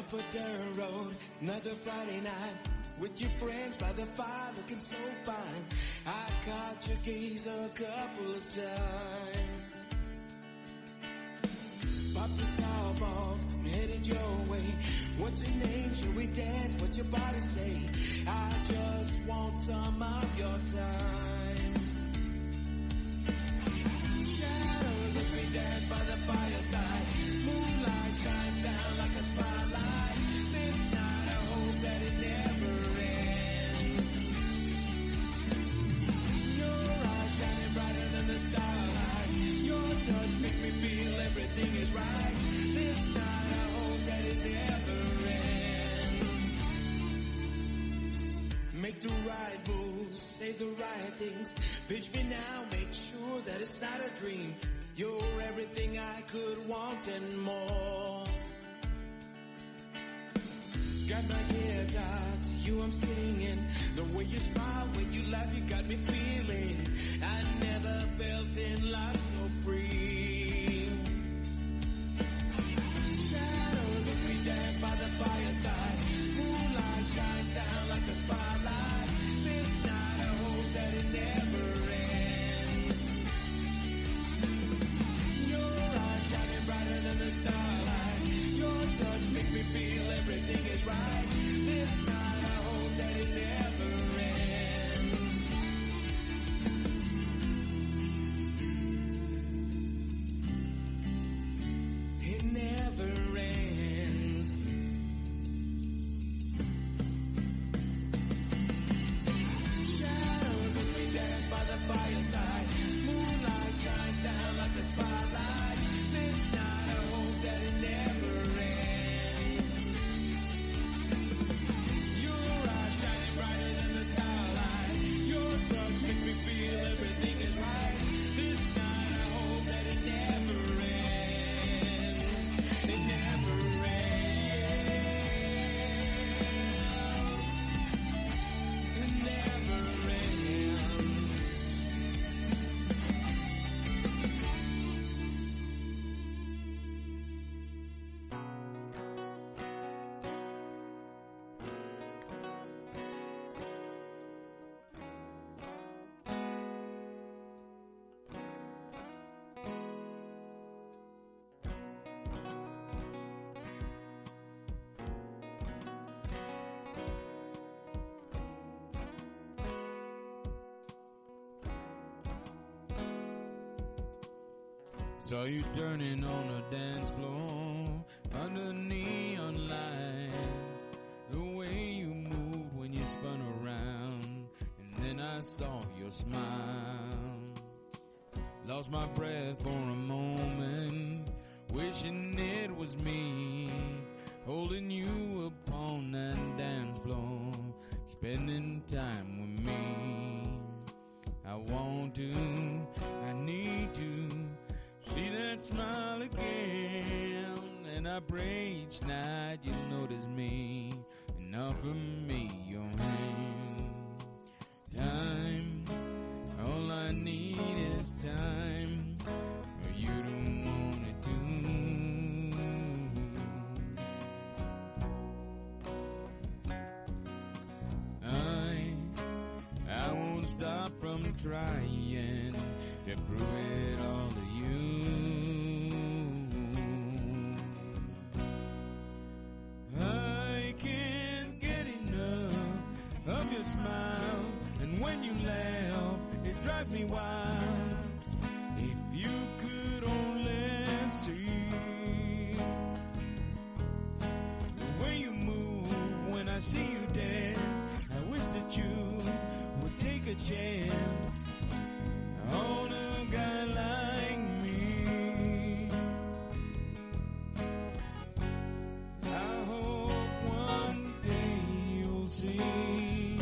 for dirt road, another Friday night. With your friends by the fire looking so fine. I caught your gaze a couple of times. Popped the top off, headed your way. What's your name? Should we dance? What's your body say? I just want some of your time. Shadows as we dance by the fireside. Moonlight shines down like a spotlight. This night I hope that it never ends. Your eyes shining brighter than the starlight. Your touch make me feel everything is right. This night I hope that it never ends. Make the right moves, say the right things. Pitch me now, make sure that it's not a dream. You're everything I could want and more. Got my guitar, to you I'm singing. The way you smile, when you laugh, you got me feeling. I never felt in life so free. Shadows as we dance by the fireside. Moonlight shines down like a spotlight. This night I hope that it never ends. Your eyes shining brighter than the starlight. Your touch make me feel everything is right. This night I hope that it never ends. It never ends. Shadows as we dance by the fireside. Moonlight shines down like a spotlight. This night I hope that it never ends. Your eyes shining brighter than the starlight. Your touch makes me feel everything is right. This night I hope that it never ends. It never ends. It never ends. Saw you turning on the dance floor under neon lights. The way you moved when you spun around, and then I saw your smile. Lost my breath for a moment, wishing it was me, holding you upon that dance floor, spending time with me. I want to, I need to see that smile again, and I pray each night you'll notice me and offer me your hand. Time, all I need is time, or you don't want it to. I won't stop from trying to prove it all to you. I can't get enough of your smile, and when you laugh, it drives me wild. If you could only see the way you move when I see you dance, I wish that you would take a chance on a guy like me. I hope one day you'll see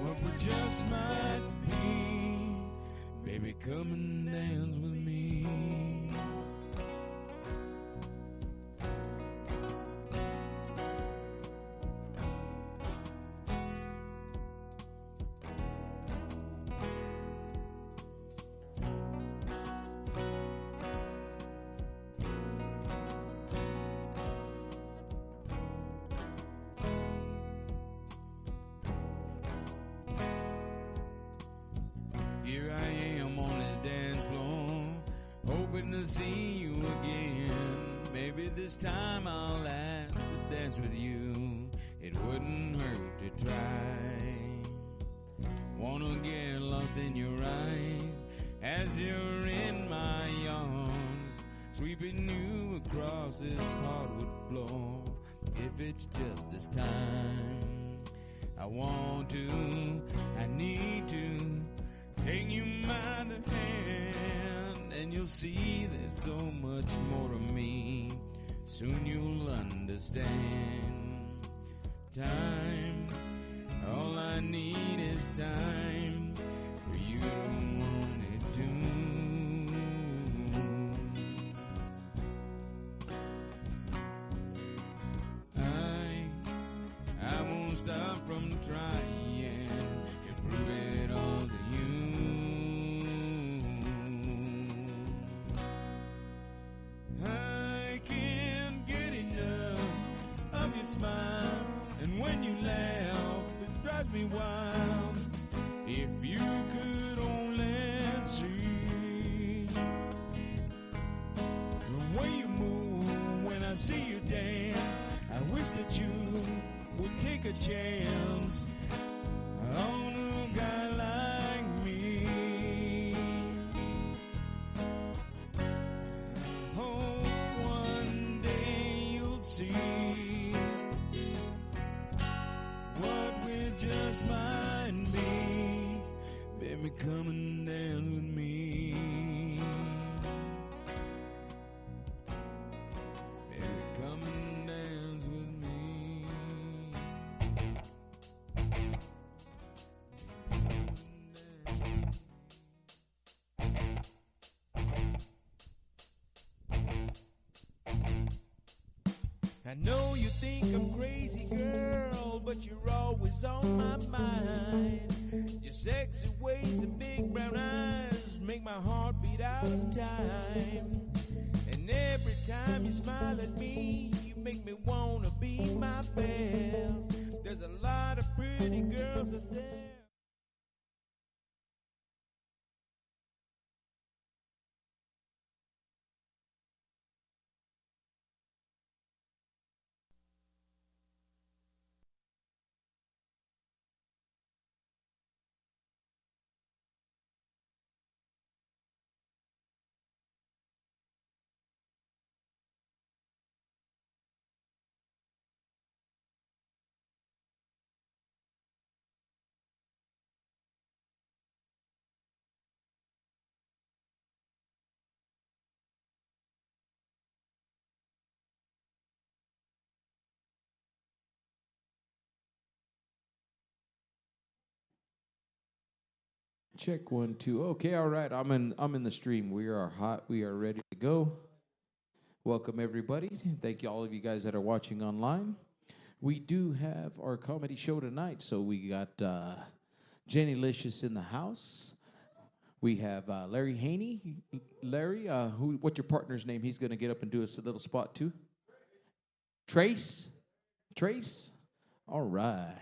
what we just might be. Baby, come and dance with me. to see you again. Maybe this time I'll ask to dance with you. It wouldn't hurt to try. Wanna get lost in your eyes as you're in my arms, sweeping you across this hardwood floor. If it's just this time, I want to, I need to take you by the hand, and you'll see there's so much more to me. Soon you'll understand. Time, all I need is time for you to want it too. I won't stop from trying to prove it all to you. I can't get enough of your smile, and when you laugh, it drives me wild. If you could only see the way you move when I see you dance, I wish that you would take a chance on a guy like me. Oh, one day you'll see what we just might be. Baby, come and dance with me. Baby, come and dance with me. I know you think I'm crazy, girl, but you're always on my mind. Your sexy ways and big brown eyes make my heart beat out of time. And every time you smile at me, you make me wanna be my best. There's a lot of pretty girls out there. Check 1 2. Okay, all right. I'm in the stream. We are hot. We are ready to go. Welcome everybody. Thank you all of you guys that are watching online. We do have our comedy show tonight. So we got Jennilicious in the house. We have Larry Haney. Larry, what's your partner's name? He's going to get up and do us a little spot too. Trace. Trace. All right.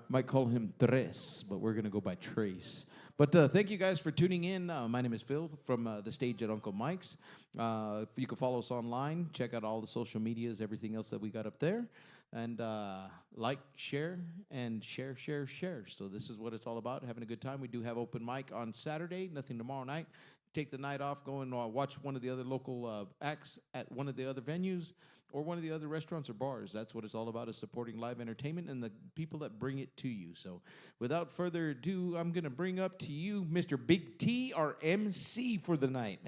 Might call him Tres, but we're going to go by Trace. But thank you guys for tuning in. My name is Phil from the stage at Uncle Mike's. You can follow us online. Check out all the social medias, everything else that we got up there. And like, share, and share. So this is what it's all about, having a good time. We do have open mic on Saturday, nothing tomorrow night. Take the night off, go and watch one of the other local acts at one of the other venues or one of the other restaurants or bars. That's what it's all about, is supporting live entertainment and the people that bring it to you. So without further ado, I'm going to bring up to you Mr. Big T, our MC for the night.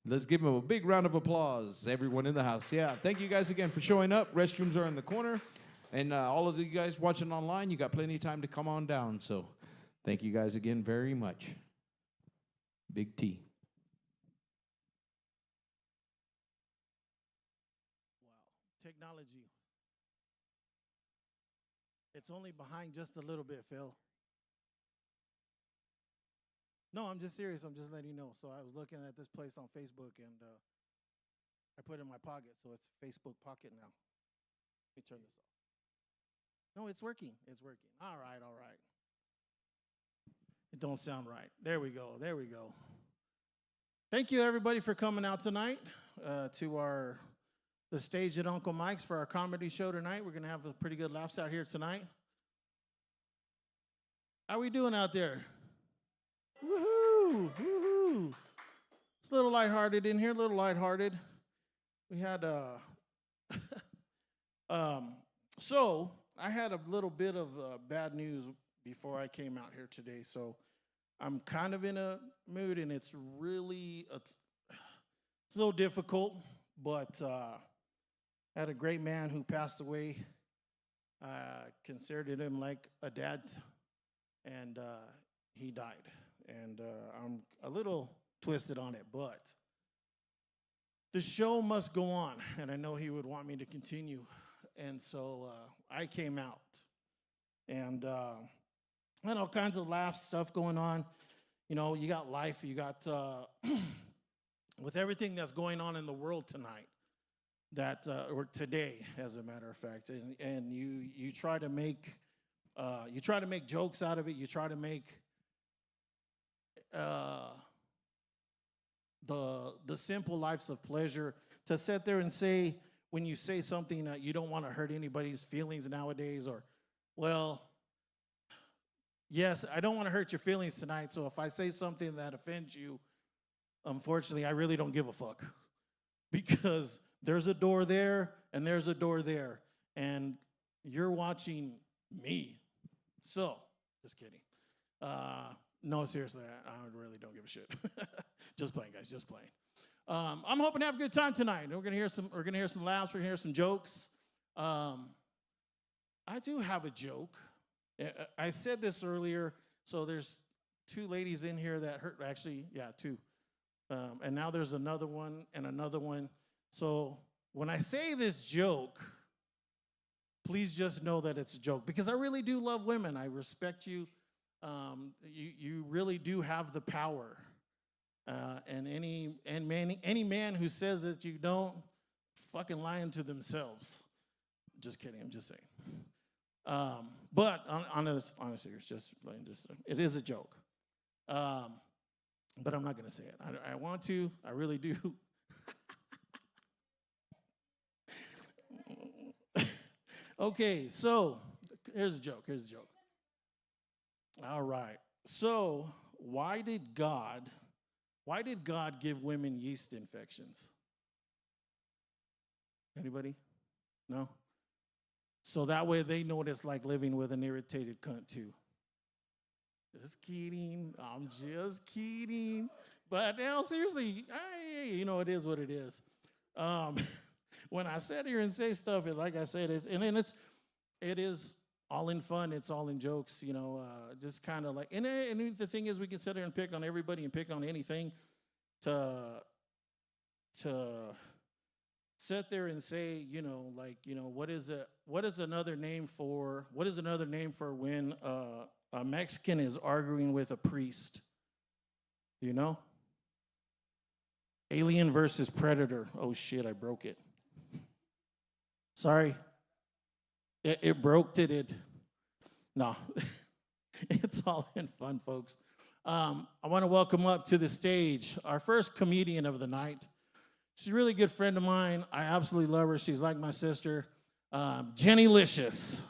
Let's give him a big round of applause, everyone in the house. Yeah, thank you guys again for showing up. Restrooms are in the corner. And all of you guys watching online, you got plenty of time to come on down. So thank you guys again very much. Big T. Wow. Technology. It's only behind just a little bit, Phil. No, I'm just serious. I'm just letting you know. So I was looking at this place on Facebook, and I put it in my pocket, so it's Facebook Pocket now. Let me turn this off. No, it's working. It's working. All right, all right. It don't sound right. There we go. There we go. Thank you, everybody, for coming out tonight to the stage at Uncle Mike's for our comedy show tonight. We're going to have a pretty good laughs out here tonight. How we doing out there? Woohoo! Woohoo! It's a little lighthearted in here, a little lighthearted. We had so I had a little bit of bad news before I came out here today. So I'm kind of in a mood, and it's a little difficult. But I had a great man who passed away. Considered him like a dad, and he died. And I'm a little twisted on it, but the show must go on, and I know he would want me to continue. And so I came out, and had all kinds of laughs, stuff going on. You know, you got life, you got, with everything that's going on in the world tonight, or today, as a matter of fact, and you try to make jokes out of it. You try to make the simple lives of pleasure, to sit there and say, when you say something that you don't want to hurt anybody's feelings nowadays, or, well, yes, I don't want to hurt your feelings tonight, so if I say something that offends you, unfortunately, I really don't give a fuck, because there's a door there and there's a door there, and you're watching me. So, just kidding. No, seriously, I really don't give a shit. Just playing, guys, just playing. I'm hoping to have a good time tonight. We're gonna hear some laughs. We're gonna hear some jokes. I do have a joke. I said this earlier. So there's two ladies in here that hurt. Actually, yeah, two. And now there's another one and another one. So when I say this joke, please just know that it's a joke, because I really do love women. I respect you. You really do have the power. And any man who says that you don't, fucking lying to themselves. Just kidding. I'm just saying. But honestly, it's just it is a joke. But I'm not gonna say it. I want to. I really do. Okay, so here's a joke. All right. So why did God give women yeast infections? Anybody? No? So that way they know what it's like living with an irritated cunt too. Just kidding. I'm just kidding. But now, seriously, it is what it is. When I sit here and say stuff, like I said, it is all in fun. It's all in jokes, just kind of like, and the thing is, we can sit here and pick on everybody and pick on anything to sit there and say, what is another name for when a Mexican is arguing with a priest? Do you know? Alien versus Predator. Oh shit, I broke it. Sorry. It broke it. No. It's all in fun, folks. I want to welcome up to the stage our first comedian of the night. She's a really good friend of mine. I absolutely love her. She's like my sister. Jennilicious.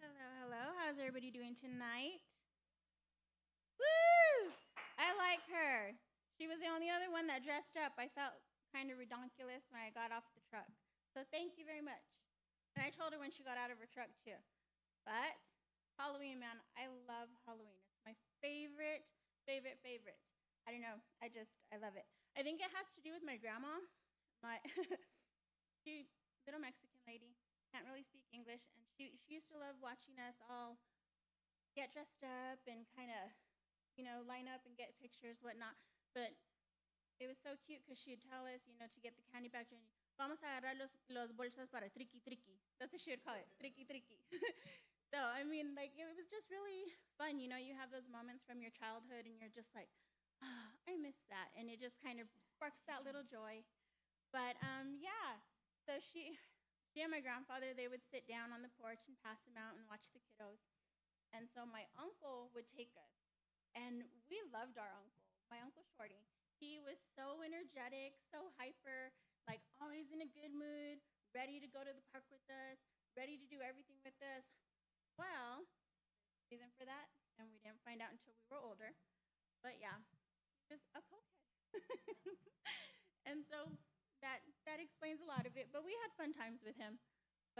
Hello. How's everybody doing tonight? Woo! I like her. She was the only other one that dressed up. I felt kind of redonkulous when I got off the truck. So thank you very much. And I told her when she got out of her truck too. But Halloween, man, I love Halloween. It's my favorite. I don't know. I love it. I think it has to do with my grandma. She, little Mexican lady, can't really speak English, and she used to love watching us all get dressed up and kind of, line up and get pictures, whatnot. But it was so cute because she'd tell us, to get the candy bags. Vamos a agarrar los bolsas para triqui triqui. That's what she would call it, triqui triqui. So, it was just really fun. You have those moments from your childhood, and you're just like, I miss that, and it just kind of sparks that little joy. But yeah, so she and my grandfather, they would sit down on the porch and pass them out and watch the kiddos. And so my uncle would take us, and we loved our uncle, my Uncle Shorty. He was so energetic, so hyper, like always in a good mood, ready to go to the park with us, ready to do everything with us. Well, reason for that, and we didn't find out until we were older. But yeah, he was a cokehead. And so that explains a lot of it. But we had fun times with him.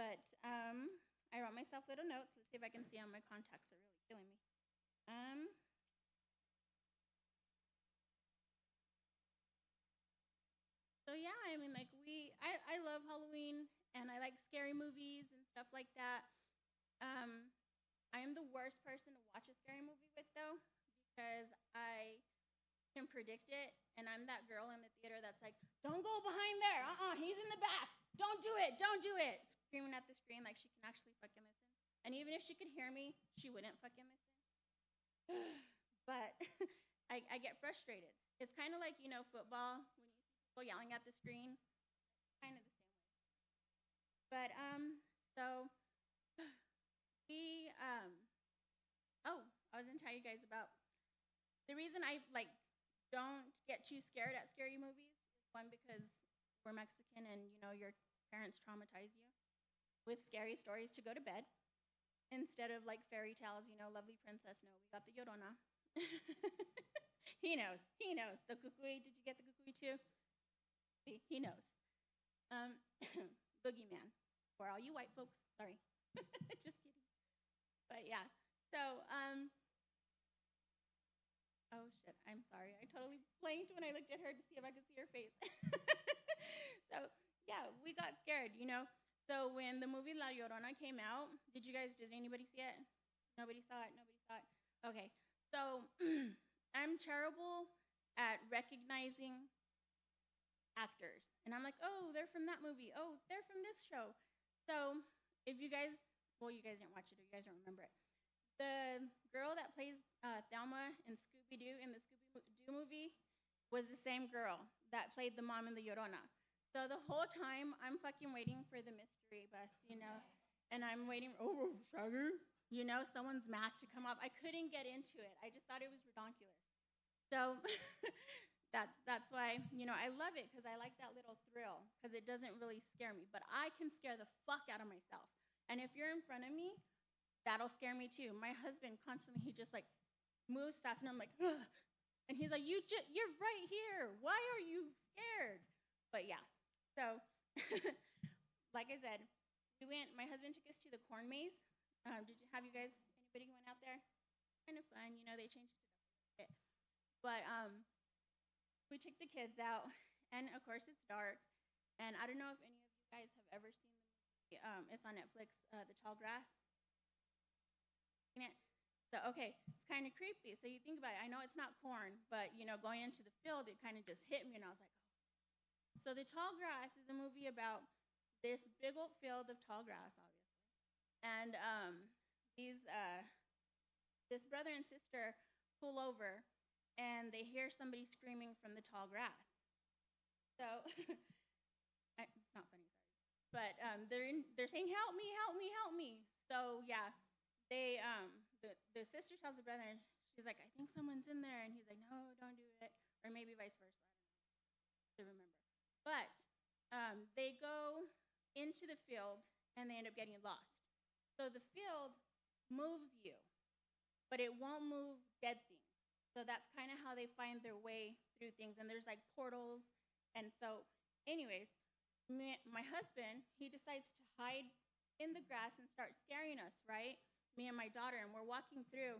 But I wrote myself little notes. Let's see if I can see how my contacts are really killing me. So yeah, I mean, like I love Halloween and I like scary movies and stuff like that. I am the worst person to watch a scary movie with though, because I can predict it, and I'm that girl in the theater that's like, "Don't go behind there. He's in the back. Don't do it. Don't do it." Screaming at the screen like she can actually fucking listen. And even if she could hear me, she wouldn't fucking listen. But I get frustrated. It's kind of like, football, when you see people yelling at the screen, kind of the same way. But, so we, oh, I was going to tell you guys about the reason I, don't get too scared at scary movies is one, because we're Mexican and, your parents traumatize you with scary stories to go to bed instead of, fairy tales, lovely princess. No, we got the Llorona. He knows. The kukui, did you get the kukui too? He knows. Boogeyman, for all you white folks, sorry. Just kidding. But yeah, so, oh shit, I'm sorry. I totally blanked when I looked at her to see if I could see her face. So yeah, we got scared, So when the movie La Llorona came out, did anybody see it? Nobody saw it? Okay, so I'm terrible at recognizing actors. And I'm like, oh, they're from that movie. Oh, they're from this show. So if you guys didn't watch it, or you guys don't remember it. The girl that plays Thelma in Scooby-Doo in the Scooby-Doo movie was the same girl that played the mom in the Llorona. So the whole time, I'm fucking waiting for the mystery bus, and I'm waiting, Shaggy, someone's mask to come up. I couldn't get into it. I just thought it was redonkulous. So that's why, I love it, because I like that little thrill, because it doesn't really scare me. But I can scare the fuck out of myself. And if you're in front of me, that'll scare me too. My husband constantly, he just moves fast, and I'm like, ugh. And he's like, you're right here. Why are you scared? But yeah, so like I said, my husband took us to the corn maze. Anybody went out there? Kind of fun, they changed it up a bit. But we took the kids out, and of course it's dark. And I don't know if any of you guys have ever seen the movie. It's on Netflix, The Tall Grass. So, okay, it's kind of creepy. So you think about it. I know it's not corn, but, going into the field, it kind of just hit me, and I was like, oh. So The Tall Grass is a movie about this big old field of tall grass, obviously. And this brother and sister pull over, and they hear somebody screaming from the tall grass. So, it's not funny, sorry. But they're saying, help me, help me, help me. So, yeah. They the sister tells the brother, and she's like, I think someone's in there, and he's like, no, don't do it, or maybe vice versa. I don't know. I remember. But they go into the field, and they end up getting lost. So the field moves you, but it won't move dead things. So that's kind of how they find their way through things, and there's portals, and so, anyways, my husband, he decides to hide in the grass and start scaring us, right? Me and my daughter, and we're walking through,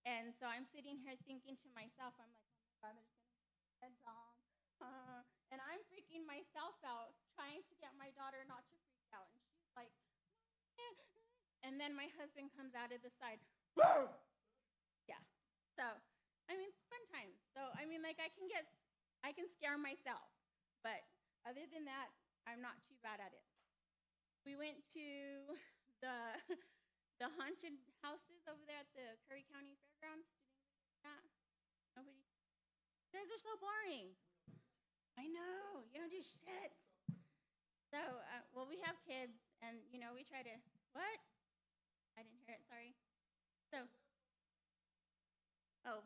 and so I'm sitting here thinking to myself, I'm like, oh my God, there's going to be a dead dog. And I'm freaking myself out, trying to get my daughter not to freak out, and she's like, and then my husband comes out of the side, yeah. So, I mean, fun times. So, I mean, I can scare myself, but other than that, I'm not too bad at it. We went to the haunted houses over there at the Curry County Fairgrounds. Did anybody get that? Nobody? You guys are so boring. I know. You don't do shit. So, well, we have kids, and, we try to, what? I didn't hear it, sorry. So, oh.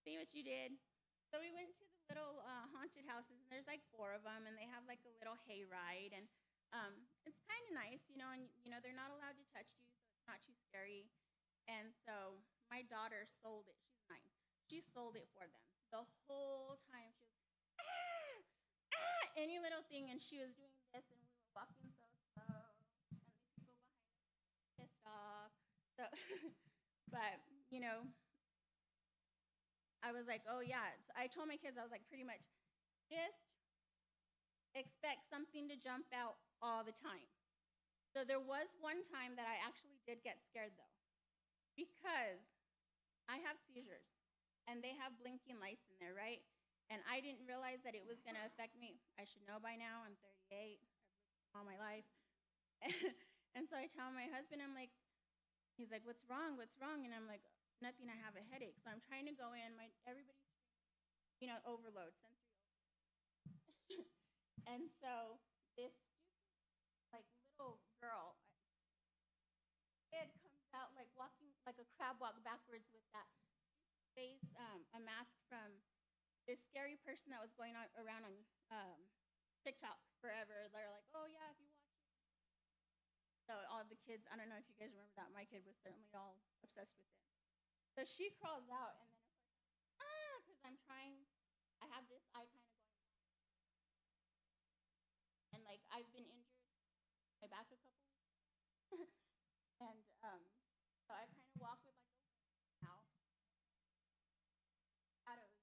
See what you did? So we went to the little haunted houses, and there's like 4 of them, and they have like a little hayride, and it's kind of nice, and, they're not allowed to touch you, so it's not too scary. And so my daughter sold it. She's 9. She sold it for them. The whole time she was, any little thing, and she was doing this, and we were walking so slow, and the people behind us were pissed off. So, but, I was like, oh, yeah. So I told my kids, I was like, pretty much, just expect something to jump out all the time. So there was one time that I actually did get scared, though, because I have seizures, and they have blinking lights in there, right? And I didn't realize that it was going to affect me. I should know by now. I'm 38. I've lived all my life. And so I tell my husband, he's like, what's wrong? What's wrong? And I'm like, nothing, I have a headache. So I'm trying to go in. Everybody's screaming, overload, sensory overload. And so this stupid, little girl, kid comes out, walking like a crab walk backwards with that face, a mask from this scary person that was going around on TikTok forever. They're like, oh, yeah, if you watch it. So all the kids, I don't know if you guys remember that. My kid was certainly all obsessed with it. So she crawls out, and then, of course, because I'm trying, I have this eye kind of going blind. And, I've been injured my back a couple weeks. And so I kind of walk with, a limp now. Shadows.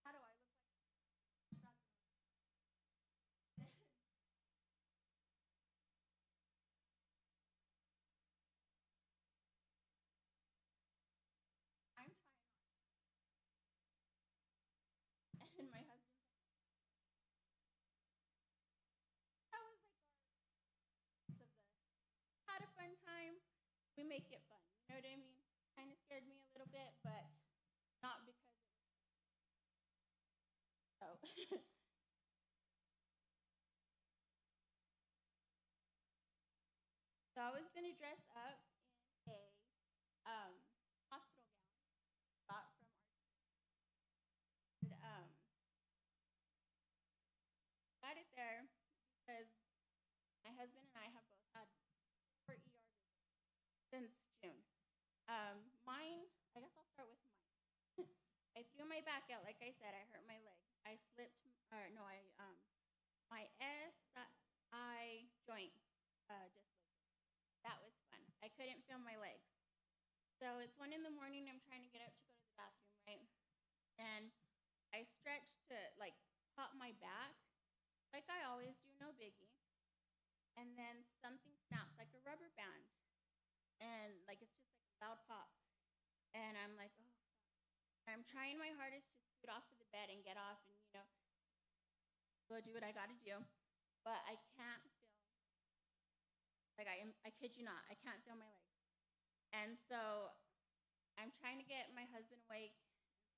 How do I look like? I'm trying not. And my husband's like, that was our of the had a fun time. We make it fun. You know what I mean? Kind of scared me a little bit, but not because it was so. So I was gonna dress up in a hospital gown got from our church. And got it there because my husband and I have both had 4 ER visits since June. Mine, I guess I'll start with mine. I threw my back out, like I said, I hurt my leg. I slipped, my SI joint dislocated. That was fun. I couldn't feel my legs. So it's 1 a.m. I'm trying to get up to go to the bathroom, right? And I stretched to pop my back, like I always do, no biggie. And then something snaps like a rubber band. And it's just like a loud pop. And I'm like, oh, fuck. I'm trying my hardest to scoot off of the bed and get off and, go do what I gotta do. But I can't feel, I kid you not, I can't feel my legs. And so I'm trying to get my husband awake.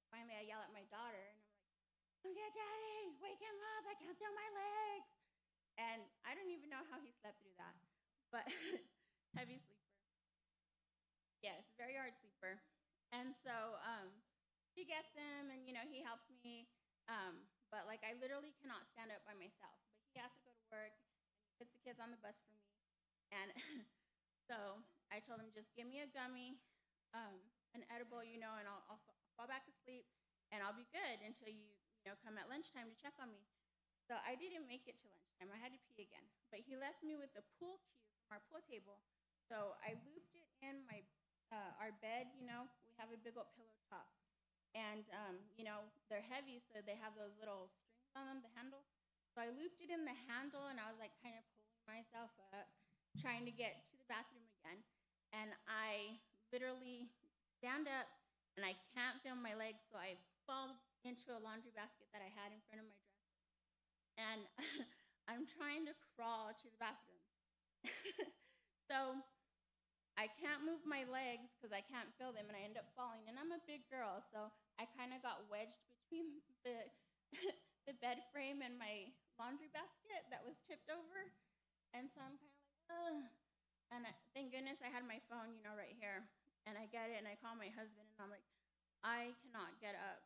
Finally, I yell at my daughter, and I'm like, look at Daddy, wake him up, I can't feel my legs. And I don't even know how he slept through that, but heavy sleeper. Yes, very hard sleeper. And so she gets him, and, he helps me. But, I literally cannot stand up by myself. But he has to go to work, and he puts the kids on the bus for me. And so I told him, just give me a gummy, an edible, and I'll fall back asleep, and I'll be good until you come at lunchtime to check on me. So I didn't make it to lunchtime. I had to pee again. But he left me with the pool cue from our pool table. So I looped it in our bed, we have a big old pillow top. And, they're heavy, so they have those little strings on them, the handles. So I looped it in the handle, and I was, kind of pulling myself up, trying to get to the bathroom again. And I literally stand up, and I can't feel my legs, so I fall into a laundry basket that I had in front of my dresser. And I'm trying to crawl to the bathroom. So I can't move my legs because I can't feel them, and I end up falling. And I'm a big girl, so I kind of got wedged between the the bed frame and my laundry basket that was tipped over. And so I'm kind of like, ugh. And thank goodness I had my phone, right here. And I get it, and I call my husband, and I'm like, I cannot get up.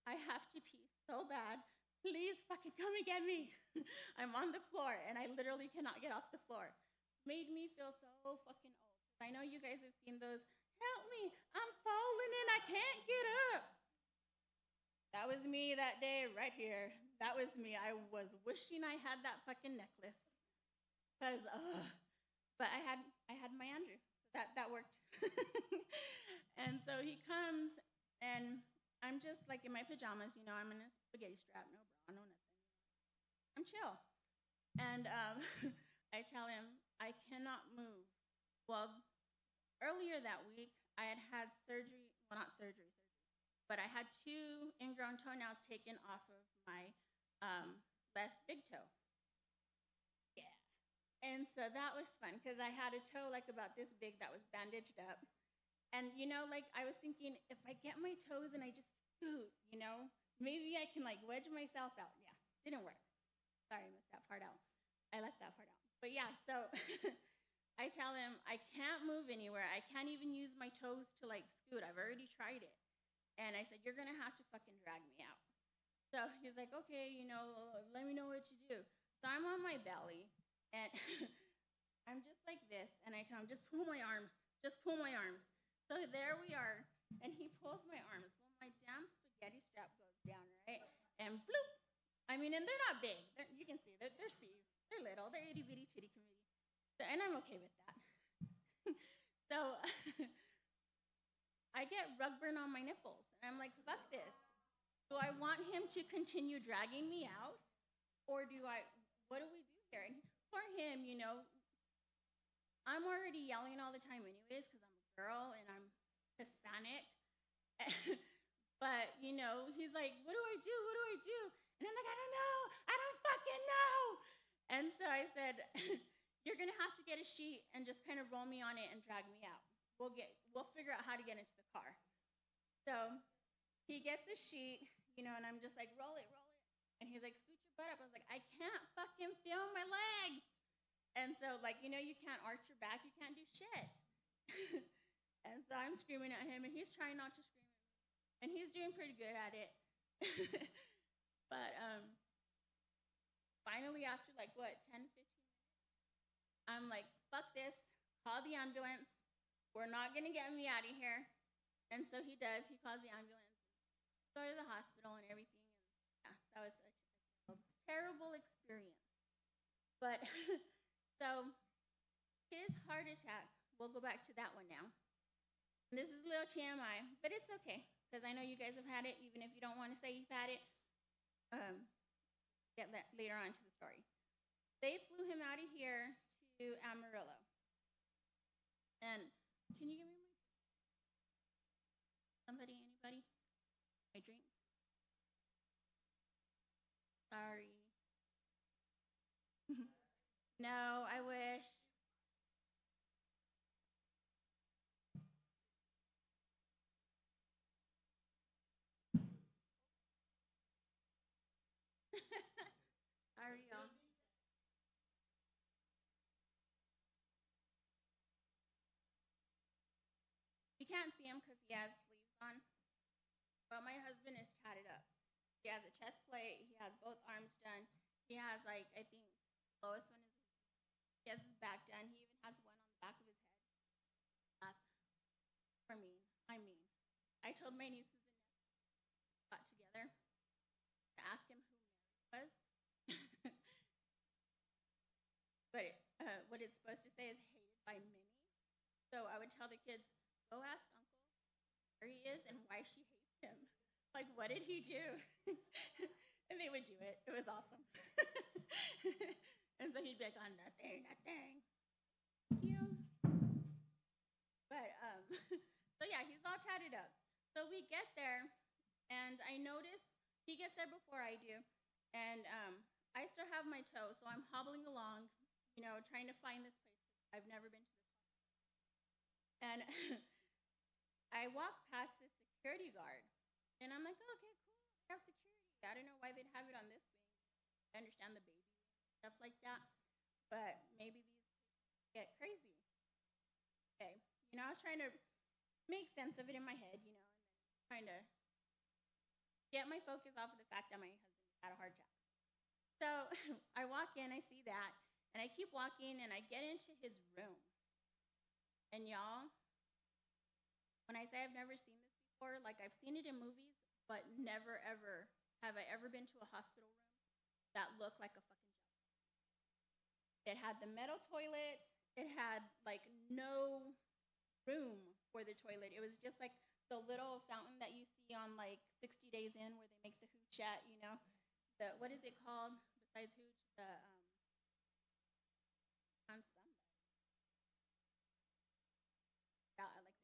I have to pee so bad. Please fucking come and get me. I'm on the floor, and I literally cannot get off the floor. Made me feel so fucking old. I know you guys have seen those, help me, I'm falling and I can't get up. That was me that day right here. That was me. I was wishing I had that fucking necklace. Because, but I had my Andrew. So that worked. And so he comes, and I'm just like in my pajamas, I'm in a spaghetti strap, no bra, no nothing. I'm chill. And I tell him, I cannot move. Well, earlier that week, I had surgery, well, not surgery, but I had 2 ingrown toenails taken off of my left big toe. Yeah. And so that was fun, because I had a toe like about this big that was bandaged up. And, I was thinking, if I get my toes and I just scoot, maybe I can, wedge myself out. Yeah, didn't work. Sorry, I missed that part out. I left that part out. But, yeah, so I tell him, I can't move anywhere. I can't even use my toes to, scoot. I've already tried it. And I said, you're going to have to fucking drag me out. So he's like, okay, let me know what you do. So I'm on my belly, and I'm just like this. And I tell him, just pull my arms. Just pull my arms. So there we are, and he pulls my arms. Well, my damn spaghetti strap goes down, right? And bloop. I mean, and they're not big. You can see, they're C's. They're little. They're itty-bitty titty committee. So, and I'm okay with that. So I get rug burn on my nipples. And I'm like, fuck this. Do I want him to continue dragging me out? Or what do we do here? And for him, I'm already yelling all the time anyways, because I'm a girl and I'm Hispanic. But, he's like, what do I do? What do I do? And I'm like, I don't know. I don't fucking know. And so I said, you're going to have to get a sheet and just kind of roll me on it and drag me out. We'll figure out how to get into the car. So he gets a sheet, and I'm just like, roll it. And he's like, scoot your butt up. I was like, I can't fucking feel my legs. And so, you can't arch your back. You can't do shit. And so I'm screaming at him, and he's trying not to scream at me. And he's doing pretty good at it. But finally, after 10, 15 minutes, I'm like, fuck this. Call the ambulance. We're not going to get me out of here. And so he does. He calls the ambulance. Go to the hospital and everything. And yeah, that was a terrible experience. But so his heart attack, we'll go back to that one now. And this is a little TMI, but it's okay, because I know you guys have had it, even if you don't want to say you've had it. Get later on to the story. They flew him out of here to Amarillo. And can you give me my drink? Somebody, anybody? My drink? Sorry. No, I wish. Sorry, y'all. You can't see him because he has sleeves on, but my husband is tatted up. He has a chest plate. He has both arms done. He has, I think, the lowest one is he has his back done. He even has one on the back of his head. For me, I told my nieces and nephews got together to ask him who Mary was. But what it's supposed to say is hated by many. So I would tell the kids, go ask Uncle where he is and why she hates him. Like, what did he do? And they would do it. It was awesome. And so he'd be like, oh, nothing. Thank you. But, so yeah, he's all tatted up. So we get there, and I notice he gets there before I do, and I still have my toe, so I'm hobbling along, trying to find this place to I've never been to this hospital. And I walked past this security guard, and I'm like, oh, okay, cool. They have security. I don't know why they'd have it on this wing. I understand the baby wing and stuff like that, but maybe these patients get crazy. Okay, I was trying to make sense of it in my head, and then trying to get my focus off of the fact that my husband had a heart attack. So I walk in, I see that, and I keep walking, and I get into his room. And y'all, when I say I've never seen this before, like I've seen it in movies, but never ever have I ever been to a hospital room that looked like a fucking jail. It had the metal toilet. It had like no room for the toilet. It was just like the little fountain that you see on like 60 Days In where they make the hooch at, The, what is it called besides hooch? The, on somebody. Yeah, I like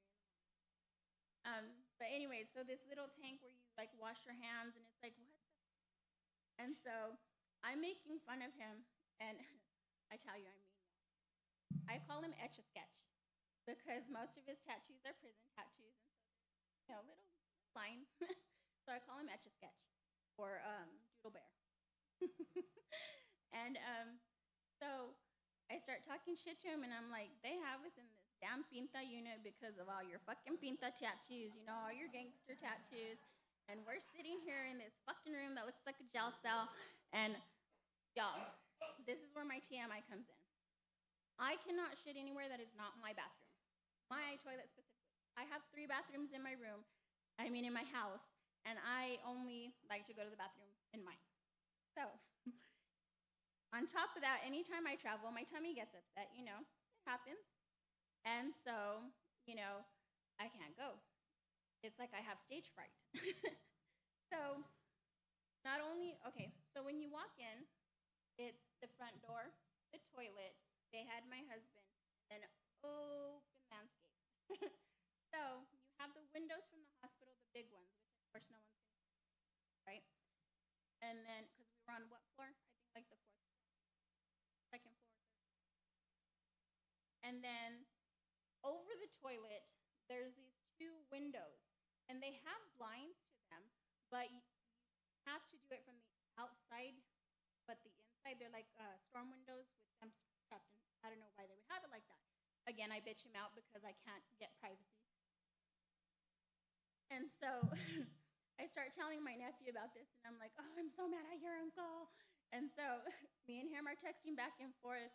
but anyway, so this little tank where you like wash your hands, and it's like, what the? And so I'm making fun of him, and I tell you, I mean, I call him Etch-a-Sketch because most of his tattoos are prison tattoos, and so they're, little lines. So I call him Etch-a-Sketch or Doodle Bear. And so I start talking shit to him, and I'm like, they have us in this damn pinta unit because of all your fucking pinta tattoos, all your gangster tattoos, and we're sitting here in this fucking room that looks like a jail cell, and y'all, this is where my TMI comes in. I cannot shit anywhere that is not my bathroom, my toilet specifically. I have 3 bathrooms in my room, in my house, and I only like to go to the bathroom in mine. So, on top of that, anytime I travel, my tummy gets upset, it happens. And so, I can't go. It's like I have stage fright. So, not only, okay, so when you walk in, it's the front door, the toilet, they had my husband, and open landscape. So, you have the windows from the hospital, the big ones, which of course no one's going to see, right? And then, because we were on what floor? I think like the 4th floor. 2nd floor, 3rd floor. And then, over the toilet, there's these 2 windows, and they have blinds to them, but you have to do it from the outside, but the inside, they're like storm windows with them trapped in. I don't know why they would have it like that. Again, I bitch him out because I can't get privacy. And so I start telling my nephew about this, and I'm like, oh, I'm so mad at your uncle. And so me and him are texting back and forth,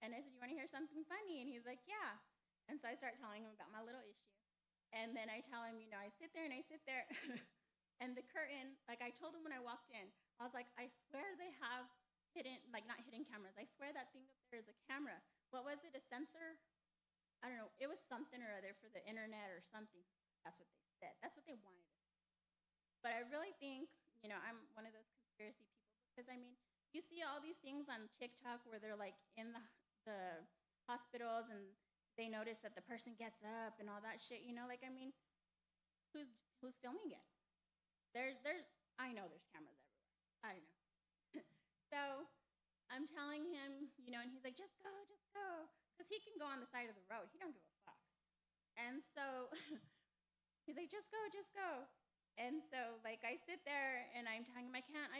and I said, you want to hear something funny? And he's like, yeah. And so I start telling him about my little issue. And then I tell him, I sit there, and the curtain, like I told him when I walked in, I was like, I swear they have hidden, like not hidden cameras. I swear that thing up there is a camera. What was it, a sensor? I don't know. It was something or other for the internet or something. That's what they said. That's what they wanted us. But I really think, I'm one of those conspiracy people because, you see all these things on TikTok where they're like in the hospitals and they notice that the person gets up and all that shit, who's filming it? I know there's cameras everywhere. I don't know. So I'm telling him, and he's like, just go, because he can go on the side of the road. He don't give a fuck. And so he's like, just go. And so, like, I sit there and I'm telling him, I can't.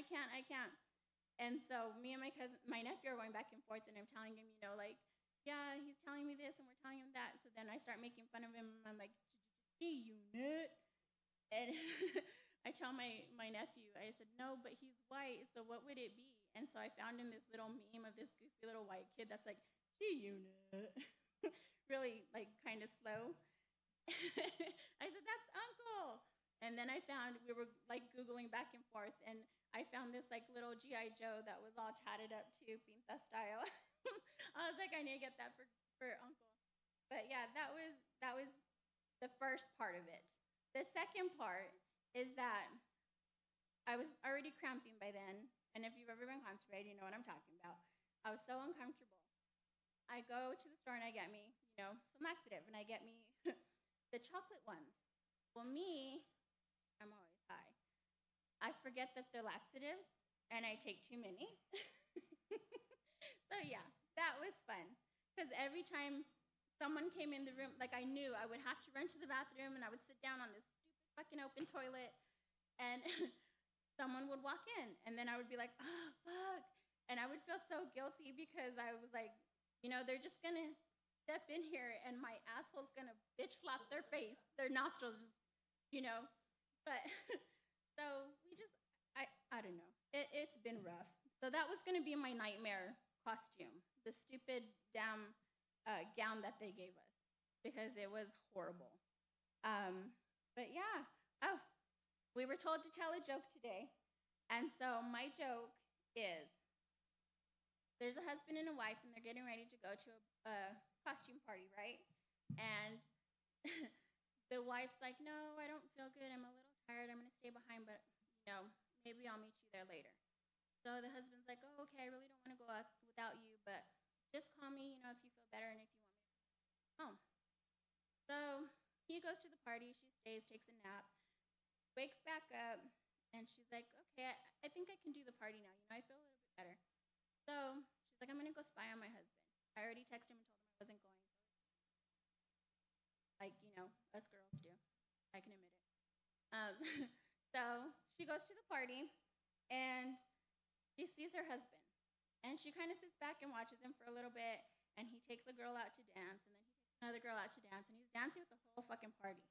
And so me and my nephew are going back and forth, and I'm telling him, yeah, he's telling me this, and we're telling him that. So then I start making fun of him. I'm like, gee, you nut. And I tell my nephew, I said, no, but he's white, so what would it be? And so I found him this little meme of this goofy little white kid that's like, gee, you nut. Really, like, kind of slow. I said, that's Uncle. And then we were, like, Googling back and forth, and I found this, like, little G.I. Joe that was all tatted up, too, pinta style. I was like, I need to get that for Uncle. But, yeah, that was the first part of it. The second part is that I was already cramping by then, and if you've ever been constipated, you know what I'm talking about. I was so uncomfortable. I go to the store and I get me, some laxative, and I get me the chocolate ones. Well, I'm always high. I forget that they're laxatives, and I take too many. So, yeah, that was fun. Because every time someone came in the room, like I knew I would have to run to the bathroom and I would sit down on this stupid fucking open toilet and someone would walk in and then I would be like, oh, fuck. And I would feel so guilty because I was like, they're just going to step in here and my asshole's going to bitch slap their face, their nostrils just, But so we just, I don't know. It's been rough. So that was going to be my nightmare costume, the stupid damn gown that they gave us because it was horrible. But yeah. Oh, we were told to tell a joke today. And so my joke is there's a husband and a wife and they're getting ready to go to a costume party, right? And the wife's like, no, I don't feel good. I'm a little tired. I'm going to stay behind, but, maybe I'll meet you there later. So the husband's like, oh, okay, I really don't want to go out without you, but just call me, if you feel better and if you want me to come home. So he goes to the party. She stays, takes a nap, wakes back up, and she's like, okay, I think I can do the party now. I feel a little bit better. So she's like, I'm going to go spy on my husband. I already texted him and told him I wasn't going. Like, us girls do. I can admit it. So she goes to the party, and she sees her husband. And she kind of sits back and watches him for a little bit, and he takes a girl out to dance, and then he takes another girl out to dance, and he's dancing with the whole fucking party.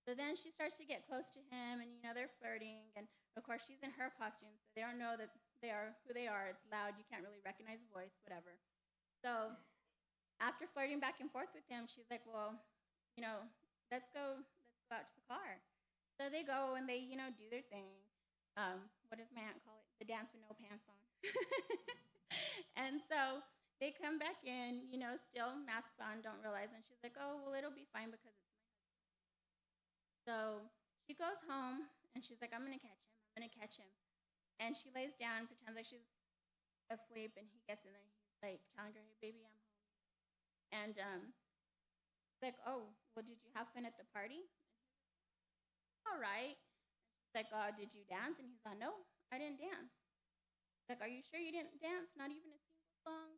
So then she starts to get close to him, and, they're flirting, and, of course, she's in her costume, so they don't know that they are who they are. It's loud. You can't really recognize the voice, whatever. So after flirting back and forth with him, she's like, well, let's go out to the car. So they go and they, do their thing. What does my aunt call it? The dance with no pants on. And so they come back in, still masks on, don't realize. And she's like, oh, well, it'll be fine because it's my husband. So she goes home and she's like, I'm going to catch him. And she lays down, pretends like she's asleep, and he gets in there. He's like telling her, hey, baby, I'm home. And like, oh, well, did you have fun at the party? And he's like, all right. She's like, did you dance? And he's like, no, I didn't dance. She's like, are you sure you didn't dance? Not even a single song?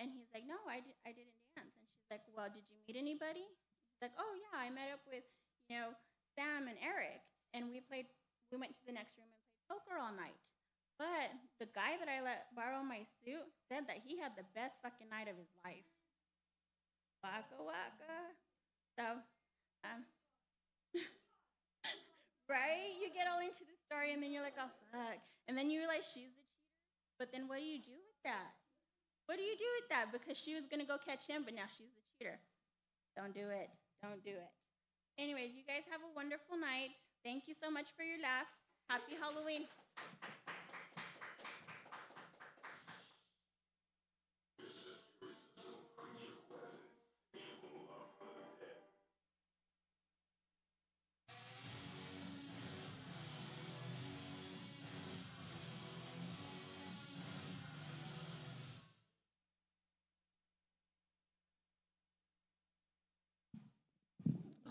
And he's like, no, I didn't dance. And she's like, well, did you meet anybody? He's like, oh, yeah, I met up with, Sam and Eric. And we went to the next room and played poker all night. But the guy that I let borrow my suit said that he had the best fucking night of his life. Waka waka. So, right? You get all into the story and then you're like, oh, fuck. And then you realize she's a cheater. But then what do you do with that? What do you do with that? Because she was going to go catch him, but now she's a cheater. Don't do it. Don't do it. Anyways, you guys have a wonderful night. Thank you so much for your laughs. Happy Halloween.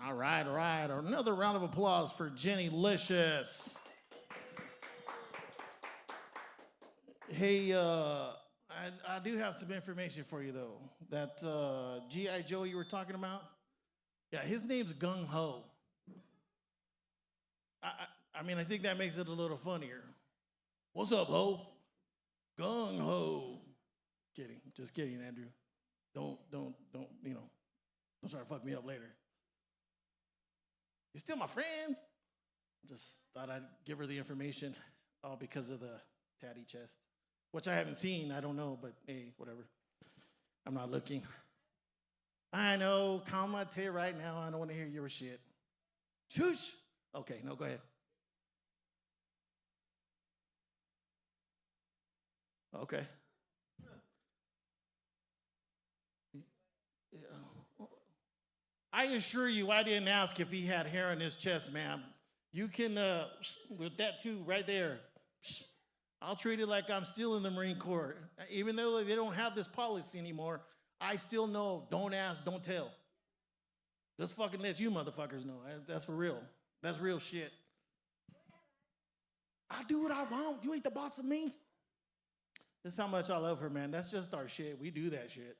All right, all right. Another round of applause for Jennilicious. Hey, I do have some information for you, though. That G.I. Joe you were talking about, yeah, his name's Gung Ho. I mean, I think that makes it a little funnier. What's up, ho? Gung Ho. Kidding, just kidding, Andrew. Don't, don't try to fuck me up later. You're still my friend. Just thought I'd give her the information, all because of the tatty chest, which I haven't seen. I don't know, but hey, whatever. I'm not looking. I know, calm my tear right now. I don't want to hear your shit. Shush. Okay, no, go ahead. Okay. I assure you, I didn't ask if he had hair on his chest, ma'am. You can, with that too, right there. I'll treat it like I'm still in the Marine Corps. Even though they don't have this policy anymore, I still know, don't ask, don't tell. Just fucking let you motherfuckers know. That's for real. That's real shit. I do what I want. You ain't the boss of me. That's how much I love her, man. That's just our shit. We do that shit.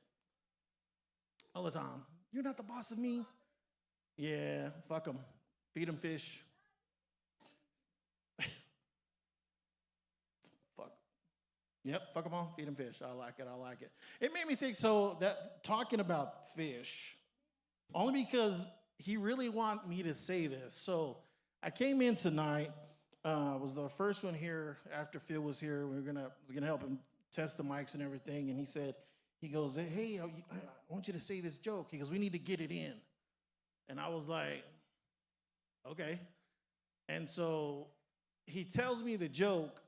all the time. You're not the boss of me. Yeah, fuck them. Feed them fish. Fuck. Yep, fuck them all. Feed them fish. I like it. I like it. It made me think. So that talking about fish, only because he really wanted me to say this. So I came in tonight. Was the first one here after Phil was here. We were gonna help him test the mics and everything. And he goes, hey, I want you to say this joke. He goes, we need to get it in. And I was like, okay. And so he tells me the joke,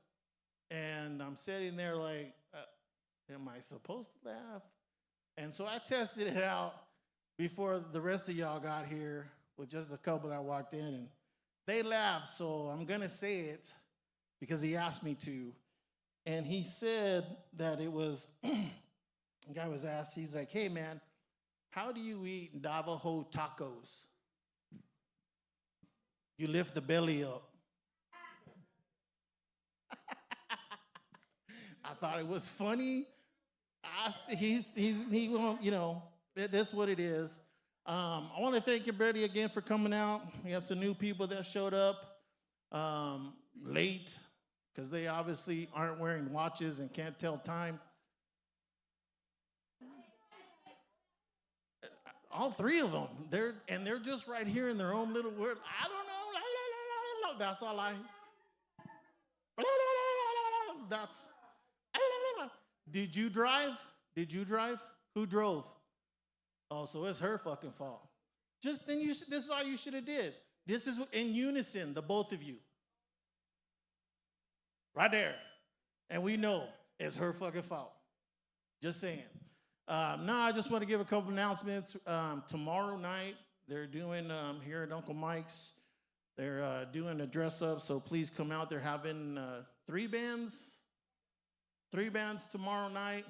and I'm sitting there like, am I supposed to laugh? And so I tested it out before the rest of y'all got here with just a couple that walked in, and they laughed. So I'm going to say it because he asked me to. And he said that it was, the guy was asked, he's like, hey, man, how do you eat Navajo tacos? You lift the belly up. I thought it was funny. He won't, that's what it is. I want to thank everybody again for coming out. We had some new people that showed up late because they obviously aren't wearing watches and can't tell time. All three of them. They're just right here in their own little word. I don't know. That's all I. That's. Did you drive? Who drove? Oh, so it's her fucking fault. Just then this is all you should have did. This is in unison, the both of you. Right there. And we know it's her fucking fault. Just saying. I just want to give a couple announcements. Tomorrow night, they're doing here at Uncle Mike's, they're doing a dress up, so please come out. They're having three bands tomorrow night.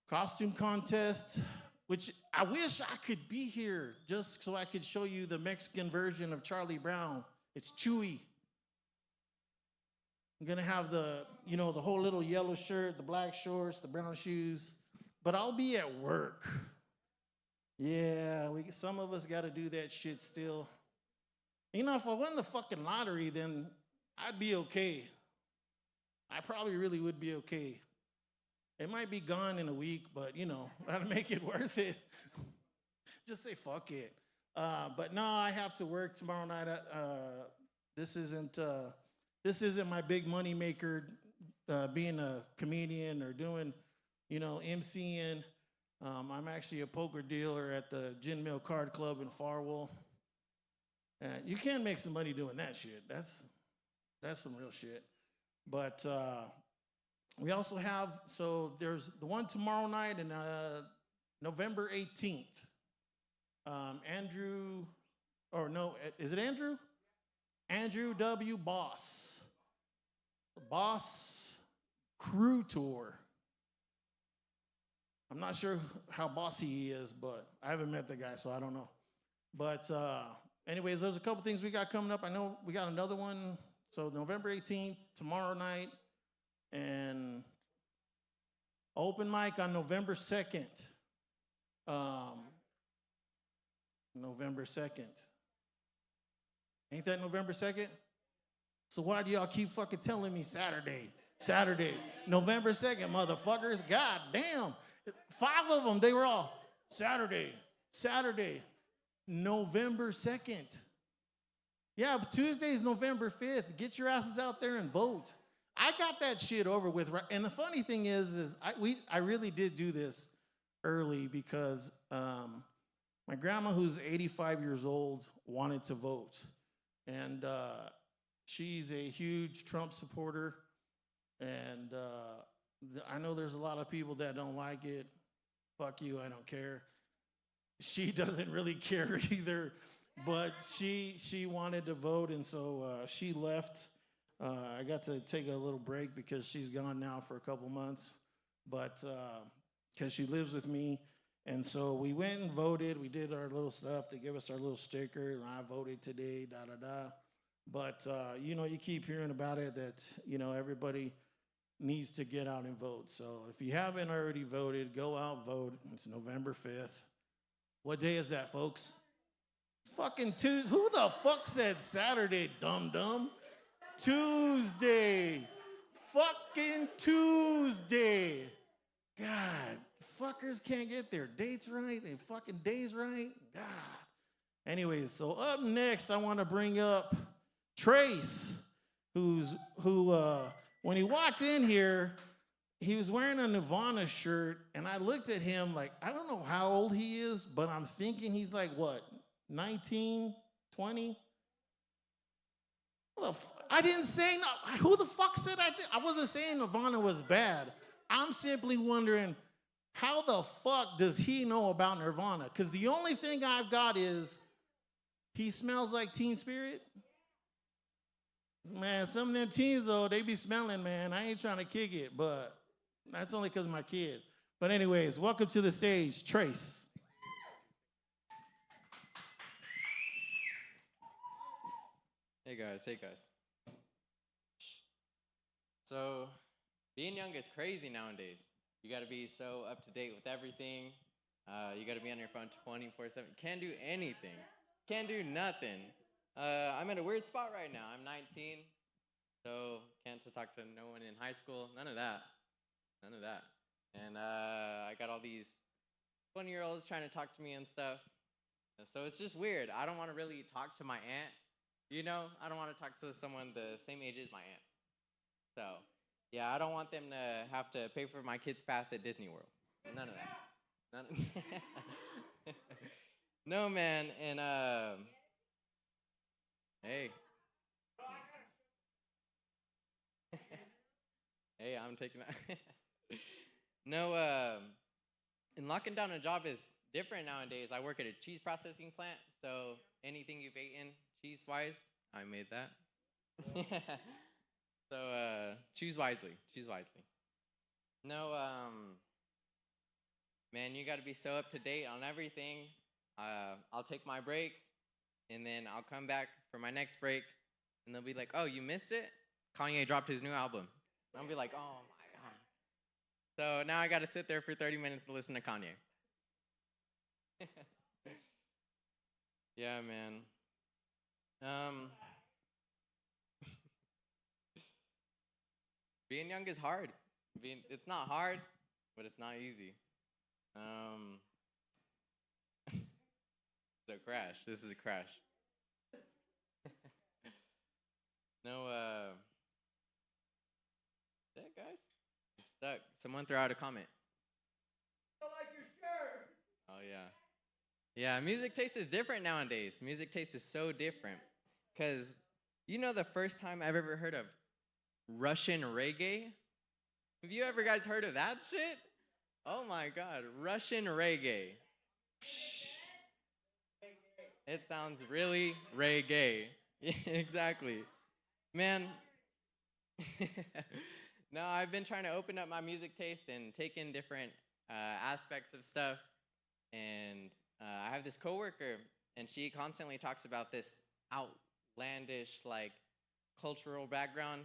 Costume contest, which I wish I could be here just so I could show you the Mexican version of Charlie Brown. It's Chewy. I'm gonna have the whole little yellow shirt, the black shorts, the brown shoes, but I'll be at work. Yeah, some of us gotta do that shit still. If I won the fucking lottery, then I'd be okay. I probably really would be okay. It might be gone in a week, but that'll make it worth it. Just say fuck it. But no, I have to work tomorrow night. This isn't my big money maker, being a comedian or doing, MCing. I'm actually a poker dealer at the Gin Mill Card Club in Farwell. You can make some money doing that shit. That's some real shit. But we also have, there's the one tomorrow night and November 18th. Is it Andrew? Andrew W. Boss. Boss Crew Tour. I'm not sure how bossy he is, but I haven't met the guy, so I don't know. But anyways, there's a couple things we got coming up. I know we got another one. So November 18th, tomorrow night, and open mic on November 2nd. November 2nd. Ain't that November 2nd? So why do y'all keep fucking telling me Saturday? November 2nd, motherfuckers. God damn. 5 of them, they were all Saturday. November 2nd. Yeah, but Tuesday's November 5th. Get your asses out there and vote. I got that shit over with. And the funny thing is I really did do this early because my grandma, who's 85 years old, wanted to vote. And she's a huge Trump supporter. And I know there's a lot of people that don't like it. Fuck you, I don't care. She doesn't really care either. But she wanted to vote, and so she left. I got to take a little break because she's gone now for a couple months, but because she lives with me. And so we went and voted. We did our little stuff. They gave us our little sticker, and I voted today, da-da-da. But, you keep hearing about it that, everybody, needs to get out and vote. So if you haven't already voted, go out, vote. It's November 5th. What day is that, folks? Fucking Tuesday. Who the fuck said Saturday, dum-dum? Tuesday. Fucking Tuesday. God, fuckers can't get their dates right and fucking days right. God. Anyways, so up next, I want to bring up Trace, who when he walked in here, he was wearing a Nirvana shirt, and I looked at him like, I don't know how old he is, but I'm thinking he's like, what, 19, 20? I didn't say, no. Who the fuck said I did? I wasn't saying Nirvana was bad. I'm simply wondering, how the fuck does he know about Nirvana? Because the only thing I've got is, he smells like Teen Spirit. Man, some of them teens, though, they be smelling, man. I ain't trying to kick it, but that's only because of my kid. But anyways, welcome to the stage, Trace. Hey guys. So, being young is crazy nowadays. You gotta be so up to date with everything. You gotta be on your phone 24/7. Can't do anything. Can't do nothing. I'm at a weird spot right now. I'm 19, so can't talk to no one in high school. None of that. And I got all these 20-year-olds trying to talk to me and stuff. So it's just weird. I don't want to really talk to my aunt. You know, I don't want to talk to someone the same age as my aunt. So, yeah, I don't want them to have to pay for my kids' pass at Disney World. None of that. No, man, and, hey. Hey, I'm taking that. No, and locking down a job is different nowadays. I work at a cheese processing plant, so anything you've eaten cheese-wise, I made that. So, choose wisely. No, man, you gotta be so up to date on everything. I'll take my break, and then I'll come back for my next break, and they'll be like, oh, you missed it? Kanye dropped his new album. And I'll be like, oh my God. So now I gotta sit there for 30 minutes to listen to Kanye. Yeah, man. Being young is hard. It's not hard, but it's not easy. It's a crash. This is a crash. No, is that, guys? I'm stuck. Someone throw out a comment. I like your shirt. Oh, yeah. Yeah, music taste is different nowadays. Music taste is so different. Because, you know the first time I've ever heard of Russian reggae? Have you ever guys heard of that shit? Oh my God, Russian reggae. It sounds really reggae. Yeah, exactly. Man, no, I've been trying to open up my music taste and take in different aspects of stuff. And I have this coworker, and she constantly talks about this outlandish, like, cultural background.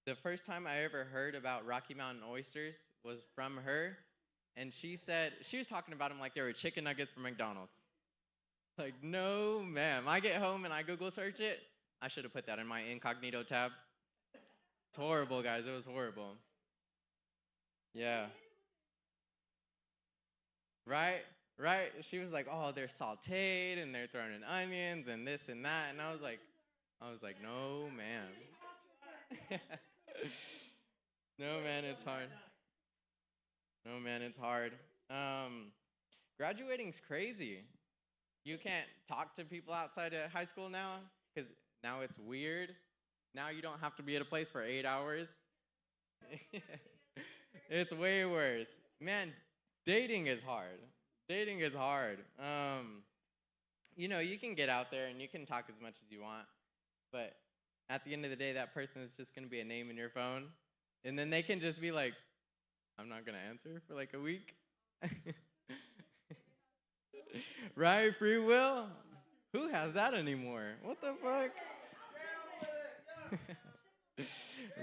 The first time I ever heard about Rocky Mountain oysters was from her, and she said, she was talking about them like they were chicken nuggets from McDonald's. Like, no, ma'am. I get home and I Google search it. I should have put that in my incognito tab. It's horrible, guys. It was horrible. Yeah. Right? She was like, oh, they're sauteed and they're thrown in onions and this and that. And I was like, no, ma'am. No, man, it's hard. No, man, it's hard. Graduating's crazy. You can't talk to people outside of high school now because now it's weird. Now you don't have to be at a place for 8 hours. It's way worse. Man, dating is hard. You know, you can get out there and you can talk as much as you want, but at the end of the day, that person is just going to be a name in your phone, and then they can just be like, I'm not going to answer for like a week. Right, free will? Who has that anymore? What the fuck?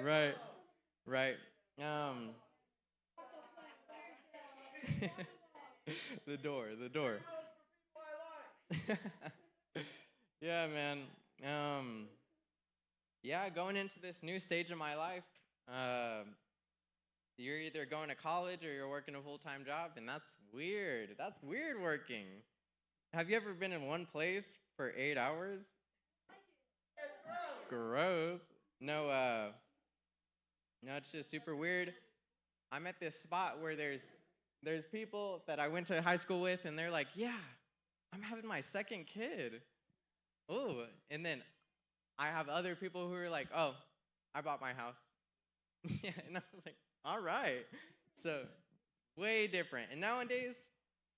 Right. Right. The door, the door. Yeah, man. Um, yeah, going into this new stage of my life, uh, you're either going to college or you're working a full-time job, and that's weird. That's weird working. Have you ever been in one place for 8 hours? Gross. No, no, it's just super weird. I'm at this spot where there's people that I went to high school with, and they're like, yeah, I'm having my second kid. Ooh, and then I have other people who are like, oh, I bought my house. Yeah, and I was like, all right. So, way different. And nowadays,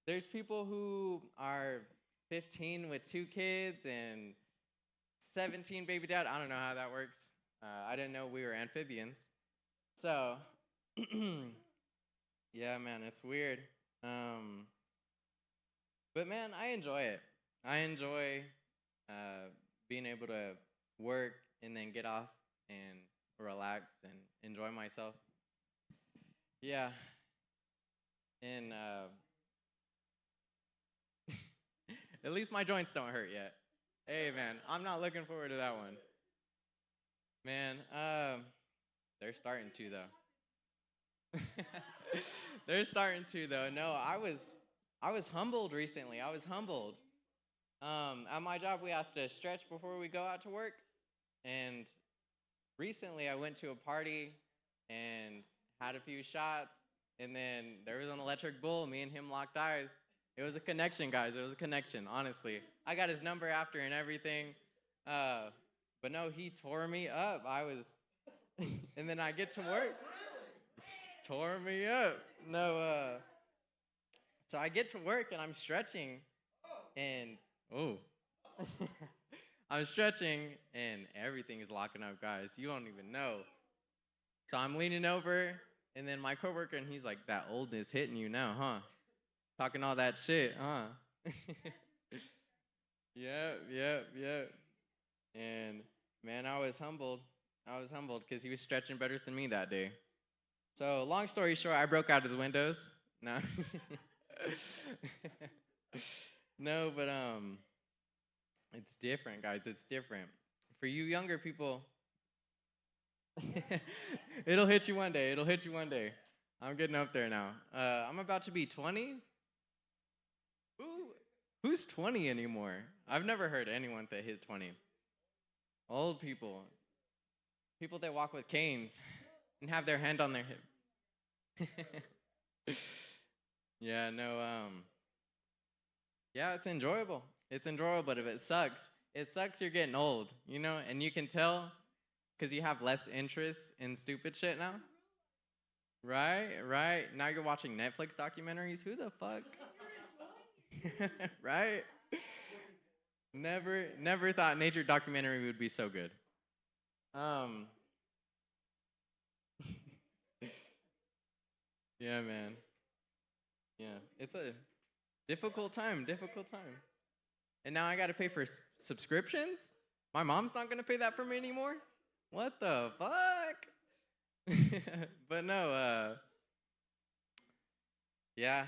there's people who are 15 with 2 kids and 17 baby dad. I don't know how that works. I didn't know we were amphibians. So, yeah, man, it's weird. But man, I enjoy it. I enjoy being able to work and then get off and relax and enjoy myself. Yeah. And at least my joints don't hurt yet. Hey, man, I'm not looking forward to that one. Man, they're starting to, though. They're starting to, though. No, I was humbled recently. I was humbled. At my job, we have to stretch before we go out to work. And recently, I went to a party and had a few shots. And then there was an electric bull. Me and him locked eyes. It was a connection, guys. It was a connection, honestly. I got his number after and everything. But no, he tore me up. And then I get to work. Tore me up. No, so I get to work and I'm stretching. And, I'm stretching and everything is locking up, guys. You don't even know. So I'm leaning over, and then my coworker, and he's like, that oldness hitting you now, huh? Talking all that shit, huh? Yep. And man, I was humbled. Because he was stretching better than me that day. So long story short, I broke out his windows. No. No, but it's different, guys. It's different. For you younger people, it'll hit you one day. I'm getting up there now. I'm about to be 20. Who's 20 anymore? I've never heard anyone that hit 20. Old people. People that walk with canes and have their hand on their hip. Yeah, no, yeah, it's enjoyable. But if it sucks you're getting old, you know? And you can tell because you have less interest in stupid shit now. Right. Now you're watching Netflix documentaries. Who the fuck? Right? Never thought nature documentary would be so good. Yeah, man. Yeah, it's a difficult time. And now I got to pay for subscriptions? My mom's not going to pay that for me anymore? What the fuck? But no, yeah,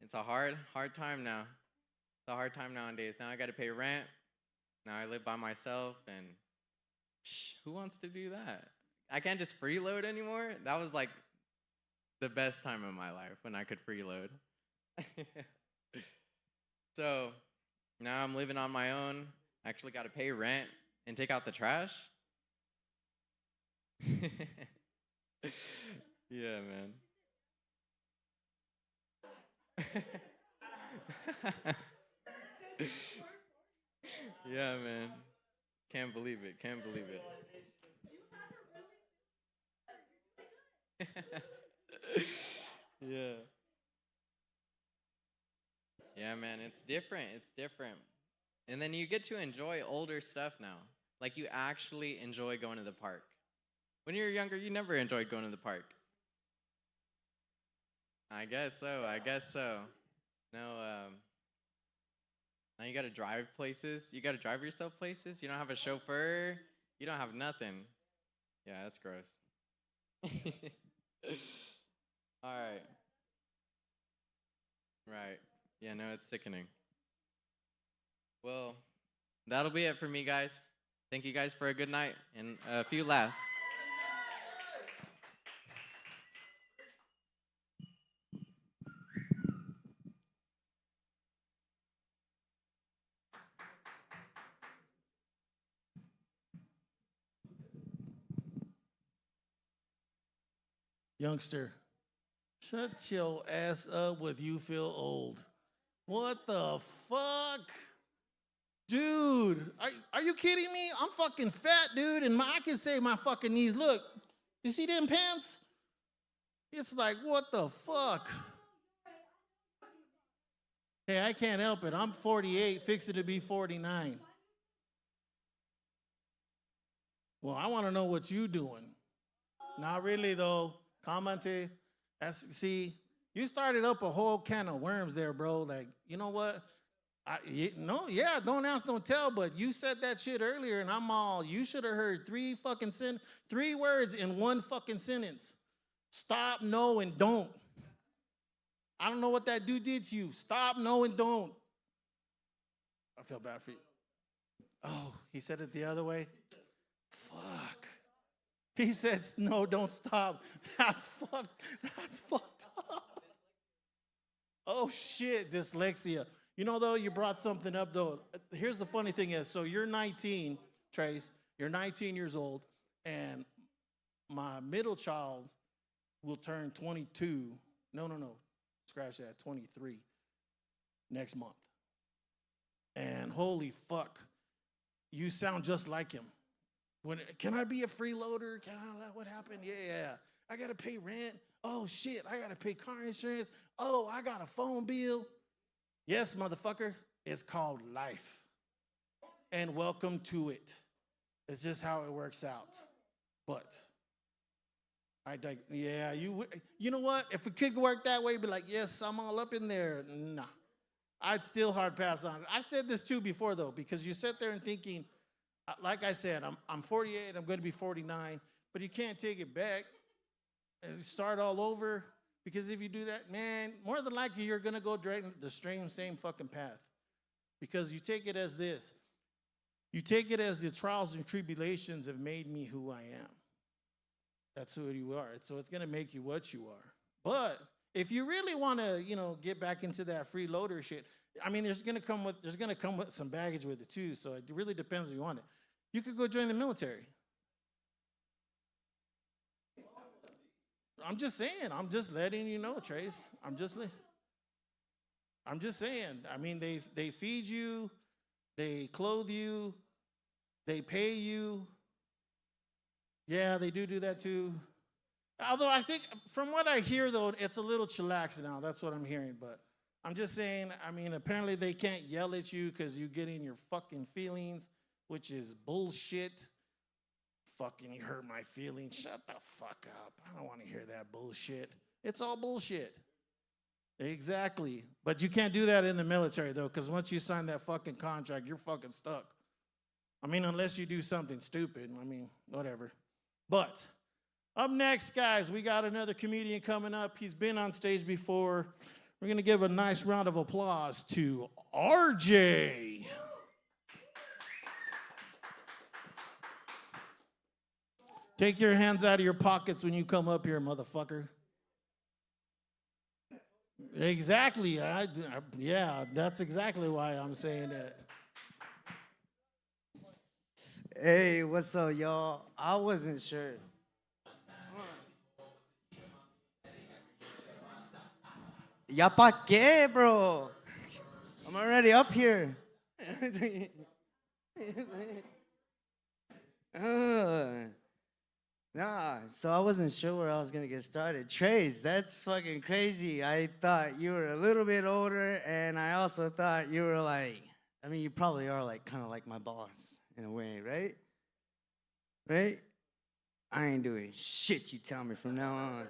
it's a hard time now. It's a hard time nowadays. Now I got to pay rent. Now I live by myself, and who wants to do that? I can't just freeload anymore. That was like the best time of my life when I could freeload. So now I'm living on my own. I actually got to pay rent and take out the trash. Yeah, man. Yeah, man. Can't believe it. Yeah. Yeah, man, it's different. And then you get to enjoy older stuff now. Like you actually enjoy going to the park. When you were younger, you never enjoyed going to the park. I guess so. No, now you gotta drive places. You gotta drive yourself places. You don't have a chauffeur. You don't have nothing. Yeah, that's gross. All right. Right. Yeah, no, it's sickening. Well, that'll be it for me, guys. Thank you guys for a good night and a few laughs. Youngster, shut your ass up with you feel old. What the fuck? Dude, are you kidding me? I'm fucking fat, dude, and I can say my fucking knees. Look, you see them pants? It's like, what the fuck? Hey, I can't help it. I'm 48, fixing to be 49. Well, I want to know what you doing. Not really, though. Commente. See, you started up a whole can of worms there, bro. Like, you know what? Don't ask, don't tell, but you said that shit earlier, and I'm all, you should have heard three words in one fucking sentence. Stop, no, and don't. I don't know what that dude did to you. Stop, no, and don't. I feel bad for you. Oh, he said it the other way? Fuck. He said, no, don't stop. That's fucked up. Oh, shit, dyslexia. You know, though, you brought something up, though. Here's the funny thing is, so you're 19, Trace. You're 19 years old, and my middle child will turn 22. No. Scratch that, 23 next month. And holy fuck, you sound just like him. Can I be a freeloader? What happened? Yeah. I got to pay rent. Oh, shit, I got to pay car insurance. Oh, I got a phone bill. Yes, motherfucker, it's called life. And welcome to it. It's just how it works out. But you know what? If it could work that way, be like, yes, I'm all up in there. Nah, I'd still hard pass on it. I've said this too before, though, because you sit there and thinking, like I said, I'm 48, I'm going to be 49, but you can't take it back and start all over, because if you do that, man, more than likely you're going to go direct the same fucking path, because you take it as this. You take it as the trials and tribulations have made me who I am. That's who you are. So it's going to make you what you are. But if you really want to, get back into that freeloader shit, I mean, there's going to come with some baggage with it too. So it really depends if you want it. You could go join the military. I'm just saying. I'm just letting you know, Trace. I'm just saying. I mean, they feed you, they clothe you, they pay you. Yeah, they do that too. Although I think, from what I hear, though, it's a little chillax now. That's what I'm hearing. But I'm just saying, I mean, apparently they can't yell at you because you get in your fucking feelings, which is bullshit. Fucking, you hurt my feelings. Shut the fuck up. I don't want to hear that bullshit. It's all bullshit. Exactly. But you can't do that in the military, though, because once you sign that fucking contract, you're fucking stuck. I mean, unless you do something stupid. I mean, whatever. But up next, guys, we got another comedian coming up. He's been on stage before. We're going to give a nice round of applause to RJ. Take your hands out of your pockets when you come up here, motherfucker. Exactly. Yeah, that's exactly why I'm saying that. Hey, what's up, y'all? I wasn't sure. Ya pa' qué, bro? I'm already up here. So I wasn't sure where I was gonna get started. Trace, that's fucking crazy. I thought you were a little bit older, and I also thought you were like, I mean, you probably are like kind of like my boss in a way, right? Right? I ain't doing shit you tell me from now on.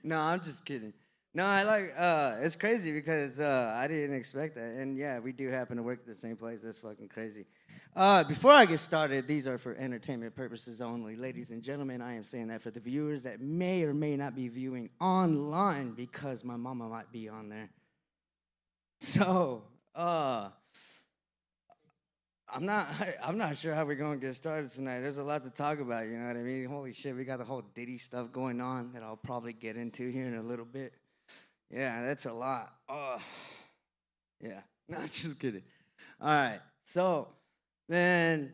No, I'm just kidding. No, I like, it's crazy because I didn't expect that. And yeah, we do happen to work at the same place. That's fucking crazy. Before I get started, these are for entertainment purposes only. Ladies and gentlemen, I am saying that for the viewers that may or may not be viewing online because my mama might be on there. So, I'm not I'm not sure how we're gonna get started tonight. There's a lot to talk about, you know what I mean? Holy shit, we got the whole Diddy stuff going on that I'll probably get into here in a little bit. Yeah, that's a lot. Yeah, not just kidding. All right, so man,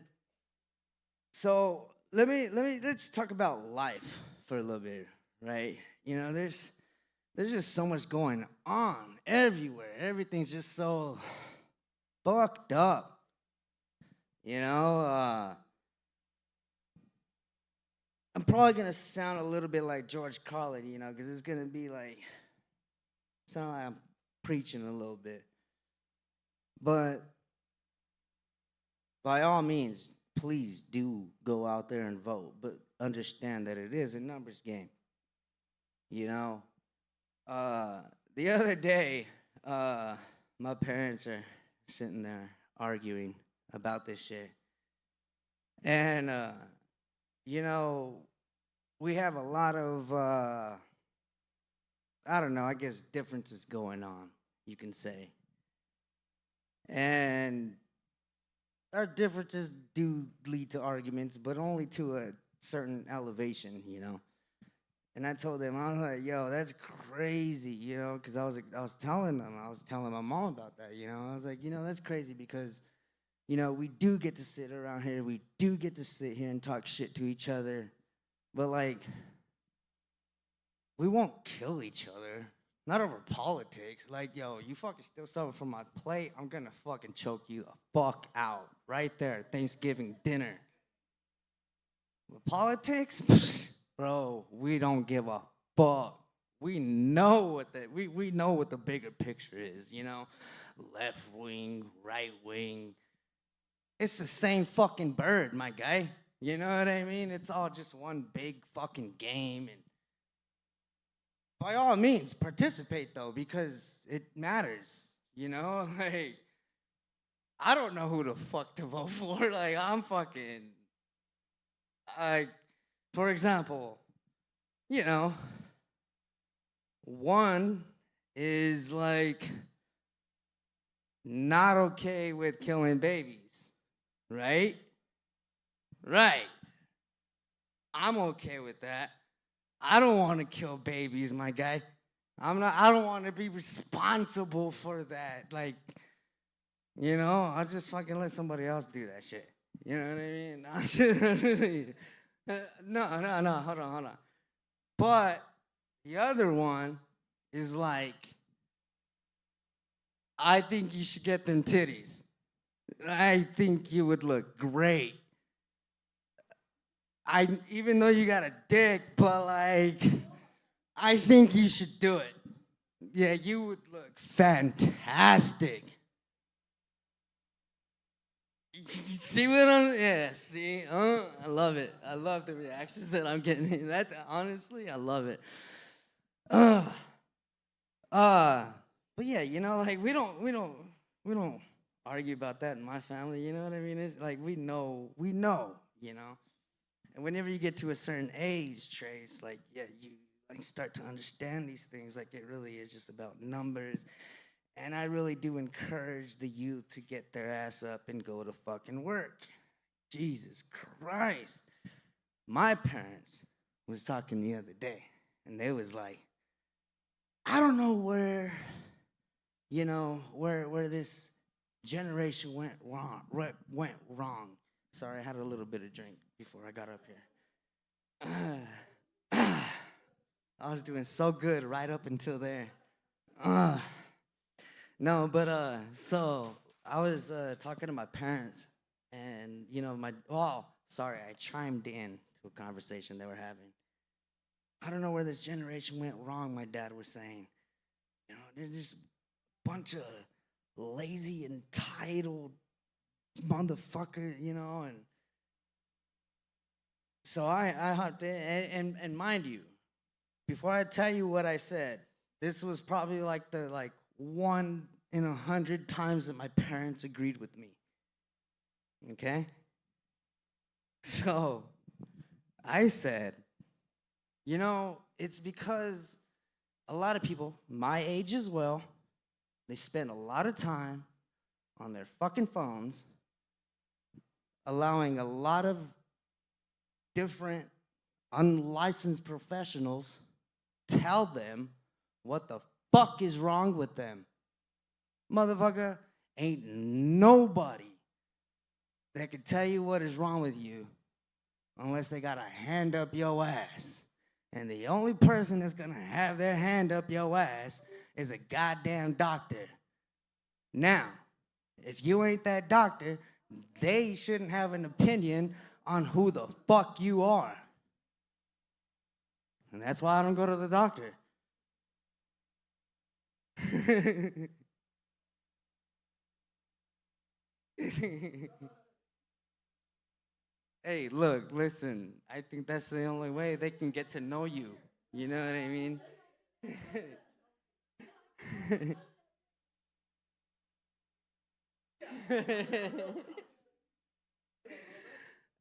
so let's talk about life for a little bit, right? You know, there's just so much going on everywhere. Everything's just so fucked up. You know, I'm probably gonna sound a little bit like George Carlin, you know, because it's gonna be like sound like I'm preaching a little bit. But by all means, please do go out there and vote, but understand that it is a numbers game. You know, the other day, my parents are sitting there arguing about this shit. And, you know, we have a lot of, I don't know, I guess differences going on, you can say. And our differences do lead to arguments, but only to a certain elevation, you know. And I told them, I was like, yo, that's crazy, you know, because I was telling them, I was telling my mom about that, you know. I was like, you know, that's crazy because, you know, we do get to sit around here, we do get to sit here and talk shit to each other, but, like, we won't kill each other. Not over politics. Like, yo, you fucking steal something from my plate, I'm gonna fucking choke you the fuck out. Right there, Thanksgiving dinner. With politics? Bro, we don't give a fuck. We know what we know what the bigger picture is, you know? Left wing, right wing. It's the same fucking bird, my guy. You know what I mean? It's all just one big fucking game. And by all means, participate, though, because it matters, you know? Like, I don't know who the fuck to vote for. Like, I'm fucking, like, for example, you know, one is, like, not okay with killing babies, right? Right. I'm okay with that. I don't want to kill babies, my guy. I don't want to be responsible for that. Like, you know, I'll just fucking let somebody else do that shit. You know what I mean? No, hold on. But the other one is like, I think you should get them titties. I think you would look great. Even though you got a dick, but like, I think you should do it. Yeah, you would look fantastic. You see what I'm? Yeah, see, I love it. I love the reactions that I'm getting. That honestly, I love it. But yeah, you know, like we don't argue about that in my family. You know what I mean? It's like we know, you know. And whenever you get to a certain age, Trace, like, yeah, you like start to understand these things. Like, it really is just about numbers. And I really do encourage the youth to get their ass up and go to fucking work. Jesus Christ. My parents was talking the other day, and they was like, I don't know where, you know, where this generation went wrong. Sorry, I had a little bit of drink before I got up here. I was doing so good right up until there. No, but so I was talking to my parents, and you know, I chimed in to a conversation they were having. I don't know where this generation went wrong, my dad was saying. You know, they're just a bunch of lazy, entitled motherfuckers, you know, and so I hopped in, and mind you, before I tell you what I said, This was probably like the 1 in 100 times that my parents agreed with me. Okay? So I said, it's because a lot of people, my age as well, they spend a lot of time on their fucking phones, allowing a lot of different unlicensed professionals tell them what the fuck is wrong with them. Motherfucker, ain't nobody that can tell you what is wrong with you unless they got a hand up your ass. And the only person that's gonna have their hand up your ass is a goddamn doctor. Now, if you ain't that doctor, they shouldn't have an opinion on who the fuck you are. And that's why I don't go to the doctor. Hey, look, listen, I think that's the only way they can get to know you. You know what I mean?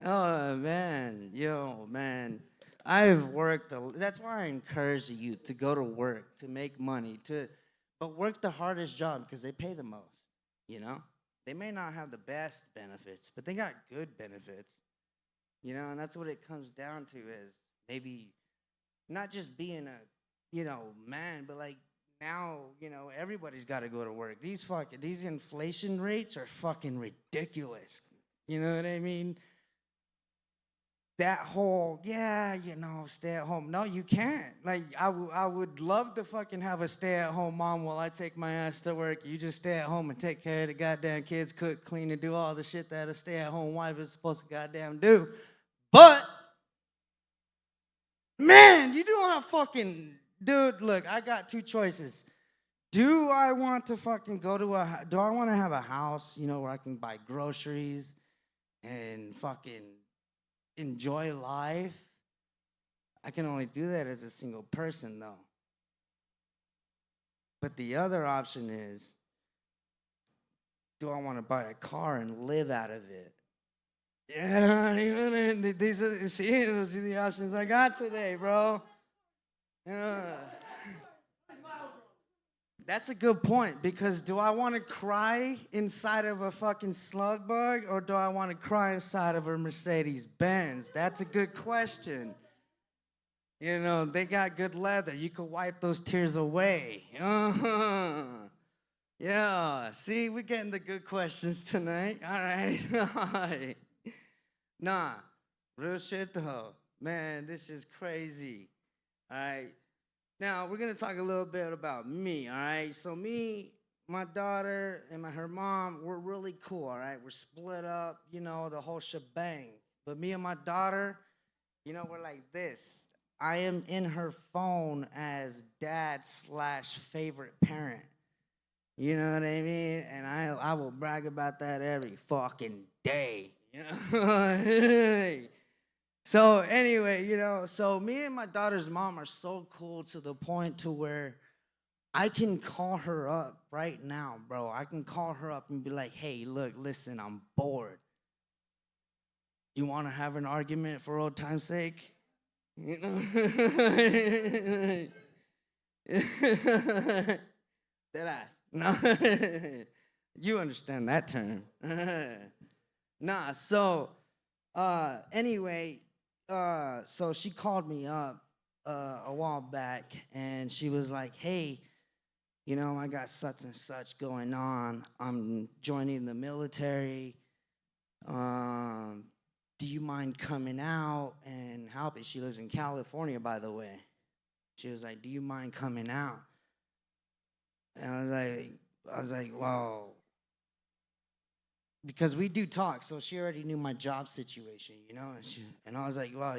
Oh, man. Yo, man. I've worked, that's why I encourage the youth to go to work, to make money, but work the hardest job because they pay the most, They may not have the best benefits, but they got good benefits, and that's what it comes down to is maybe not just being a, man, but now, everybody's got to go to work. These inflation rates are fucking ridiculous. You know what I mean? That whole, stay at home. No, you can't. I would love to fucking have a stay-at-home mom while I take my ass to work. You just stay at home and take care of the goddamn kids, cook, clean, and do all the shit that a stay-at-home wife is supposed to goddamn do. But, man, you don't have fucking... Dude, look, I got two choices. Do I want to fucking do I want to have a house, where I can buy groceries and fucking enjoy life? I can only do that as a single person, though. But the other option is, do I want to buy a car and live out of it? Yeah, these are the options I got today, bro. That's a good point, because do I want to cry inside of a fucking slug bug, or do I want to cry inside of a Mercedes-Benz? That's a good question. They got good leather. You can wipe those tears away. Yeah, see, we're getting the good questions tonight. All right. Nah, real shit though. Man, this is crazy. All right. Now, we're going to talk a little bit about me, all right? So me, my daughter, and her mom, we're really cool, all right? We're split up, the whole shebang. But me and my daughter, we're like this. I am in her phone as dad/favorite parent. You know what I mean? And I will brag about that every fucking day. So anyway, so me and my daughter's mom are so cool to the point to where I can call her up right now, bro. I can call her up and be like, hey, look, listen, I'm bored. You want to have an argument for old time's sake? Dead ass. No. You understand that term. Nah, so anyway, so she called me up a while back, and she was like, hey, I got such and such going on. I'm joining the military. Do you mind coming out and helping? She lives in California, by the way. She was like, do you mind coming out? And I was like, well, because we do talk, so she already knew my job situation, and I was like, well,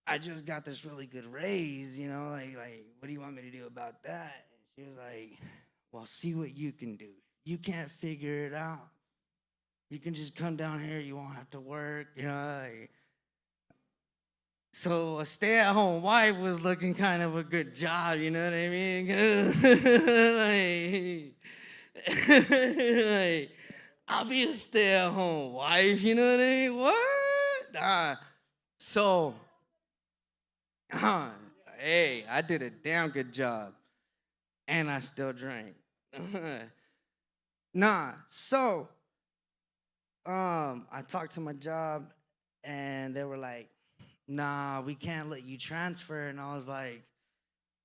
I just got this really good raise, what do you want me to do about that? And she was like, well, see what you can do. You can't figure it out. You can just come down here, you won't have to work, So a stay-at-home wife was looking kind of a good job, you know what I mean? like, I'll be a stay-at-home wife, you know what I mean? What? So, hey, I did a damn good job, and I still drank. So, I talked to my job, and they were like, nah, we can't let you transfer. And I was like,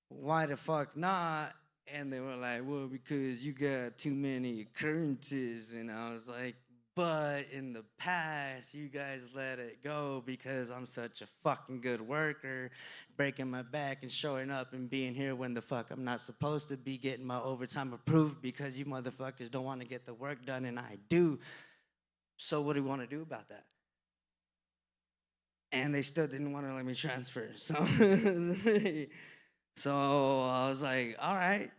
why the fuck not? And they were like, well, because you got too many occurrences. And I was like, but in the past, you guys let it go because I'm such a fucking good worker, breaking my back and showing up and being here when the fuck I'm not supposed to be, getting my overtime approved because you motherfuckers don't want to get the work done and I do. So what do we want to do about that? And they still didn't want to let me transfer. So, so I was like, all right,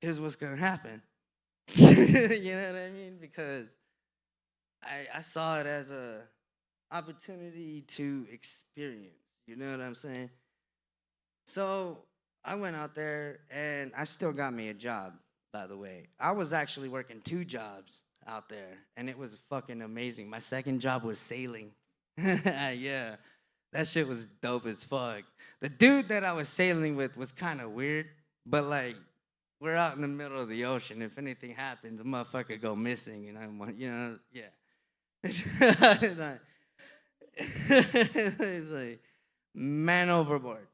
here's what's going to happen. You know what I mean? Because I saw it as a opportunity to experience. You know what I'm saying? So I went out there, and I still got me a job, by the way. I was actually working 2 jobs out there, and it was fucking amazing. My second job was sailing. Yeah, that shit was dope as fuck. The dude that I was sailing with was kind of weird, but like, we're out in the middle of the ocean. If anything happens, a motherfucker go missing, and yeah. It's like, man overboard.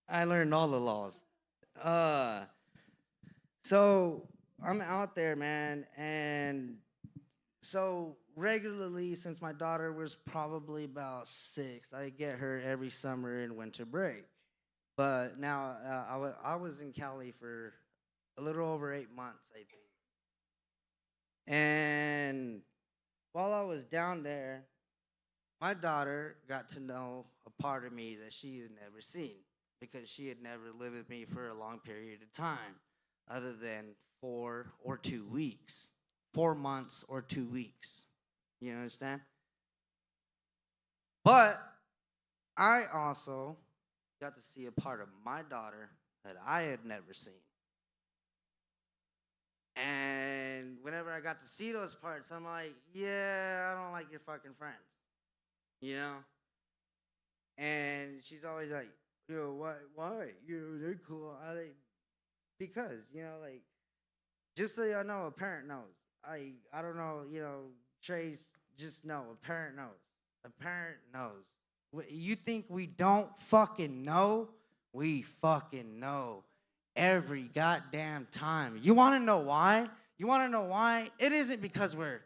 I learned all the laws. So I'm out there, man, and so regularly, since my daughter was probably about 6, I get her every summer and winter break. But now I was in Cali for a little over 8 months, I think. And while I was down there, my daughter got to know a part of me that she had never seen because she had never lived with me for a long period of time, other than 4 or 2 weeks. 4 months or 2 weeks. You understand? But I also got to see a part of my daughter that I had never seen. And whenever I got to see those parts, I'm like, yeah, I don't like your fucking friends. You know? And she's always like, yo, why? They're cool. Because, like, just so y'all know, a parent knows. I don't know, Trace, just know. A parent knows. A parent knows. You think we don't fucking know? We fucking know. Every goddamn time. You want to know why? You want to know why? It isn't because we're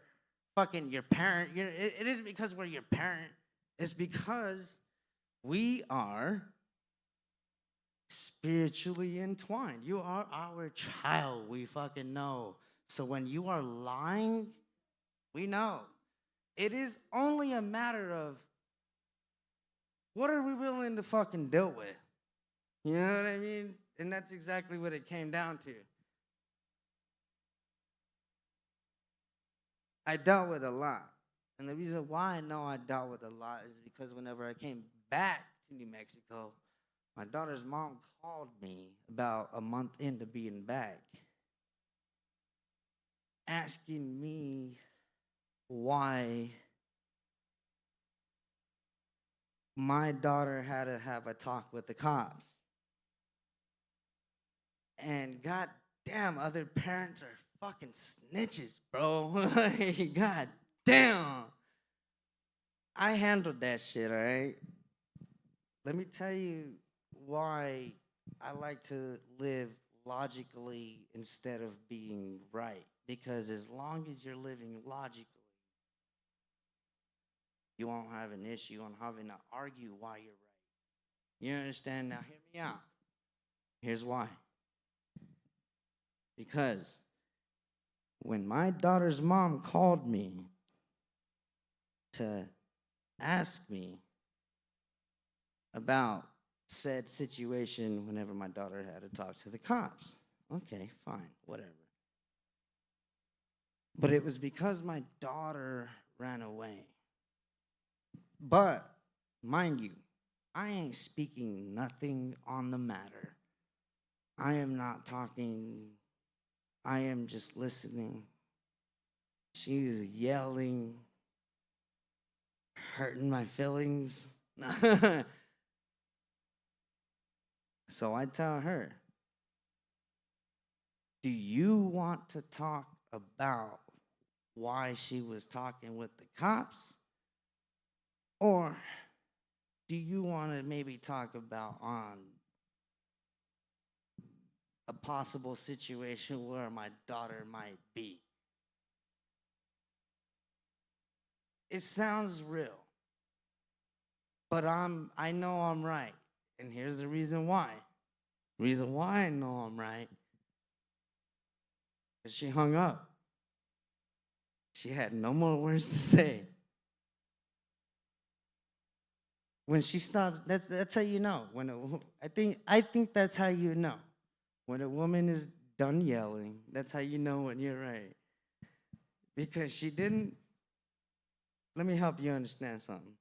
fucking your parent. It isn't because we're your parent. It's because we are spiritually entwined. You are our child. We fucking know. So when you are lying, we know. It is only a matter of what are we willing to fucking deal with? You know what I mean? And that's exactly what it came down to. I dealt with a lot. And the reason why I know I dealt with a lot is because whenever I came back to New Mexico, my daughter's mom called me about a month into being back, asking me why my daughter had to have a talk with the cops. And goddamn, other parents are fucking snitches, bro. God damn. I handled that shit, all right? Let me tell you why I like to live logically instead of being right. Because as long as you're living logically, you won't have an issue on having to argue why you're right. You understand? Now, hear me out. Here's why. Because when my daughter's mom called me to ask me about said situation whenever my daughter had to talk to the cops, okay, fine, whatever. But it was because my daughter ran away. But, mind you, I ain't speaking nothing on the matter. I am not talking. I am just listening. She is yelling, hurting my feelings. So I tell her, do you want to talk about why she was talking with the cops? Or do you want to maybe talk about on a possible situation where my daughter might be? It sounds real, but I know I'm right. And here's the reason why. Reason why I know I'm right is she hung up. She had no more words to say. When she stops, that's how you know. I think that's how you know. When a woman is done yelling, that's how you know when you're right. Because she didn't. Let me help you understand something.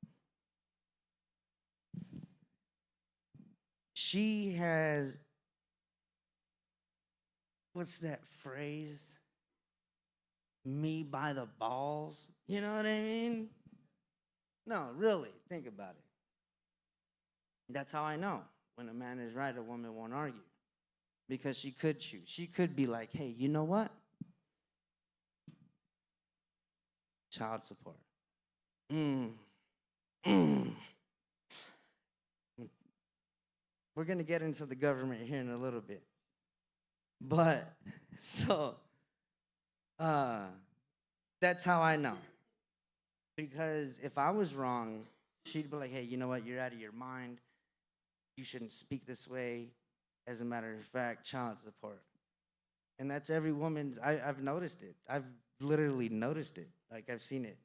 She has, what's that phrase? Me by the balls. You know what I mean? No, really, think about it. That's how I know when a man is right, a woman won't argue. Because she could choose. She could be like, hey, you know what? Child support. We're going to get into the government here in a little bit. But, so, that's how I know. Because if I was wrong, she'd be like, hey, you know what? You're out of your mind. You shouldn't speak this way. As a matter of fact, child support. And that's every woman's, I've noticed it. I've literally noticed it. Like, I've seen it.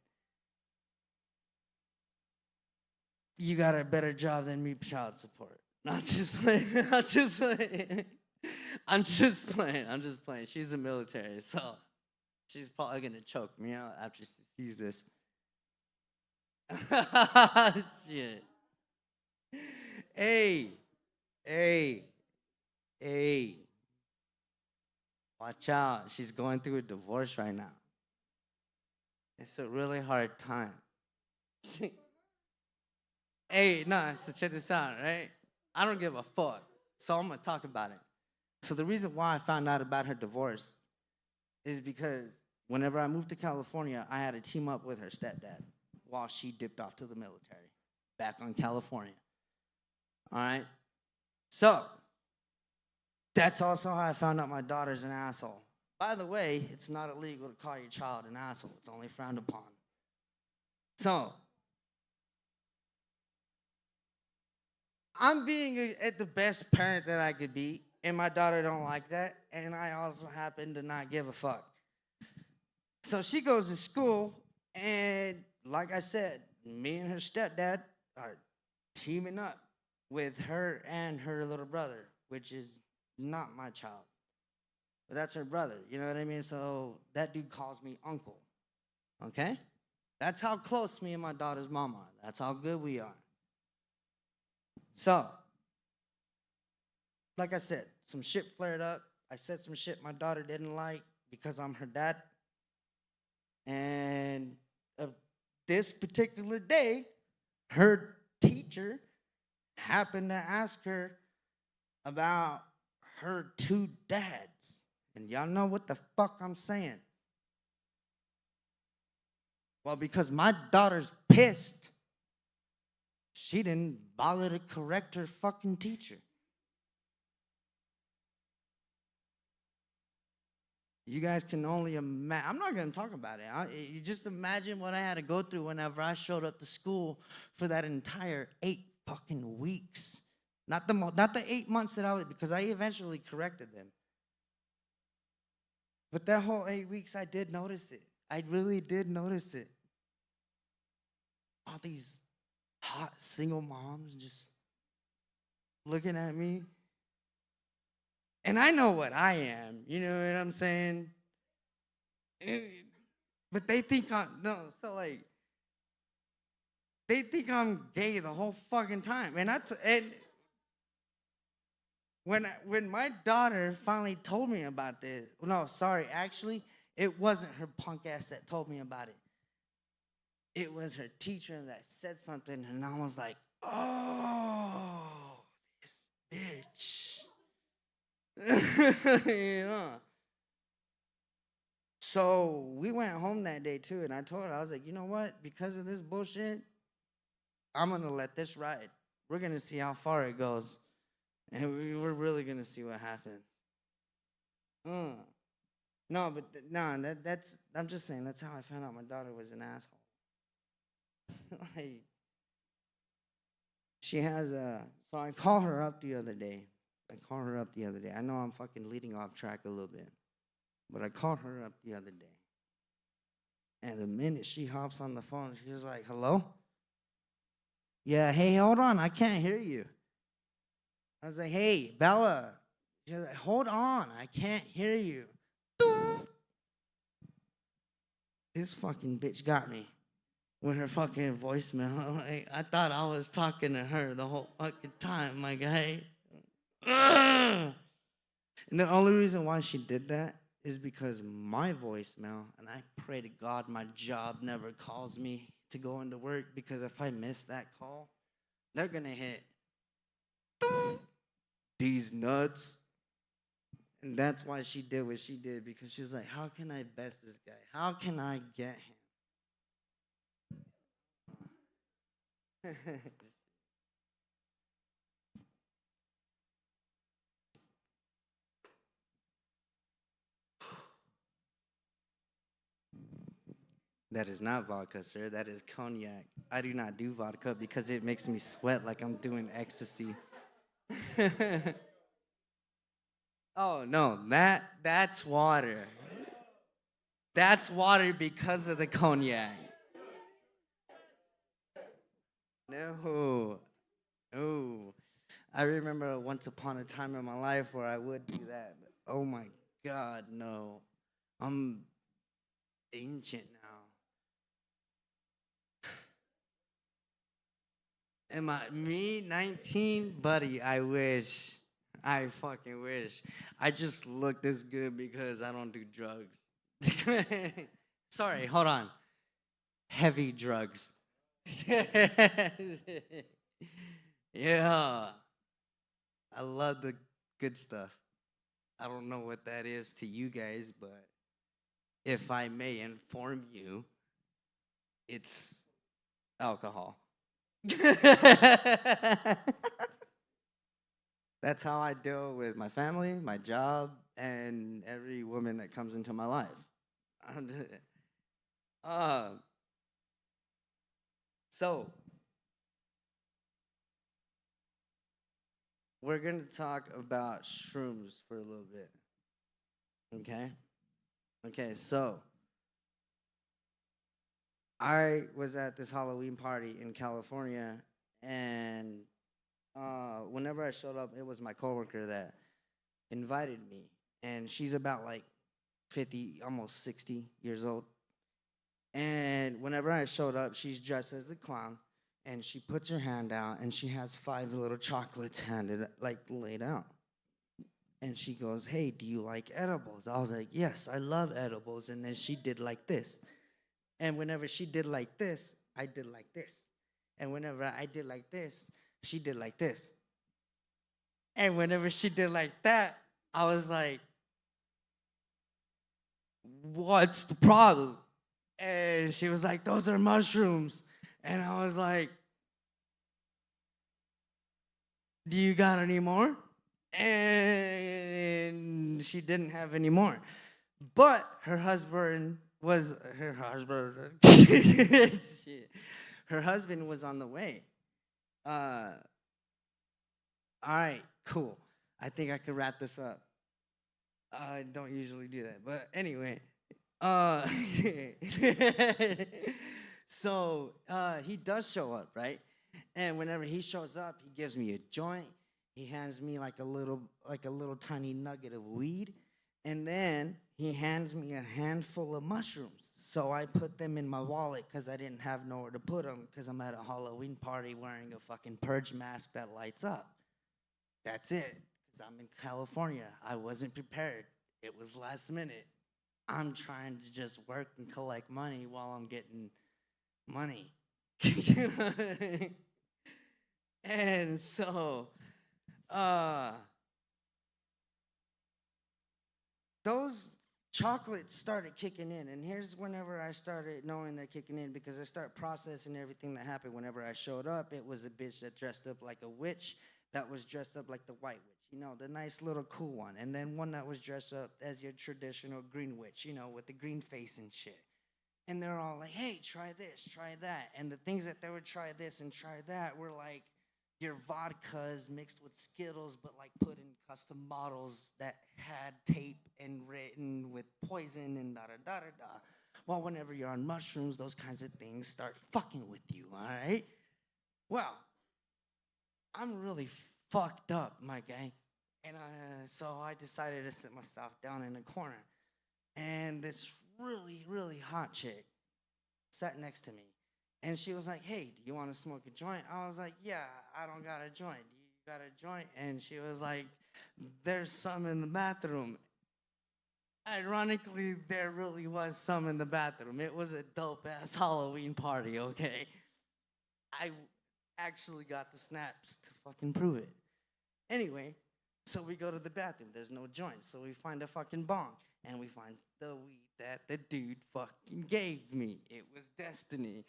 You got a better job than me, child support. Not just playing. I'm just playing. I'm just playing. She's in the military, so she's probably going to choke me out after she sees this. Shit. Hey. Watch out. She's going through a divorce right now. It's a really hard time. Hey, no, so check this out, right? I don't give a fuck, so I'm going to talk about it. So the reason why I found out about her divorce is because whenever I moved to California, I had to team up with her stepdad while she dipped off to the military back on California. All right? So that's also how I found out my daughter's an asshole. By the way, it's not illegal to call your child an asshole. It's only frowned upon. So I'm being at the best parent that I could be, and my daughter don't like that, and I also happen to not give a fuck. So she goes to school, and like I said, me and her stepdad are teaming up with her and her little brother, which is not my child. But that's her brother, you know what I mean? So that dude calls me uncle, okay? That's how close me and my daughter's mom are. That's how good we are. So, like I said, some shit flared up. I said some shit my daughter didn't like because I'm her dad. And this particular day, her teacher happened to ask her about her two dads. And y'all know what the fuck I'm saying. Well, because my daughter's pissed, she didn't bother to correct her fucking teacher. You guys can only imagine. I'm not going to talk about it. You just imagine what I had to go through whenever I showed up to school for that entire 8 fucking weeks. Not the 8 months that I was, because I eventually corrected them. But that whole 8 weeks, I did notice it. I really did notice it. All these hot single moms just looking at me. And I know what I am, you know what I'm saying? But they think no, so like, They think I'm gay the whole fucking time. And when my daughter finally told me about this, no, sorry, actually, it wasn't her punk ass that told me about it. It was her teacher that said something, and I was like, oh, this bitch. You know? So we went home that day, too, and I told her, I was like, you know what? Because of this bullshit, I'm going to let this ride. We're going to see how far it goes. And we're really going to see what happens. No, but that's, I'm just saying, that's how I found out my daughter was an asshole. Like, she has so I called her up the other day. I know I'm fucking leading off track a little bit. But I called her up the other day. And the minute she hops on the phone, she was like, hello? Yeah, hey, hold on, I can't hear you. I was like, hey, Bella. She was like, hold on, I can't hear you. This fucking bitch got me with her fucking voicemail. Like, I thought I was talking to her the whole fucking time, my guy. And the only reason why she did that is because my voicemail, and I pray to God my job never calls me to go into work, because if I miss that call, they're going to hit these nuts. And that's why she did what she did, because she was like, how can I best this guy? How can I get him? That is not vodka, sir. That is cognac. I do not do vodka because it makes me sweat like I'm doing ecstasy. Oh, no, that's water. That's water because of the cognac. No. Oh. I remember once upon a time in my life where I would do that. But oh my God, no. I'm ancient now. Me, 19? Buddy, I wish. I fucking wish. I just look this good because I don't do drugs. Sorry, hold on. Heavy drugs. Yeah. I love the good stuff. I don't know what that is to you guys, but if I may inform you, it's alcohol. That's how I deal with my family, my job, and every woman that comes into my life. So, we're going to talk about shrooms for a little bit. Okay? Okay, so I was at this Halloween party in California, and whenever I showed up, it was my coworker that invited me, and she's about like 50, almost 60 years old. And whenever I showed up, she's dressed as a clown, and she puts her hand out, and she has 5 little chocolates laid out. And she goes, hey, do you like edibles? I was like, yes, I love edibles. And then she did like this. And whenever she did like this, I did like this. And whenever I did like this, she did like this. And whenever she did like that, I was like, what's the problem? And she was like, those are mushrooms. And I was like, do you got any more? And she didn't have any more. But her husband was her husband was on the way. All right, cool. I think I could wrap this up. I don't usually do that, but anyway. So he does show up, right? And whenever he shows up, he gives me a joint. He hands me like a little tiny nugget of weed, and then he hands me a handful of mushrooms. So I put them in my wallet because I didn't have nowhere to put them because I'm at a Halloween party wearing a fucking purge mask that lights up. That's it. Because I'm in California. I wasn't prepared. It was last minute. I'm trying to just work and collect money while I'm getting money. You know what I mean? And so, those chocolates started kicking in, and here's whenever I started knowing they're kicking in, because I start processing everything that happened. Whenever I showed up, it was a bitch that dressed up like a witch that was dressed up like the white witch, you know, the nice little cool one, and then one that was dressed up as your traditional green witch, you know, with the green face and shit. And they're all like, hey, try this, try that. And the things that they would try this and try that were like your vodkas mixed with Skittles, but like put in custom bottles that had tape and written with poison and da-da-da-da-da. Well, whenever you're on mushrooms, those kinds of things start fucking with you, all right? Well, I'm really fucked up, my guy. And so I decided to sit myself down in a corner. And this really, really hot chick sat next to me. And she was like, hey, do you want to smoke a joint? I was like, yeah, I don't got a joint. You got a joint? And she was like, there's some in the bathroom. Ironically, there really was some in the bathroom. It was a dope-ass Halloween party, okay? I actually got the snaps to fucking prove it. Anyway, so we go to the bathroom. There's no joint. So we find a fucking bong. And we find the weed that the dude fucking gave me. It was destiny.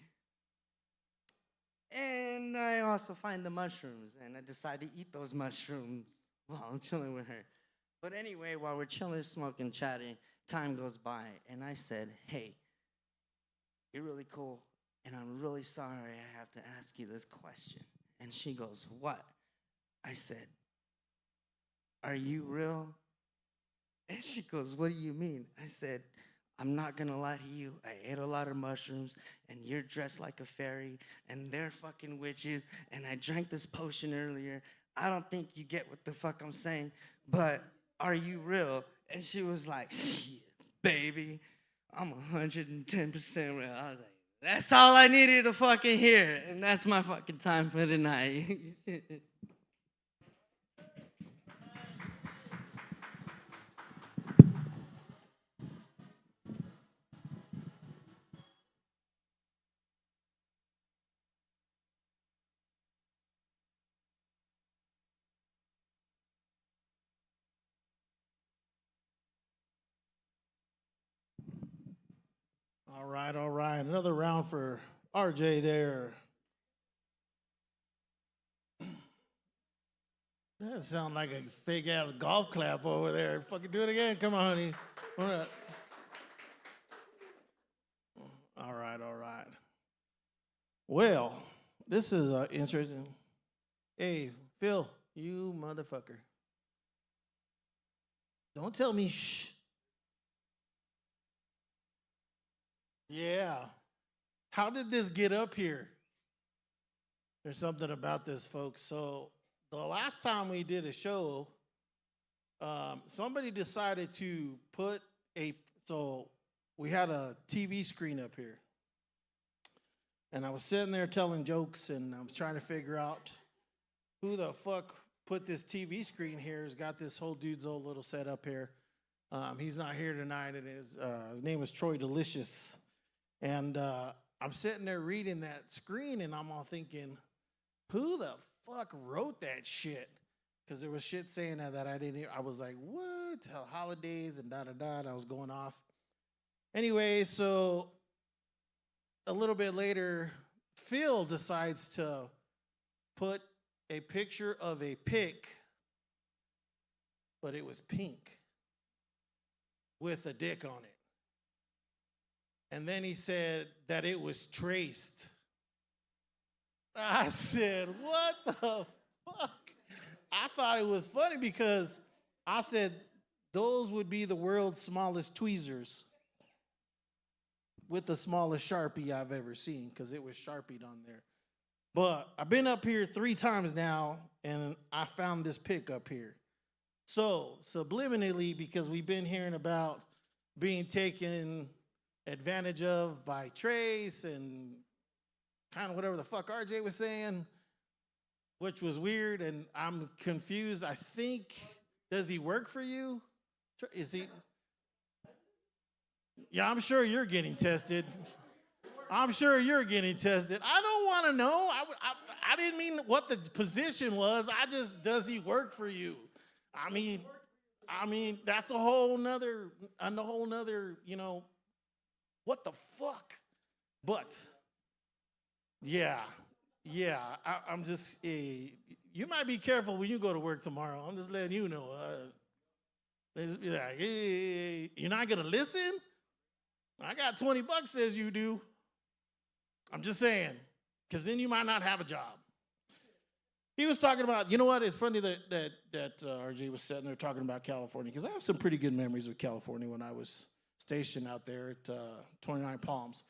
And I also find the mushrooms. And I decide to eat those mushrooms while I'm chilling with her. But anyway, while we're chilling, smoking, chatting, time goes by. And I said, hey, you're really cool. And I'm really sorry I have to ask you this question. And she goes, what? I said, are you real? And she goes, what do you mean? I said, I'm not going to lie to you. I ate a lot of mushrooms, and you're dressed like a fairy, and they're fucking witches, and I drank this potion earlier. I don't think you get what the fuck I'm saying, but are you real? And she was like, shit, baby, I'm 110% real. I was like, that's all I needed to fucking hear, and that's my fucking time for tonight. All right, all right. Another round for RJ there. That sounds like a fake ass golf clap over there. Fucking do it again. Come on, honey. All right. All right, all right. Well, this is interesting. Hey, Phil, you motherfucker. Don't tell me shh. Yeah. How did this get up here? There's something about this, folks. So the last time we did a show, somebody decided to put so we had a TV screen up here. And I was sitting there telling jokes, and I was trying to figure out who the fuck put this TV screen here. Has got this whole dude's old little setup here. He's not here tonight. His name is Jennilicious. And I'm sitting there reading that screen, and I'm all thinking, who the fuck wrote that shit? Because there was shit saying that I didn't hear. I was like, what? Holidays and da-da-da. And I was going off. Anyway, so a little bit later, Phil decides to put a picture of a pic, but it was pink with a dick on it. And then he said that it was traced. I said, what the fuck? I thought it was funny because I said those would be the world's smallest tweezers with the smallest Sharpie I've ever seen, because it was Sharpied on there. But I've been up here 3 times now, and I found this pic up here. So, subliminally, because we've been hearing about being taken advantage of by Trace and kind of whatever the fuck RJ was saying, which was weird, and I'm confused. I think, does he work for you? Is he? Yeah, I'm sure you're getting tested. I'm sure you're getting tested. I don't want to know. I didn't mean what the position was. I just, does he work for you? I mean, that's a whole nother, you know, what the fuck? But, yeah, I'm just, you might be careful when you go to work tomorrow. I'm just letting you know. You're not going to listen? I got $20 says you do. I'm just saying, because then you might not have a job. He was talking about, you know what? It's funny that RJ was sitting there talking about California, because I have some pretty good memories of California when I was stationed out there at 29 Palms.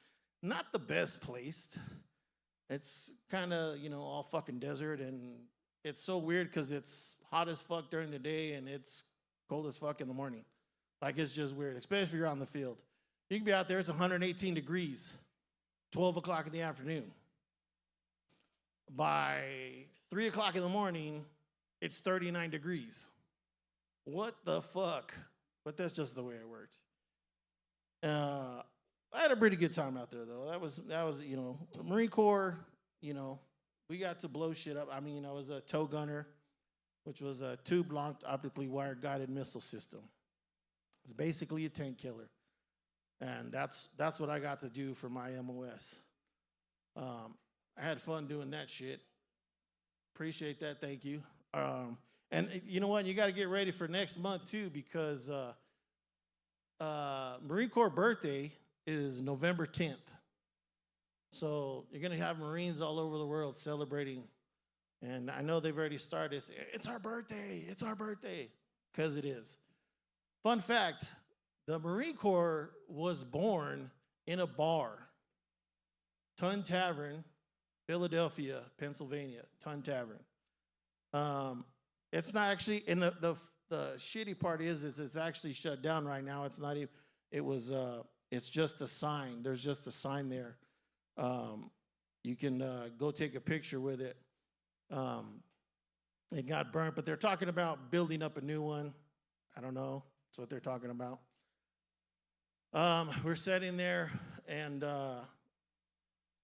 Not the best placed. It's kind of, you know, all fucking desert, and it's so weird because it's hot as fuck during the day and it's cold as fuck in the morning. Like, it's just weird, especially if you're on the field. You can be out there, it's 118 degrees. 12 o'clock in the afternoon. By 3 o'clock in the morning, it's 39 degrees. What the fuck? But that's just the way it worked. I had a pretty good time out there, though. That was you know, the Marine Corps, you know, we got to blow shit up. I mean, I was a tow gunner, which was a tube-launched optically wired guided missile system. It's basically a tank killer. And that's what I got to do for my MOS. I had fun doing that shit. Appreciate that, thank you. And you know what? You got to get ready for next month too, because Marine Corps birthday is November 10th. So you're gonna have Marines all over the world celebrating. And I know they've already started. It's our birthday. It's our birthday, because it is. Fun fact. The Marine Corps was born in a bar, Tun Tavern, Philadelphia, Pennsylvania, Tun Tavern. It's not actually, and the shitty part is it's actually shut down right now. It's not even, it's just a sign. There's just a sign there. You can go take a picture with it. It got burnt, but they're talking about building up a new one. I don't know. That's what they're talking about. We're sitting there, and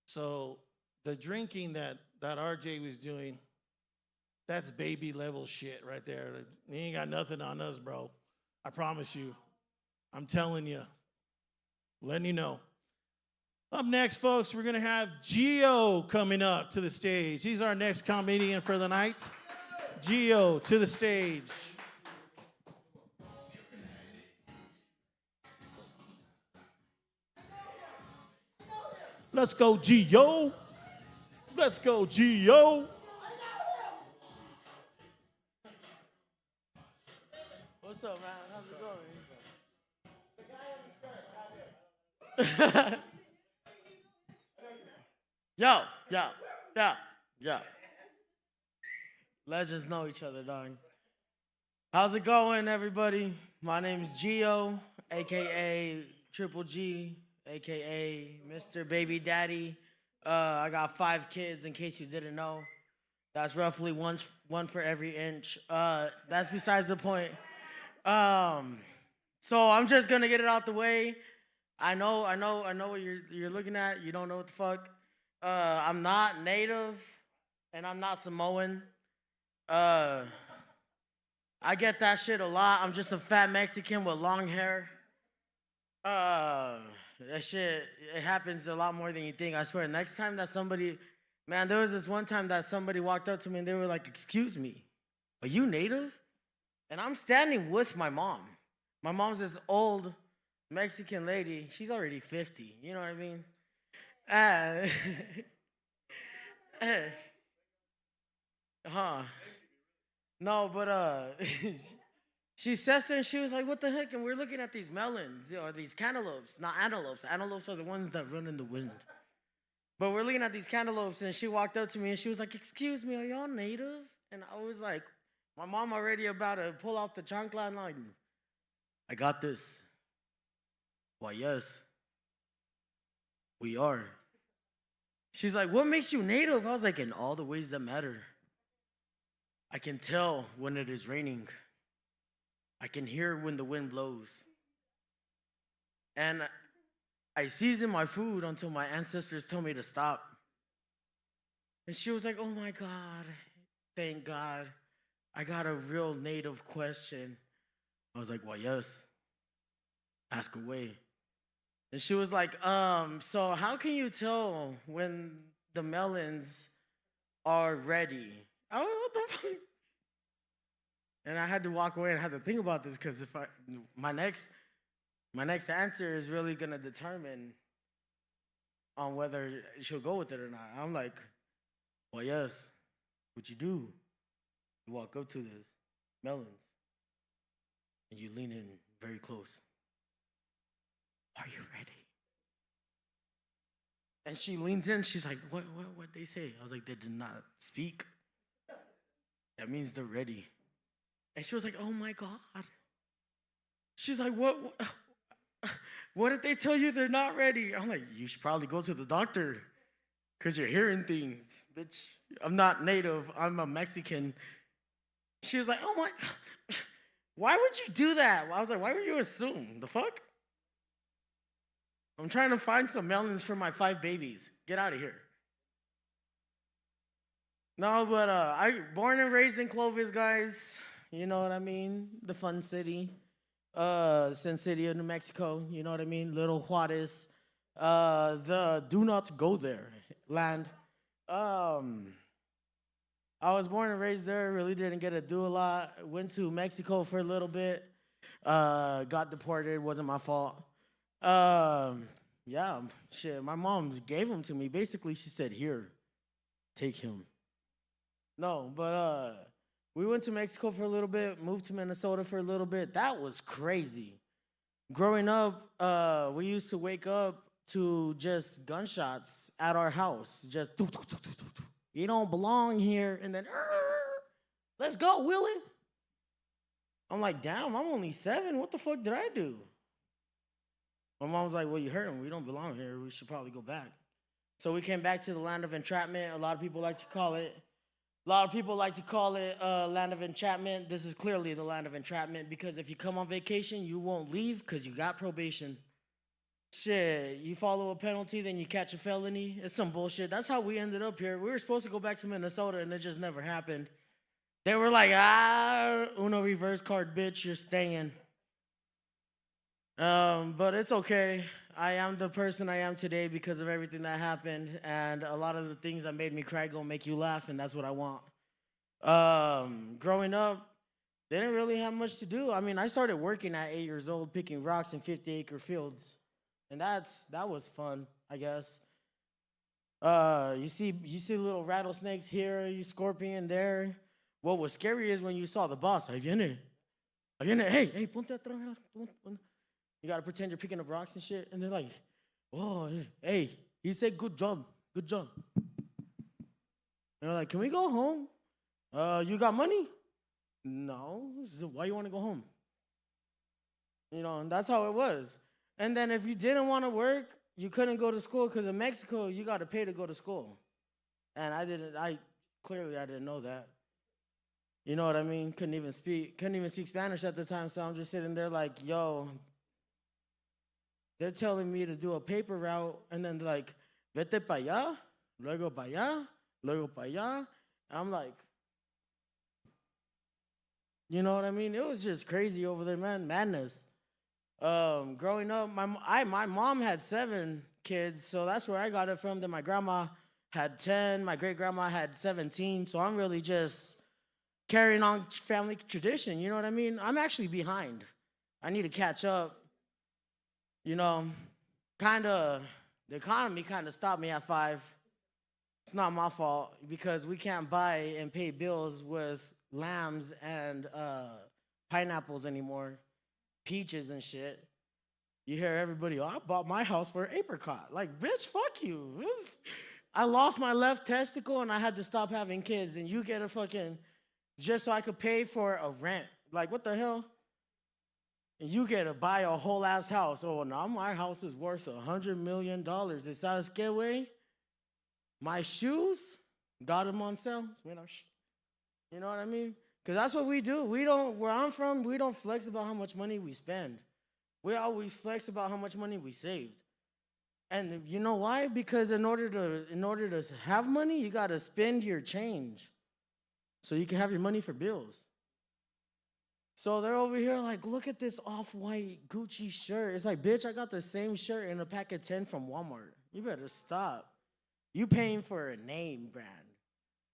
so the drinking that RJ was doing, that's baby level shit right there. He ain't got nothing on us, bro. I promise you. I'm telling you. Letting you know. Up next, folks, we're going to have Gio coming up to the stage. He's our next comedian for the night. Gio to the stage. Let's go, Gio. Let's go, Gio. What's up, man? How's it going? Yo. Legends know each other, dog. How's it going, everybody? My name is Gio, a.k.a. Triple G, a.k.a. Mr. Baby Daddy. I got 5 kids, in case you didn't know. That's roughly one for every inch. That's besides the point. So I'm just gonna get it out the way. I know what you're looking at. You don't know what the fuck. I'm not native, and I'm not Samoan. I get that shit a lot. I'm just a fat Mexican with long hair. That shit, it happens a lot more than you think. I swear, next time that somebody, man, there was this one time that somebody walked up to me and they were like, "Excuse me, are you native?" And I'm standing with my mom. My mom's this old Mexican lady. She's already 50, you know what I mean? No, but she says there and she was like, "What the heck?" And we're looking at these melons, or these cantaloupes, not antelopes. Antelopes are the ones that run in the wind. But we're looking at these cantaloupes, and she walked up to me and she was like, "Excuse me, are y'all native?" And I was like, my mom already about to pull off the chancla, and like, "I got this. Why, yes, we are. She's like, what makes you native? I was like, in all the ways that matter. I can tell when it is raining. I can hear when the wind blows. And I season my food until my ancestors tell me to stop. And she was like, oh my God, thank God. I got a real native question. I was like, well, yes. Ask away. And she was like, so how can you tell when the melons are ready? I was like, what the fuck? And I had to walk away and I had to think about this because if my next answer is really gonna determine on whether she'll go with it or not. I'm like, well, yes. What you do? You walk up to this melons and you lean in very close. Are you ready? And she leans in. She's like, what they say? I was like, they did not speak. That means they're ready. And she was like, oh my God. She's like, what if they tell you they're not ready? I'm like, you should probably go to the doctor because you're hearing things. Bitch, I'm not native. I'm a Mexican. She was like, oh my God. Why would you do that? I was like, why would you assume? The fuck? I'm trying to find some melons for my 5 babies. Get out of here. No, but I born and raised in Clovis, guys. You know what I mean? The fun city. Sin City of New Mexico. You know what I mean? Little Juarez. The do not go there land. I was born and raised there. Really didn't get to do a lot. Went to Mexico for a little bit. Got deported. Wasn't my fault. Yeah, shit. My mom gave him to me. Basically, she said, "Here, take him." No, but we went to Mexico for a little bit. Moved to Minnesota for a little bit. That was crazy. Growing up, we used to wake up to just gunshots at our house. Just doo, doo, doo, doo, doo, doo. You don't belong here. And then, let's go, Willie. I'm like, damn, I'm only 7. What the fuck did I do? My mom was like, well, you heard him. We don't belong here. We should probably go back. So we came back to the land of entrapment. A lot of people like to call it. Land of entrapment. This is clearly the land of entrapment because if you come on vacation, you won't leave because you got probation. Shit, you follow a penalty, then you catch a felony. It's some bullshit. That's how we ended up here. We were supposed to go back to Minnesota, and it just never happened. They were like, Uno reverse card, bitch, you're staying. But it's okay. I am the person I am today because of everything that happened, and a lot of the things that made me cry gonna make you laugh, and that's what I want. Growing up, they didn't really have much to do. I mean, I started working at 8 years old, picking rocks in 50-acre fields, and that was fun, I guess. You see little rattlesnakes here, you scorpion there. What was scary is when you saw the boss. Ahí viene. Hey, ponte atrás. You gotta pretend you're picking up rocks and shit, and they're like, oh, hey, he said good job. And they're like, can we go home? You got money? No. So why you wanna go home? You know, and that's how it was. And then if you didn't wanna work, you couldn't go to school, because in Mexico, you gotta pay to go to school. And I didn't know that. You know what I mean? Couldn't even speak Spanish at the time, so I'm just sitting there like, yo, they're telling me to do a paper route, and then they're like, vete pa' allá, luego pa' allá, luego pa' allá. I'm like, you know what I mean? It was just crazy over there, man, madness. Growing up, my mom had 7 kids, so that's where I got it from. Then my grandma had 10, my great-grandma had 17, so I'm really just carrying on family tradition, you know what I mean? I'm actually behind. I need to catch up. You know, the economy kind of stopped me at 5. It's not my fault because we can't buy and pay bills with lambs and pineapples anymore, peaches and shit. You hear everybody, I bought my house for an apricot. Like, bitch, fuck you. I lost my left testicle and I had to stop having kids, and you get a fucking, just so I could pay for a rent. Like, what the hell? and you get to buy a whole ass house. Oh, now my house is worth $100 million. ¿Sabes qué, güey? My shoes, got them on sale. You know what I mean? Because that's what we do. Where I'm from, we don't flex about how much money we spend. We always flex about how much money we saved. And you know why? Because in order to have money, you got to spend your change so you can have your money for bills. So they're over here like, look at this off-white Gucci shirt. It's like, bitch, I got the same shirt in a pack of 10 from Walmart. You better stop. You paying for a name brand.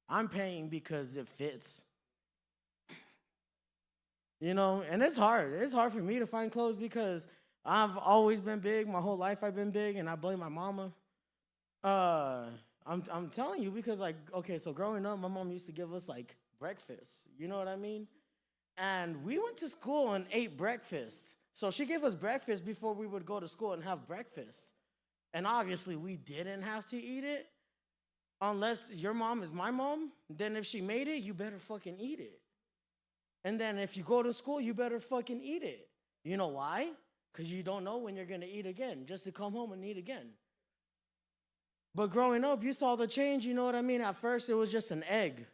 I'm paying because it fits. You know, and it's hard. It's hard for me to find clothes because I've always been big. My whole life I've been big, and I blame my mama. I'm telling you because, like, okay, so growing up, my mom used to give us, like, breakfast. You know what I mean? And we went to school and ate breakfast. So she gave us breakfast before we would go to school and have breakfast. And obviously, we didn't have to eat it unless your mom is my mom. Then if she made it, you better fucking eat it. And then if you go to school, you better fucking eat it. You know why? Because you don't know when you're going to eat again, just to come home and eat again. But growing up, you saw the change, you know what I mean? At first, it was just an egg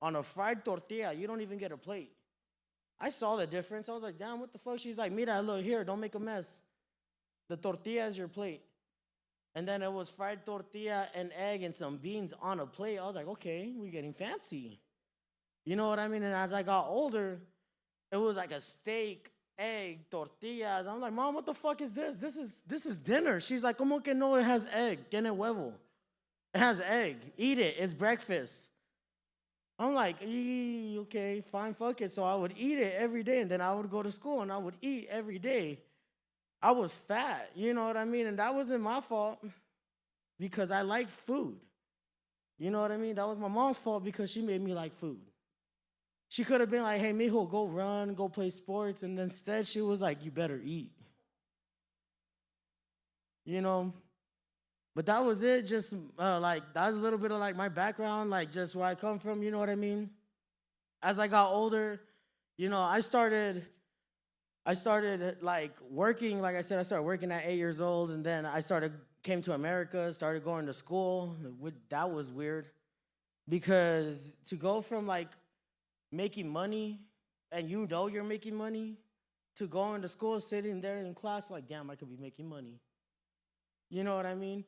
on a fried tortilla. You don't even get a plate. I saw the difference. I was like, damn, what the fuck? She's like, mira, look, here, don't make a mess. The tortilla is your plate. And then it was fried tortilla and egg and some beans on a plate. I was like, okay, we're getting fancy. You know what I mean? And as I got older, it was like a steak, egg, tortillas. I'm like, Mom, what the fuck is this? This is dinner. She's like, ¿Cómo que no? It has egg. Tiene huevo. It has egg. Eat it. It's breakfast. I'm like, okay, fine, fuck it. So I would eat it every day, and then I would go to school, and I would eat every day. I was fat, you know what I mean? And that wasn't my fault because I liked food. You know what I mean? That was my mom's fault because she made me like food. She could have been like, hey, mijo, go run, go play sports. And instead, she was like, you better eat. You know? But that was it. Just that was a little bit of like my background, like just where I come from. You know what I mean? As I got older, you know, I started like working. Like I said, I started working at 8 years old. And then came to America, started going to school. That was weird. Because to go from like making money, and you know you're making money, to going to school, sitting there in class, like, damn, I could be making money. You know what I mean?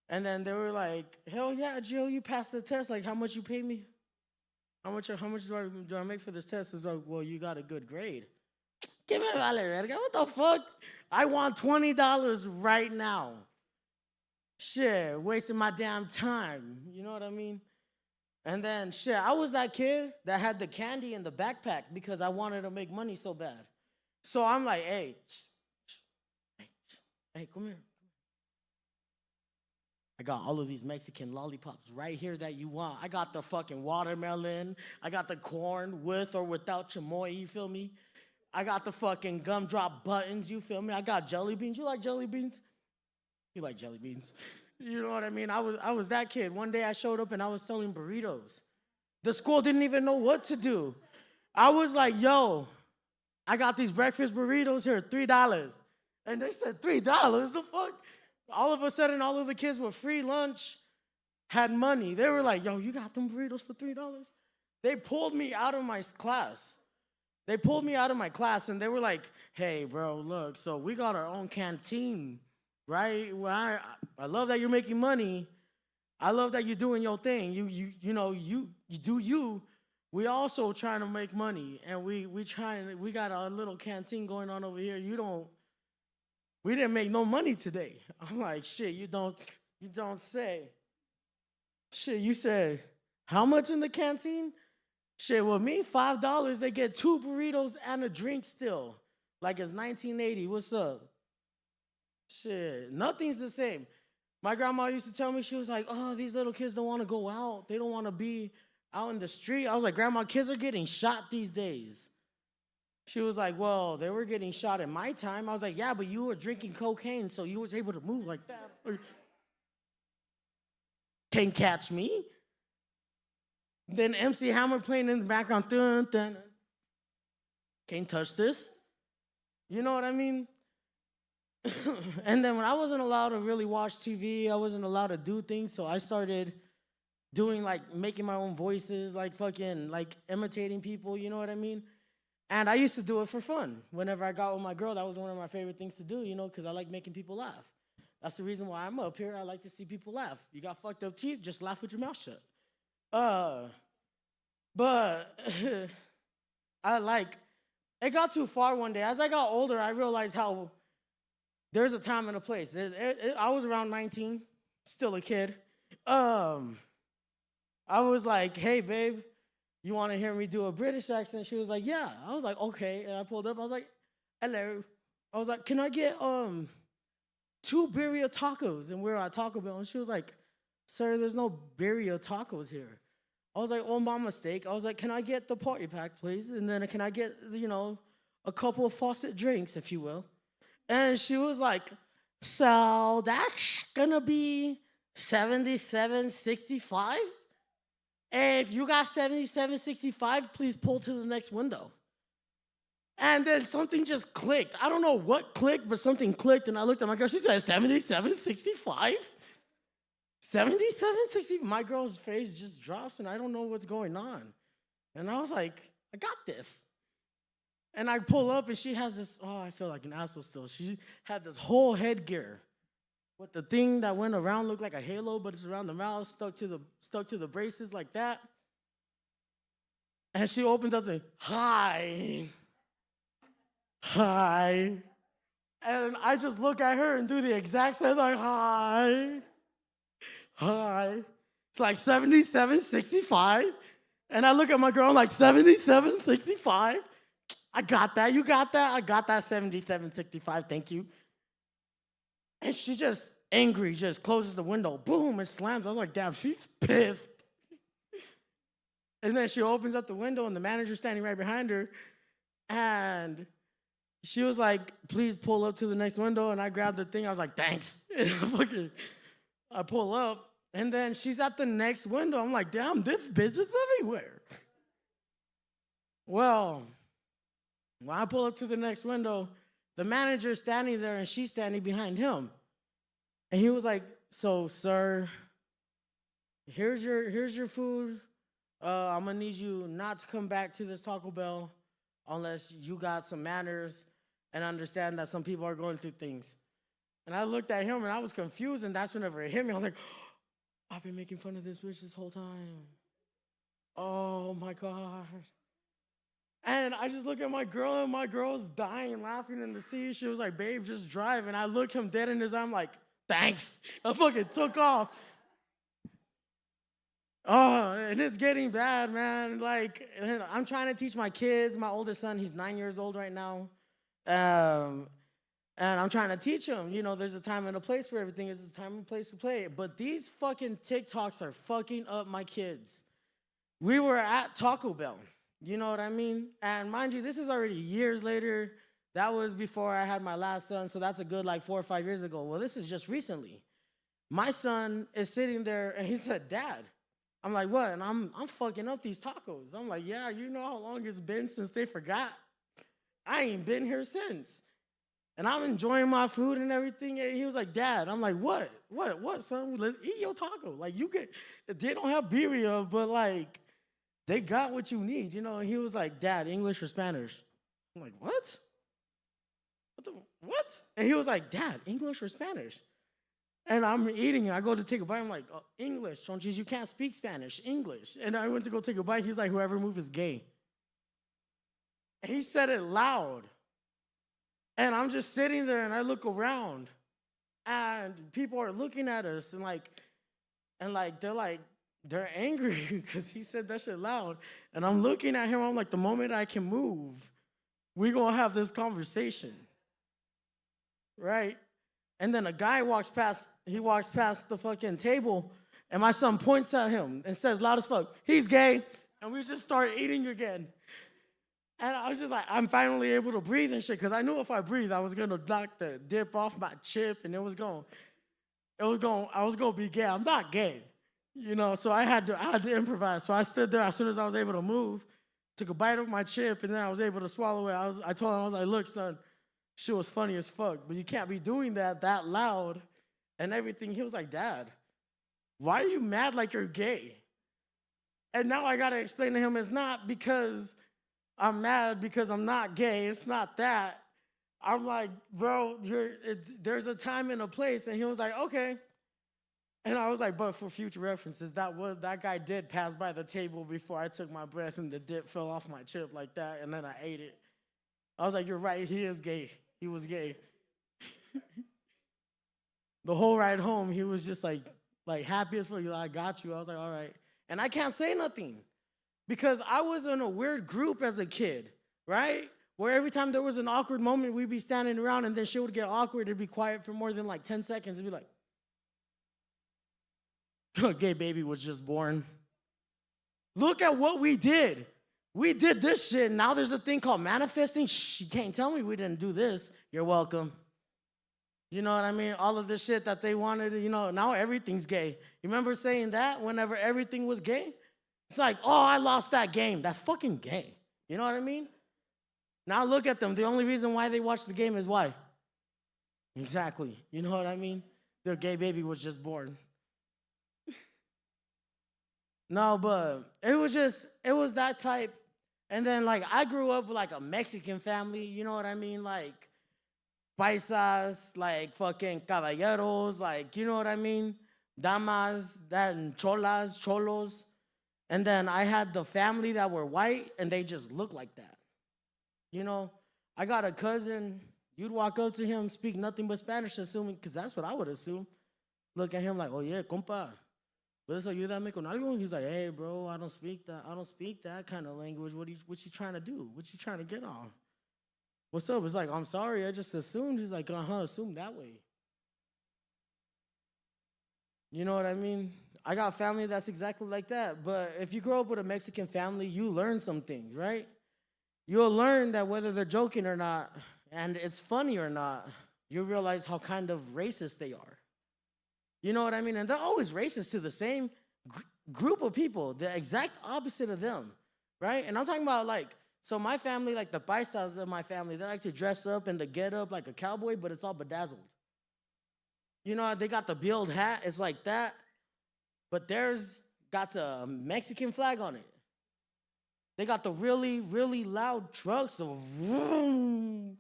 And then they were like, hell yeah, Jill, you passed the test. Like, how much you pay me? How much do I make for this test? It's like, well, you got a good grade. Give me vale, verga. What the fuck? I want $20 right now. Shit, wasting my damn time. You know what I mean? And then, shit, I was that kid that had the candy in the backpack because I wanted to make money so bad. So I'm like, hey, come here. I got all of these Mexican lollipops right here that you want. I got the fucking watermelon. I got the corn with or without chamoy, you feel me? I got the fucking gumdrop buttons, you feel me? I got jelly beans. You like jelly beans? You like jelly beans. You know what I mean? I was that kid. One day I showed up and I was selling burritos. The school didn't even know what to do. I was like, yo, I got these breakfast burritos here, $3. And they said, $3? The fuck? All of a sudden, all of the kids with free lunch had money. They were like, yo, you got them burritos for $3? They pulled me out of my class. They pulled me out of my class, and they were like, hey, bro, look, so we got our own canteen, right? Well, I love that you're making money. I love that you're doing your thing. You do you. We also trying to make money, and we got a little canteen going on over here. We didn't make no money today. I'm like, shit, you don't say. Shit, you said, how much in the canteen? Shit, with me, $5, they get 2 burritos and a drink still. Like it's 1980, what's up? Shit, nothing's the same. My grandma used to tell me, she was like, oh, these little kids don't want to go out. They don't want to be out in the street. I was like, Grandma, kids are getting shot these days. She was like, well, they were getting shot in my time. I was like, yeah, but you were drinking cocaine, so you was able to move like that. Can't catch me. Then MC Hammer playing in the background. Dun, dun. Can't touch this. You know what I mean? And then when I wasn't allowed to really watch TV, I wasn't allowed to do things, so I started doing like making my own voices, like fucking like imitating people, you know what I mean? And I used to do it for fun. Whenever I got with my girl, that was one of my favorite things to do, you know, because I like making people laugh. That's the reason why I'm up here. I like to see people laugh. You got fucked up teeth, just laugh with your mouth shut. But it got too far one day. As I got older, I realized how there's a time and a place. I was around 19, still a kid. I was like, hey, babe, you want to hear me do a British accent? She was like, yeah. I was like, okay. And I pulled up. I was like, hello. I was like, can I get 2 birria tacos? And we're at Taco Bell. And she was like, sir, there's no birria tacos here. I was like, oh, my mistake. I was like, can I get the party pack, please? And then can I get, a couple of faucet drinks, if you will? And she was like, so that's gonna be $77.65? If you got $77.65, please pull to the next window. And then something just clicked. I don't know what clicked, but something clicked, and I looked at my girl. She said, $77.65? $77.60? My girl's face just drops, and I don't know what's going on. And I was like, I got this. And I pull up, and she has this, I feel like an asshole still. She had this whole headgear with the thing that went around, looked like a halo, but it's around the mouth, stuck to the braces like that. And she opened up the, hi. And I just look at her and do the exact same, like, hi. It's like $77.65. And I look at my girl, I'm like, $77.65? I got that. You got that? I got that $77.65. Thank you. And she just angry, just closes the window. Boom, it slams. I was like, damn, she's pissed. And then she opens up the window, and the manager's standing right behind her. And she was like, please pull up to the next window. And I grabbed the thing. I was like, thanks. And I pull up. And then she's at the next window. I'm like, damn, this bitch is everywhere. Well, when I pull up to the next window, the manager's standing there, and she's standing behind him. And he was like, so, sir, here's your food. I'm going to need you not to come back to this Taco Bell unless you got some manners and understand that some people are going through things. And I looked at him, and I was confused, and that's whenever it hit me. I was like, I've been making fun of this bitch this whole time. Oh, my God. And I just look at my girl, and my girl's dying, laughing in the seat. She was like, babe, just drive. And I look him dead in his eye. I'm like, thanks. I fucking took off. Oh, and it's getting bad, man. Like, I'm trying to teach my kids. My oldest son, he's 9 years old right now. And I'm trying to teach him, there's a time and a place for everything. There's a time and place to play. But these fucking TikToks are fucking up my kids. We were at Taco Bell. You know what I mean? And mind you, this is already years later. That was before I had my last son, so that's a good 4 or 5 years ago. Well, this is just recently. My son is sitting there, and he said, Dad. I'm like, what? And I'm fucking up these tacos. I'm like, yeah, you know how long it's been since they forgot? I ain't been here since. And I'm enjoying my food and everything. And he was like, Dad. I'm like, what? What, son? Let's eat your taco. They don't have birria, but they got what you need, And he was like, Dad, English or Spanish? I'm like, what? What? And he was like, Dad, English or Spanish? And I'm eating it. I go to take a bite. I'm like, oh, English. Chonchis, you can't speak Spanish. English. And I went to go take a bite. He's like, whoever moves is gay. And he said it loud. And I'm just sitting there, and I look around, and people are looking at us, and they're angry because he said that shit loud. And I'm looking at him. I'm like, the moment I can move, we're going to have this conversation. Right? And then a guy walks past the fucking table, and my son points at him and says loud as fuck, he's gay. And we just start eating again. And I was just like, I'm finally able to breathe and shit, because I knew if I breathed, I was going to knock the dip off my chip, and I was going to be gay. I'm not gay, so I had to improvise. So I stood there as soon as I was able to move, took a bite of my chip, and then I was able to swallow it. I told him, I was like, look, son, Shit was funny as fuck, but you can't be doing that loud and everything. He was like, Dad, why are you mad like you're gay? And now I gotta explain to him it's not because I'm mad because I'm not gay. It's not that. I'm like, bro, there's a time and a place. And he was like, okay. And I was like, but for future references, that guy did pass by the table before I took my breath and the dip fell off my chip like that, and then I ate it. I was like, you're right, he is gay. He was gay. The whole ride home, he was just like happy as fuck. I got you. I was like, all right. And I can't say nothing because I was in a weird group as a kid, right? Where every time there was an awkward moment, we'd be standing around and then shit would get awkward. It'd be quiet for more than like 10 seconds. It'd be like, a gay baby was just born. Look at what we did. We did this shit. Now there's a thing called manifesting. Shh, you can't tell me we didn't do this. You're welcome. You know what I mean? All of this shit that they wanted, now everything's gay. You remember saying that whenever everything was gay? It's like, oh, I lost that game. That's fucking gay. You know what I mean? Now look at them. The only reason why they watch the game is why? Exactly. You know what I mean? Their gay baby was just born. No, but it was that type. And then, I grew up with, a Mexican family, you know what I mean? Paisas, fucking caballeros, you know what I mean? Damas, then cholas, cholos. And then I had the family that were white, and they just looked like that. I got a cousin, you'd walk up to him, speak nothing but Spanish, assuming, because that's what I would assume. Look at him like, oh, yeah, compa. ¿Puedes ayudarme con algo? He's like, hey, bro, I don't speak that kind of language. What you trying to do? What you trying to get on? What's up? It's like, I'm sorry, I just assumed. He's like, assume that way. You know what I mean? I got family that's exactly like that. But if you grow up with a Mexican family, you learn some things, right? You'll learn that whether they're joking or not, and it's funny or not, you realize how kind of racist they are. You know what I mean? And they're always racist to the same group of people, the exact opposite of them, right? And I'm talking about so my family, the paisas of my family, they like to dress up and to get up like a cowboy, but it's all bedazzled. You know, they got the build hat, it's like that, but theirs got a Mexican flag on it. They got the really, really loud trucks, the vroom,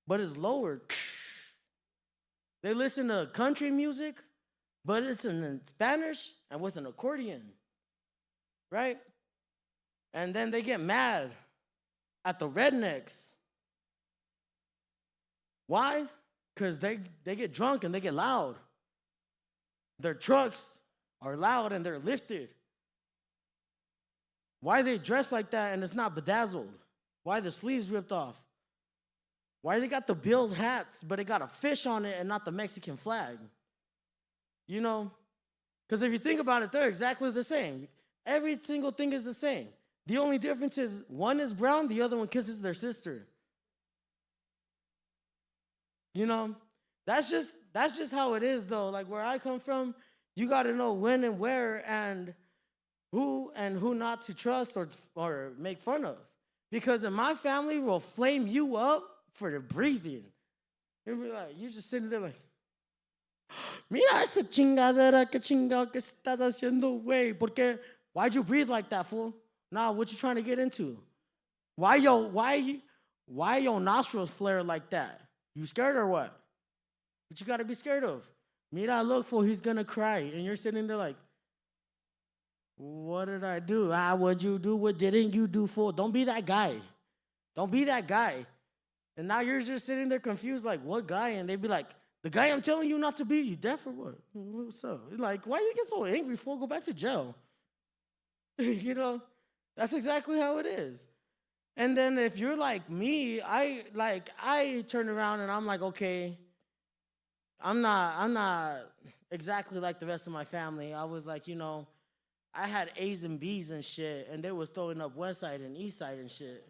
but it's lowered. They listen to country music, but it's in Spanish and with an accordion, right? And then they get mad at the rednecks. Why? Because they get drunk and they get loud. Their trucks are loud and they're lifted. Why they dress like that and it's not bedazzled? Why the sleeves ripped off? Why they got the build hats, but it got a fish on it and not the Mexican flag? You know? Because if you think about it, they're exactly the same. Every single thing is the same. The only difference is one is brown, the other one kisses their sister. You know? That's just how it is, though. Where I come from, you got to know when and where and who not to trust or make fun of. Because in my family, will flame you up for the breathing. You'll be you're just sitting there mira esa chingadera, que chingado que estás haciendo, güey. Porque, why'd you breathe like that, fool? Nah, what you trying to get into? Why your nostrils flare like that? You scared or what? What you gotta be scared of? Mira, look, fool, he's gonna cry. And you're sitting there what did I do? What'd you do? What didn't you do, fool? Don't be that guy. Don't be that guy. And now you're just sitting there confused, what guy? And they'd be like, the guy I'm telling you not to be, you deaf or what? What's up? Why do you get so angry, fool? Go back to jail. You know, that's exactly how it is. And then if you're like me, I turn around and I'm like, okay, I'm not exactly like the rest of my family. I was I had A's and B's and shit, and they was throwing up West Side and East Side and shit.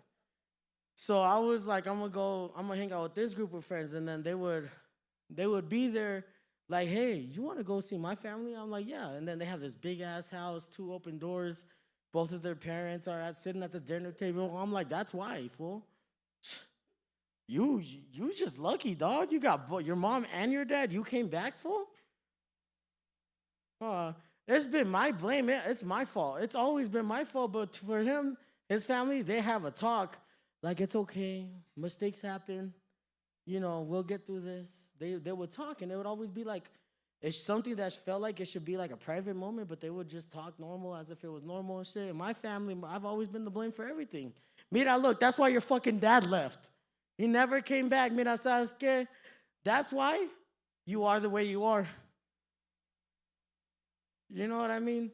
So I was like, I'm gonna hang out with this group of friends, and then they would be there hey, you want to go see my family? I'm like, yeah. And then they have this big-ass house, 2 open doors. Both of their parents are sitting at the dinner table. I'm like, that's why, fool. You just lucky, dog. You got your mom and your dad. You came back for? It's been my blame. It's my fault. It's always been my fault. But for him, his family, they have a talk. Like, it's okay. Mistakes happen. You know, we'll get through this. They would talk, and it would always be like, it's something that felt like it should be like a private moment, but they would just talk normal as if it was normal and shit. In my family, I've always been the blame for everything. Mira, look, that's why your fucking dad left. He never came back. Mira, ¿sabes qué? That's why you are the way you are. You know what I mean?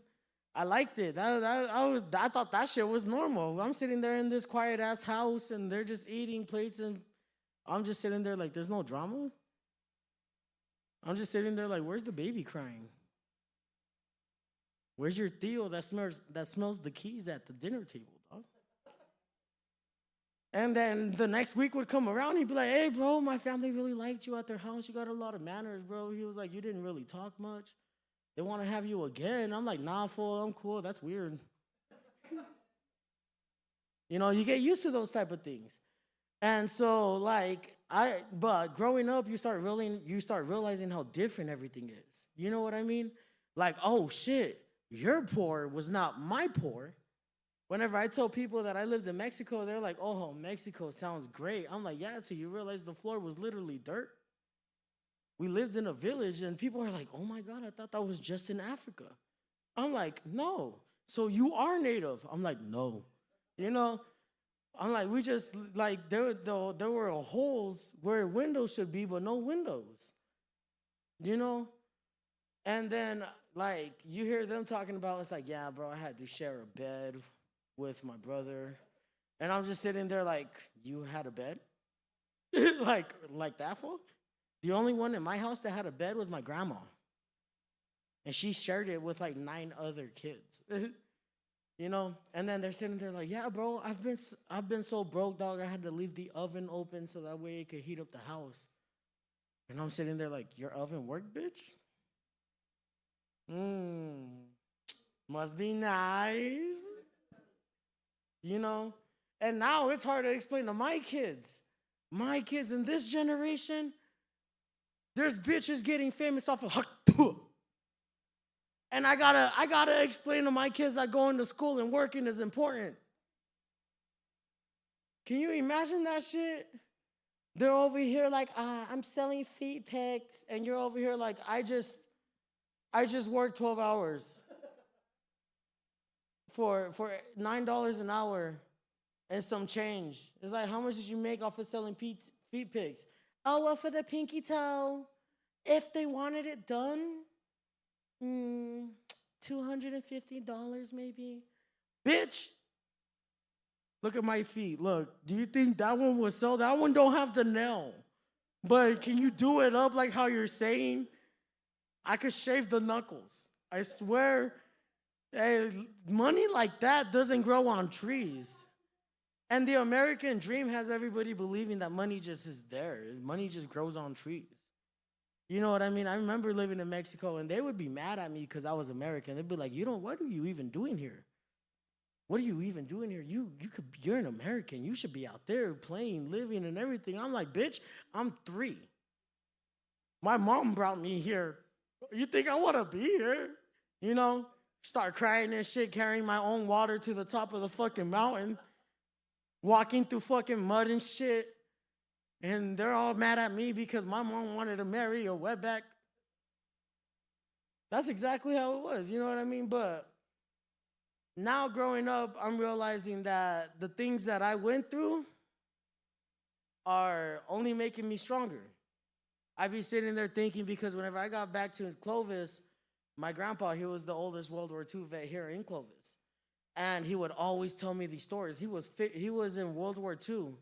I liked it. I thought that shit was normal. I'm sitting there in this quiet ass house, and they're just eating plates, and I'm just sitting there like, there's no drama. I'm just sitting there like, where's the baby crying? Where's your Theo that smells the keys at the dinner table, dog? And then the next week would come around, he'd be like, hey, bro, my family really liked you at their house. You got a lot of manners, bro. He was like, you didn't really talk much. They want to have you again. I'm like, nah, fool, I'm cool. That's weird. You know, you get used to those type of things. And so, like, but growing up, you start realizing how different everything is. You know what I mean? Like, oh, shit, your poor was not my poor. Whenever I tell people that I lived in Mexico, they're like, oh, Mexico sounds great. I'm like, yeah, so you realize the floor was literally dirt? We lived in a village, and people are like, oh, my God, I thought that was just in Africa. I'm like, no. So you are native? I'm like, no. You know? I'm like, we just, like, there were holes where windows should be, but no windows. You know? And then, like, you hear them talking about, it's like, yeah, bro, I had to share a bed with my brother. And I'm just sitting there like, you had a bed? like that for? The only one in my house that had a bed was my grandma. And she shared it with like 9 other kids. You know? And then they're sitting there like, yeah, bro, I've been so broke, dog, I had to leave the oven open so that way it could heat up the house. And I'm sitting there like, your oven worked, bitch? Must be nice. You know? And now it's hard to explain to my kids. My kids in this generation, there's bitches getting famous off of haktu. And I gotta explain to my kids that going to school and working is important. Can you imagine that shit? They're over here like, I'm selling feet pics, and you're over here like, I just worked 12 hours for $9 an hour and some change. It's like, how much did you make off of selling feet pics? Oh, well, for the pinky toe, if they wanted it done, $250 maybe. Bitch, look at my feet. Look, do you think that one will sell? That one don't have the nail. But can you do it up like how you're saying? I could shave the knuckles. I swear, hey, money like that doesn't grow on trees. And the American dream has everybody believing that money just is there. Money just grows on trees. You know what I mean? I remember living in Mexico, and they would be mad at me because I was American. They'd be like, what are you even doing here? What are you even doing here? You're an American. You should be out there playing, living, and everything. I'm like, bitch, I'm 3. My mom brought me here. You think I want to be here? You know? Start crying and shit, carrying my own water to the top of the fucking mountain, walking through fucking mud and shit. And they're all mad at me because my mom wanted to marry a wetback. That's exactly how it was, you know what I mean? But now growing up, I'm realizing that the things that I went through are only making me stronger. I'd be sitting there thinking, because whenever I got back to Clovis, my grandpa, he was the oldest World War II vet here in Clovis. And he would always tell me these stories. He was in World War II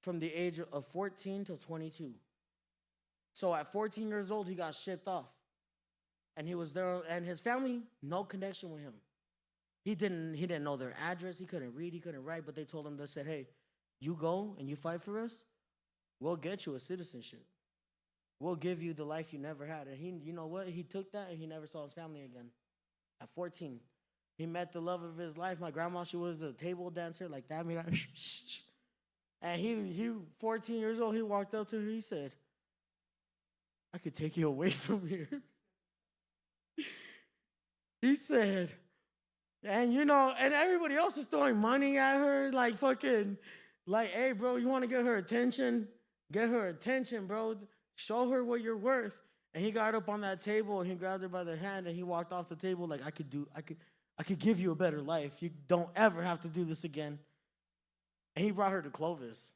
from the age of 14 to 22. So at 14 years old, he got shipped off. And he was there, and his family, no connection with him. He didn't know their address. He couldn't read, he couldn't write, but they told him, they said, hey, you go and you fight for us, we'll get you a citizenship. We'll give you the life you never had. And he, you know what? He took that and he never saw his family again. At 14, he met the love of his life. My grandma, she was a table dancer like that. And he 14 years old, he walked up to her, he said, I could take you away from here. He said, and you know, and everybody else is throwing money at her, like fucking, like, hey, bro, you want to get her attention? Get her attention, bro. Show her what you're worth. And he got up on that table and he grabbed her by the hand and he walked off the table like, I could give you a better life. You don't ever have to do this again. And he brought her to Clovis.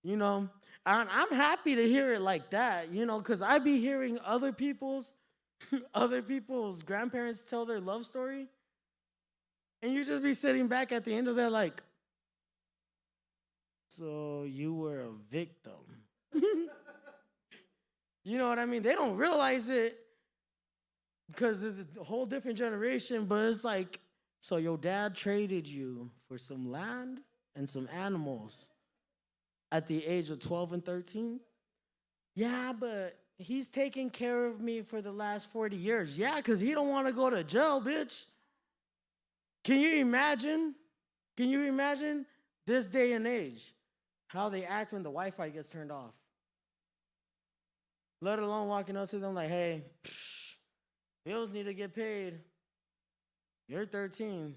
You know, and I'm happy to hear it like that, you know, because I be hearing other people's grandparents tell their love story. And you just be sitting back at the end of that like, so you were a victim. You know what I mean? They don't realize it because it's a whole different generation, but it's like, so your dad traded you for some land and some animals at the age of 12 and 13? Yeah, but he's taken care of me for the last 40 years. Yeah, because he don't want to go to jail, bitch. Can you imagine? Can you imagine this day and age, how they act when the Wi-Fi gets turned off? Let alone walking up to them like, hey, bills need to get paid. You're 13.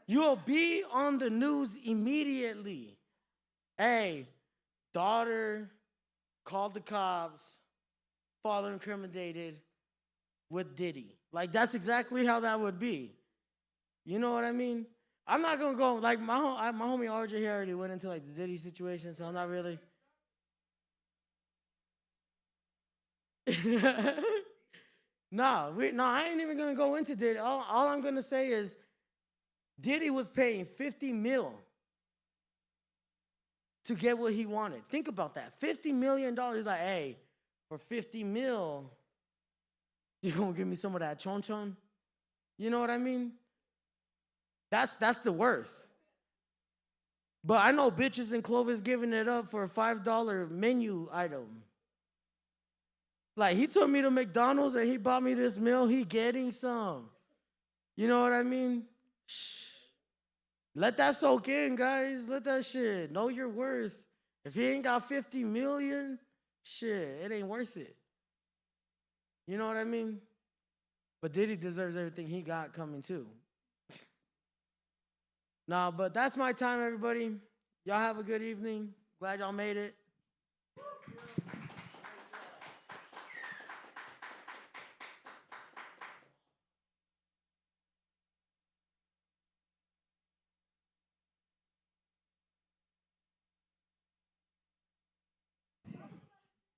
You'll be on the news immediately. Hey, daughter called the cops, father incriminated with Diddy. Like, that's exactly how that would be. You know what I mean? I'm not going to go, like, my homie RJ here already went into, like, the Diddy situation, so I'm not really. I ain't even gonna go into Diddy. All I'm gonna say is Diddy was paying $50 million to get what he wanted. Think about that. $50 million. Like, hey, for $50 million, you gonna give me some of that chon chon? You know what I mean? That's the worth. But I know bitches in Clovis giving it up for a $5 menu item. Like, he took me to McDonald's and he bought me this meal. He getting some. You know what I mean? Shh. Let that soak in, guys. Let that shit. Know your worth. If he ain't got 50 million, shit, it ain't worth it. You know what I mean? But Diddy deserves everything he got coming too. Nah, but that's my time, everybody. Y'all have a good evening. Glad y'all made it.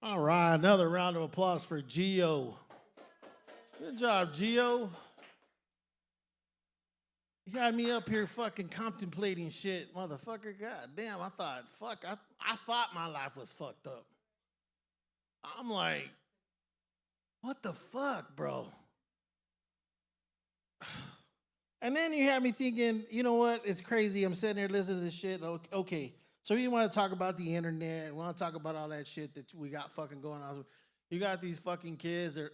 All right, another round of applause for Gio. Good job, Gio. You had me up here fucking contemplating shit, motherfucker. God damn, I thought my life was fucked up. I'm like, what the fuck, bro? And then you had me thinking, you know what? It's crazy. I'm sitting there listening to this shit. Okay. So you want to talk about the internet, we want to talk about all that shit that we got fucking going on. You got these fucking kids, it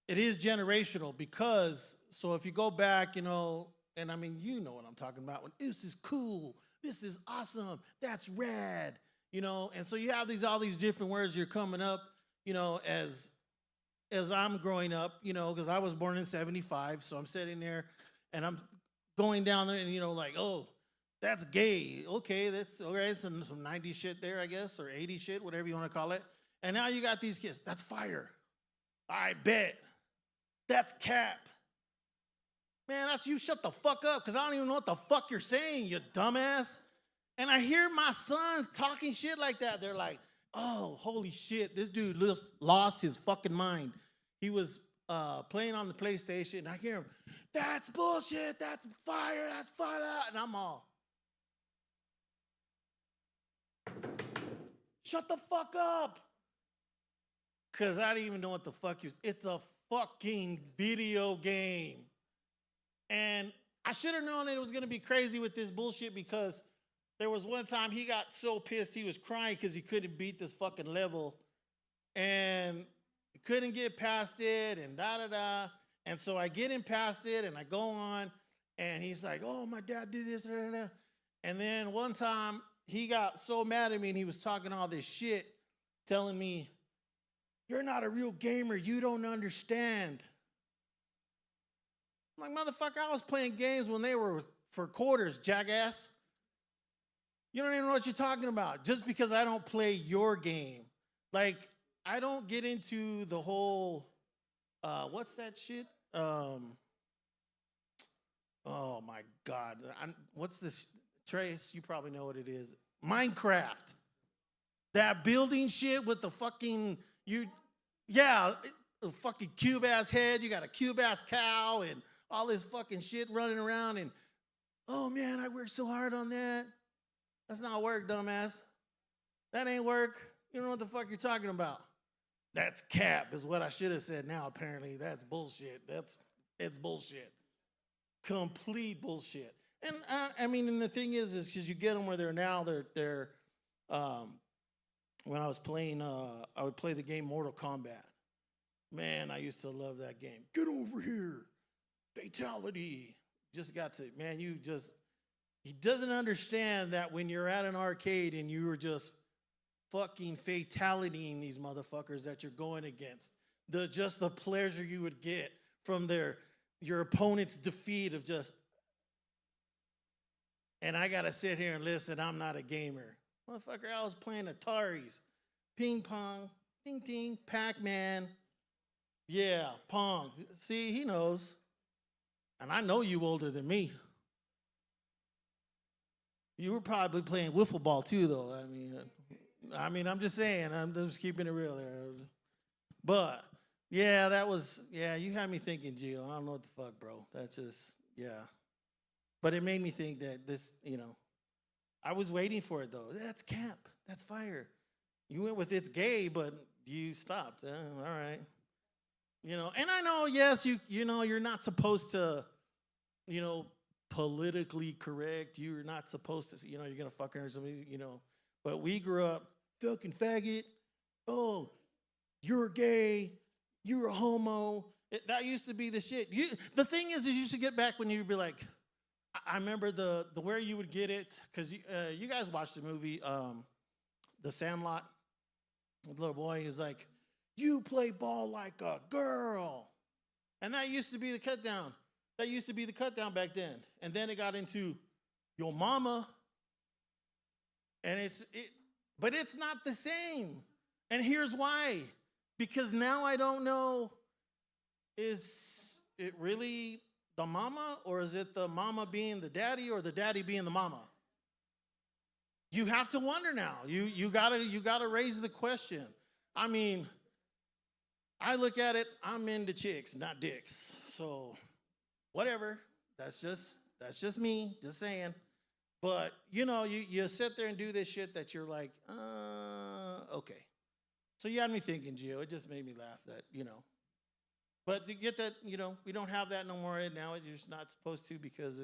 is generational because, so if you go back, you know, and I mean, you know what I'm talking about, when this is cool, this is awesome, that's rad, you know, and so you have all these different words you're coming up, you know, as I'm growing up, you know, because I was born in 75, so I'm sitting there and I'm going down there and, you know, like, oh, that's gay. Okay, that's all right. Some 90s shit there, I guess, or 80s shit, whatever you want to call it. And now you got these kids. That's fire. I bet. That's cap. Man, that's you. Shut the fuck up, because I don't even know what the fuck you're saying, you dumbass. And I hear my son talking shit like that. They're like, oh, holy shit, this dude lost his fucking mind. He was playing on the PlayStation, and I hear him, that's bullshit, that's fire, that's fire. And I'm all, shut the fuck up. Because I didn't even know what the fuck it's a fucking video game. And I should have known that it was going to be crazy with this bullshit because there was one time he got so pissed he was crying because he couldn't beat this fucking level. And he couldn't get past it and da-da-da. And so I get him past it and I go on and he's like, oh, my dad did this. Blah, blah, blah. And then one time he got so mad at me and he was talking all this shit, telling me, you're not a real gamer. You don't understand. I'm like, motherfucker, I was playing games when they were for quarters, jackass. You don't even know what you're talking about. Just because I don't play your game. Like, I don't get into the whole, what's that shit? Oh my God. What's this? Trace, you probably know what it is. Minecraft. That building shit with the fucking, a fucking cube ass head. You got a cube ass cow and all this fucking shit running around. And, oh man, I worked so hard on that. That's not work, dumbass. That ain't work. You don't know what the fuck you're talking about. That's cap, is what I should have said now, apparently. That's bullshit. It's bullshit. Complete bullshit. And I mean, and the thing is because you get them where they're now, they're when I was playing, I would play the game Mortal Kombat. Man, I used to love that game. Get over here. Fatality. Just got to, man, he doesn't understand that when you're at an arcade and you were just fucking fatalitying these motherfuckers that you're going against. Just the pleasure you would get from your opponent's defeat of just, and I gotta sit here and listen, I'm not a gamer. Motherfucker, I was playing Ataris, ping pong, ting ting, Pac-Man. Yeah, Pong. See, he knows. And I know you older than me. You were probably playing wiffle ball too, though. I mean, I'm just saying. I'm just keeping it real there. But yeah, you had me thinking, Gio. I don't know what the fuck, bro. That's just, yeah. But it made me think that this, I was waiting for it though. That's camp. That's fire. You went with it's gay, but you stopped. All right. And I know, yes, you're not supposed to, politically correct. You're not supposed to, you're gonna fuck her or something, But we grew up, fucking faggot. Oh, you're gay. You're a homo. That used to be the shit. The thing is you should get back when you'd be like, I remember the where you would get it, because you guys watched the movie, The Sandlot. The little boy is like, you play ball like a girl. And that used to be the cut down. That used to be the cut down back then. And then it got into your mama. And but it's not the same. And here's why. Because now I don't know, is it really the mama, or is it the mama being the daddy, or the daddy being the mama? You have to wonder now. You gotta raise the question. I mean, I look at it, I'm into chicks, not dicks. So whatever. That's just me, just saying. But you sit there and do this shit that you're like, okay. So you had me thinking, Gio. It just made me laugh that, But to get that, we don't have that no more now. You're just not supposed to, because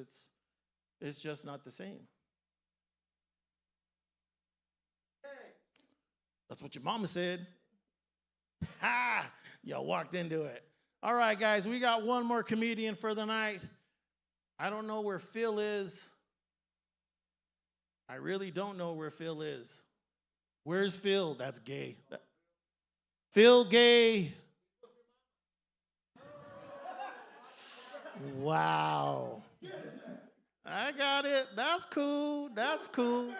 it's just not the same. That's what your mama said. Ha! Y'all walked into it. All right, guys, we got one more comedian for the night. I don't know where Phil is. I really don't know where Phil is. Where's Phil? That's gay. Phil gay. Wow. I got it. That's cool. That's cool.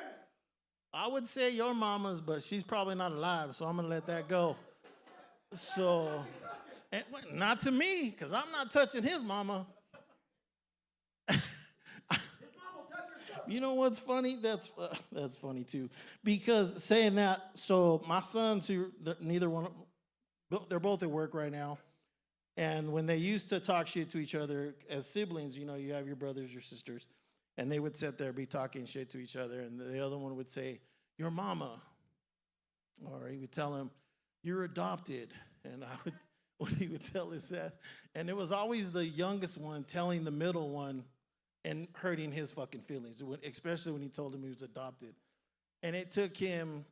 I would say your mama's, but she's probably not alive, so I'm going to let that go. So, not to me, because I'm not touching his mama. You know what's funny? That's funny too. Because saying that, so my sons, they're both at work right now. And when they used to talk shit to each other as siblings, you have your brothers, your sisters, and they would sit there, be talking shit to each other, and the other one would say, your mama. Or he would tell him, you're adopted. And when he would tell his ass, and it was always the youngest one telling the middle one and hurting his fucking feelings, especially when he told him he was adopted. And it took him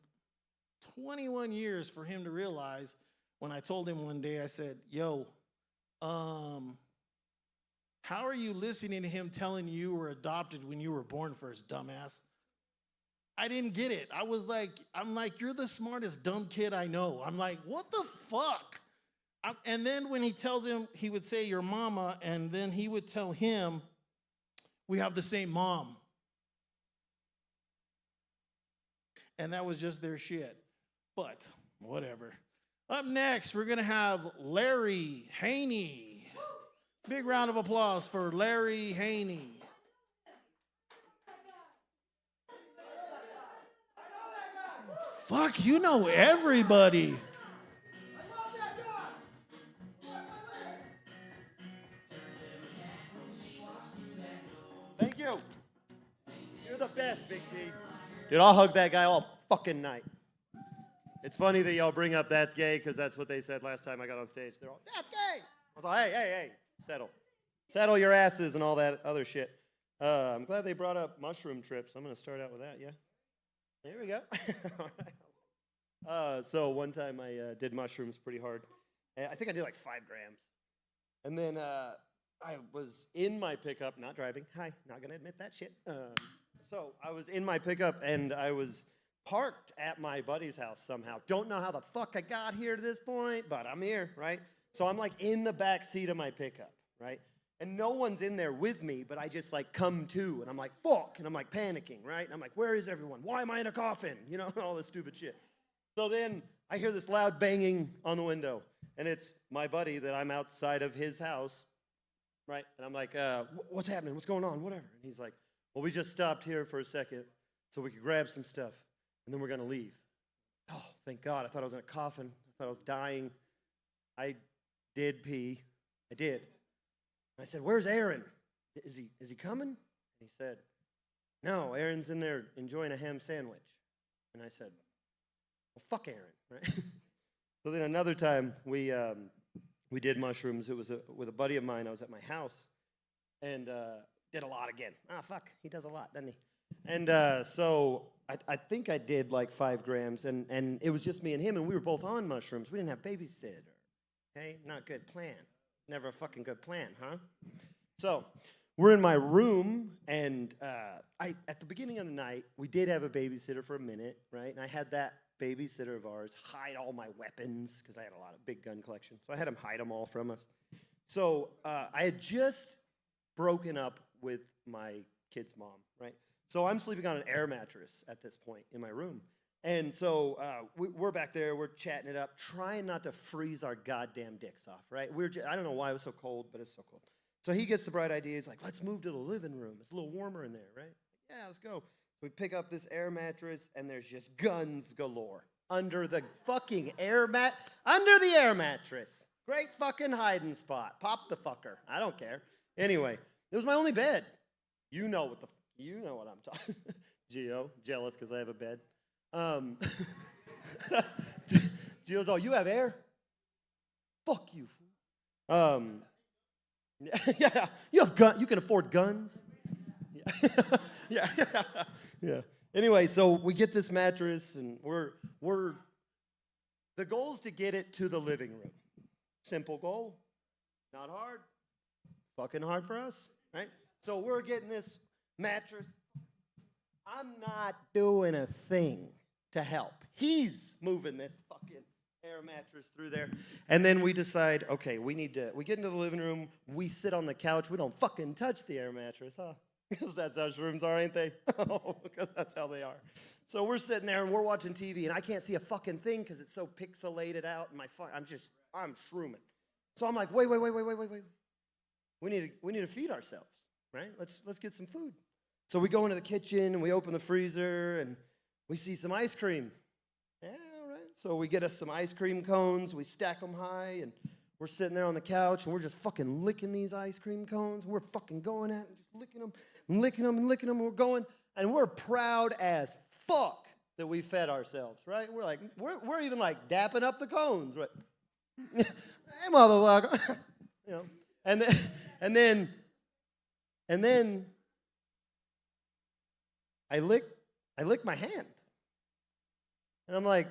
21 years for him to realize, when I told him one day, I said, yo, How are you listening to him telling you were adopted when you were born first, dumbass? I didn't get it. I'm like, you're the smartest dumb kid I know. I'm like, what the fuck? And then when he tells him, he would say your mama, and then he would tell him, we have the same mom. And that was just their shit. But whatever. Up next, we're going to have Larry Haney. Big round of applause for Larry Haney. Fuck, you know everybody. Thank you. You're the best, Big T. Dude, I'll hug that guy all fucking night. It's funny that y'all bring up that's gay, because that's what they said last time I got on stage. They're all, that's gay. I was like, hey, settle. Settle your asses and all that other shit. I'm glad they brought up mushroom trips. I'm going to start out with that, yeah? There we go. So one time I did mushrooms pretty hard. I think I did like 5 grams. And then I was in my pickup, not driving. Hi, not going to admit that shit. So I was in my pickup, and I was parked at my buddy's house somehow. Don't know how the fuck I got here to this point, but I'm here, right? So I'm like in the back seat of my pickup, right? And no one's in there with me, but I just like come to, and I'm like, fuck, and I'm like panicking, right? And I'm like, where is everyone? Why am I in a coffin? You know, all this stupid shit. So then I hear this loud banging on the window, and it's my buddy that I'm outside of his house, right? And I'm like, what's happening? What's going on? Whatever. And he's like, well, we just stopped here for a second so we could grab some stuff, and then we're going to leave. Oh, thank God. I thought I was in a coffin. I thought I was dying. I did pee. I did. And I said, where's Aaron? Is he coming? And he said, no, Aaron's in there enjoying a ham sandwich. And I said, well, fuck Aaron, right? So then another time we did mushrooms. It was with a buddy of mine. I was at my house and did a lot again. Ah, fuck, he does a lot, doesn't he? And so I think I did like 5 grams, and it was just me and him, and we were both on mushrooms. We didn't have babysitter, okay? Not good plan. Never a fucking good plan, huh? So we're in my room, and at the beginning of the night, we did have a babysitter for a minute, right? And I had that babysitter of ours hide all my weapons, because I had a lot of big gun collection. So I had him hide them all from us. So I had just broken up with my kid's mom, right? So I'm sleeping on an air mattress at this point in my room. And so we're back there, we're chatting it up, trying not to freeze our goddamn dicks off, right? I don't know why it was so cold, but it's so cold. So he gets the bright idea. He's like, let's move to the living room. It's a little warmer in there, right? Yeah, let's go. So we pick up this air mattress, and there's just guns galore under the fucking air mattress. Great fucking hiding spot. Pop the fucker. I don't care. Anyway, it was my only bed. You know what I'm talking. Gio, jealous because I have a bed. Gio's all, you have air? Fuck you. Yeah, you have gun. You can afford guns. Yeah. Yeah. Anyway, so we get this mattress, and the goal is to get it to the living room. Simple goal, not hard. Fucking hard for us, right? So we're getting this mattress. I'm not doing a thing to help. He's moving this fucking air mattress through there. And then we decide, okay, we get into the living room, we sit on the couch, we don't fucking touch the air mattress, huh? Because that's how shrooms are, ain't they? Because that's how they are. So we're sitting there and we're watching TV, and I can't see a fucking thing because it's so pixelated out, and I'm shrooming. So I'm like, wait. We need to feed ourselves, right? Let's get some food. So we go into the kitchen and we open the freezer and we see some ice cream. Yeah, all right. So we get us some ice cream cones, we stack them high, and we're sitting there on the couch and we're just fucking licking these ice cream cones. We're fucking going at it, just licking them, and we're going, and we're proud as fuck that we fed ourselves, right? We're like, we're even like dapping up the cones, right? Hey, motherfucker. You know, and then I lick my hand. And I'm like,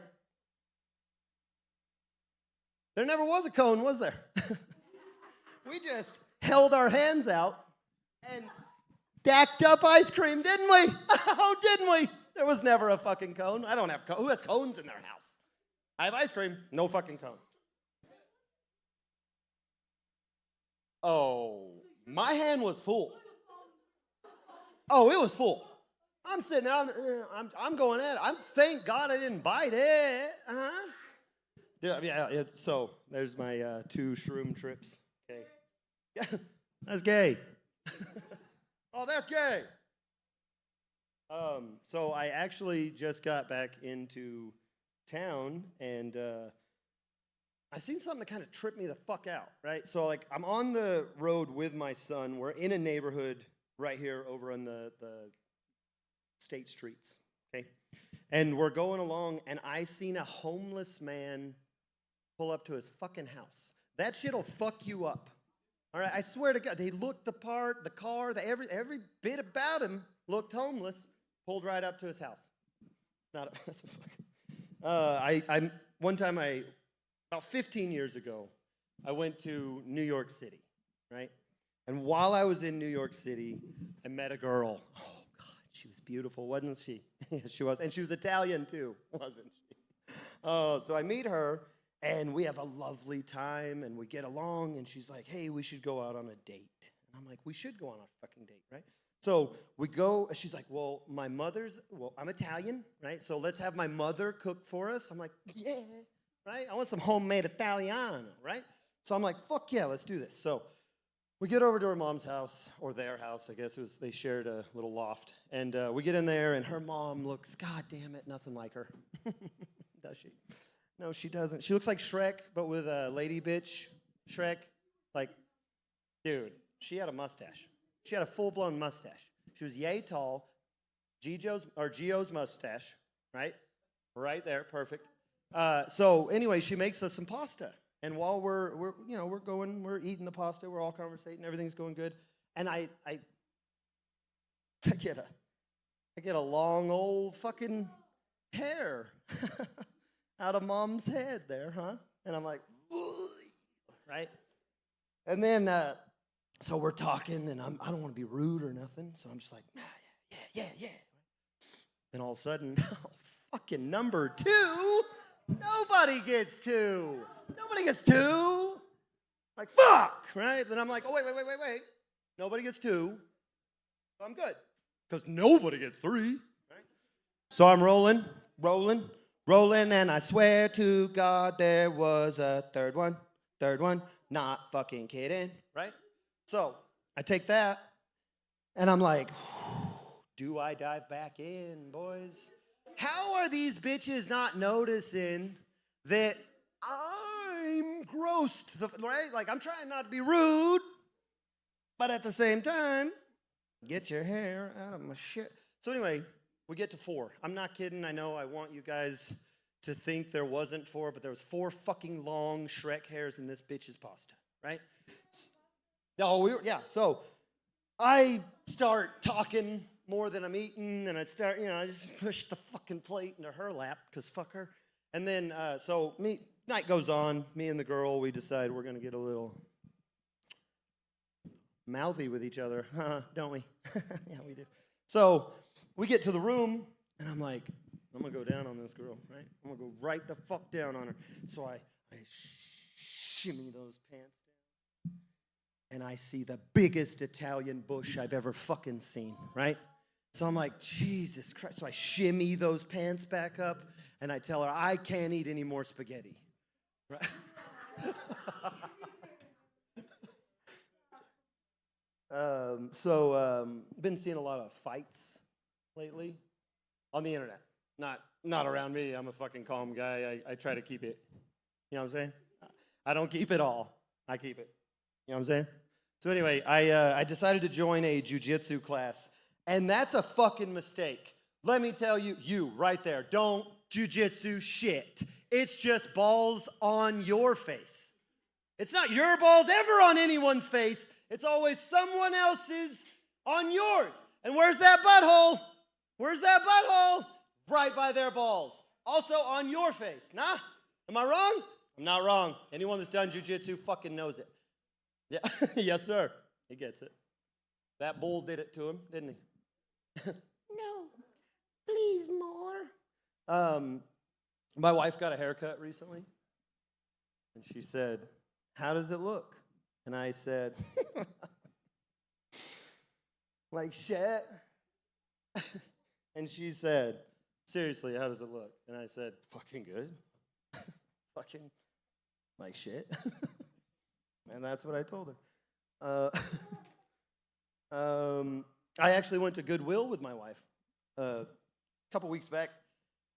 there never was a cone, was there? We just held our hands out and stacked up ice cream, didn't we? Oh, didn't we? There was never a fucking cone. I don't have cones. Who has cones in their house? I have ice cream, no fucking cones. Oh, my hand was full. Oh, it was full. I'm sitting there. I'm going at it. Thank God I didn't bite it. Yeah. So there's my 2 shroom trips. Okay. Yeah, that's gay. Oh, that's gay. So I actually just got back into town, and I seen something that kind of tripped me the fuck out, right? So, like, I'm on the road with my son. We're in a neighborhood right here over on the state streets, okay? And we're going along, and I seen a homeless man pull up to his fucking house. That shit'll fuck you up. All right, I swear to God, he looked the part, the car, every bit about him looked homeless. Pulled right up to his house. Not a, that's a fuck. One time about 15 years ago, I went to New York City, right? And while I was in New York City, I met a girl. Oh God, she was beautiful, wasn't she? Yes, she was, and she was Italian too, wasn't she? Oh, so I meet her. And we have a lovely time, and we get along, and she's like, hey, we should go out on a date. And I'm like, we should go on a fucking date, right? So we go, she's like, well, I'm Italian, right? So let's have my mother cook for us. I'm like, yeah, right? I want some homemade Italiano, right? So I'm like, fuck yeah, let's do this. So we get over to her mom's house, or their house, I guess. They shared a little loft. And we get in there, and her mom looks, God damn it, nothing like her. Does she? No, she doesn't. She looks like Shrek, but with a lady bitch Shrek. Like, dude, she had a mustache. She had a full-blown mustache. She was yay tall. Gio's mustache, right? Right there, perfect. So anyway, she makes us some pasta. And while we're eating the pasta, we're all conversating, everything's going good. And I get a long old fucking hair out of mom's head there, huh? And I'm like, right? And then, so we're talking, and I don't want to be rude or nothing, so I'm just like, yeah. Then all of a sudden, fucking number 2, nobody gets 2. Nobody gets 2. Like, fuck, right? Then I'm like, oh, wait. Nobody gets 2. So I'm good, because nobody gets 3, right? So I'm rolling, and I swear to God there was a third one, not fucking kidding, right? So I take that, and I'm like, do I dive back in, boys? How are these bitches not noticing that I'm grossed, right? Like, I'm trying not to be rude, but at the same time, get your hair out of my shit. So anyway, we get to 4. I'm not kidding. I know I want you guys to think there wasn't 4, but there was 4 fucking long Shrek hairs in this bitch's pasta, right? So I start talking more than I'm eating, and I just push the fucking plate into her lap, because fuck her. And then, night goes on. Me and the girl, we decide we're going to get a little mouthy with each other, don't we? Yeah, we do. So we get to the room, and I'm like, I'm going to go down on this girl, right? I'm going to go right the fuck down on her. So I shimmy those pants down, and I see the biggest Italian bush I've ever fucking seen, right? So I'm like, Jesus Christ. So I shimmy those pants back up, and I tell her, I can't eat any more spaghetti, right? Been seeing a lot of fights lately on the internet. Not around me. I'm a fucking calm guy. I try to keep it. You know what I'm saying? I don't keep it all. I keep it. You know what I'm saying? So anyway, I decided to join a jiu-jitsu class, and that's a fucking mistake. Let me tell you right there, don't jiu-jitsu shit. It's just balls on your face. It's not your balls ever on anyone's face. It's always someone else's on yours. And where's that butthole? Where's that butthole? Right by their balls. Also on your face. Nah? Am I wrong? I'm not wrong. Anyone that's done jiu-jitsu fucking knows it. Yeah, yes, sir. He gets it. That bull did it to him, didn't he? No, please more. My wife got a haircut recently, and she said, "How does it look?" And I said, "Like shit." And she said, "Seriously, how does it look?" And I said, "Fucking good." Fucking like shit. And that's what I told her. I actually went to Goodwill with my wife a couple weeks back.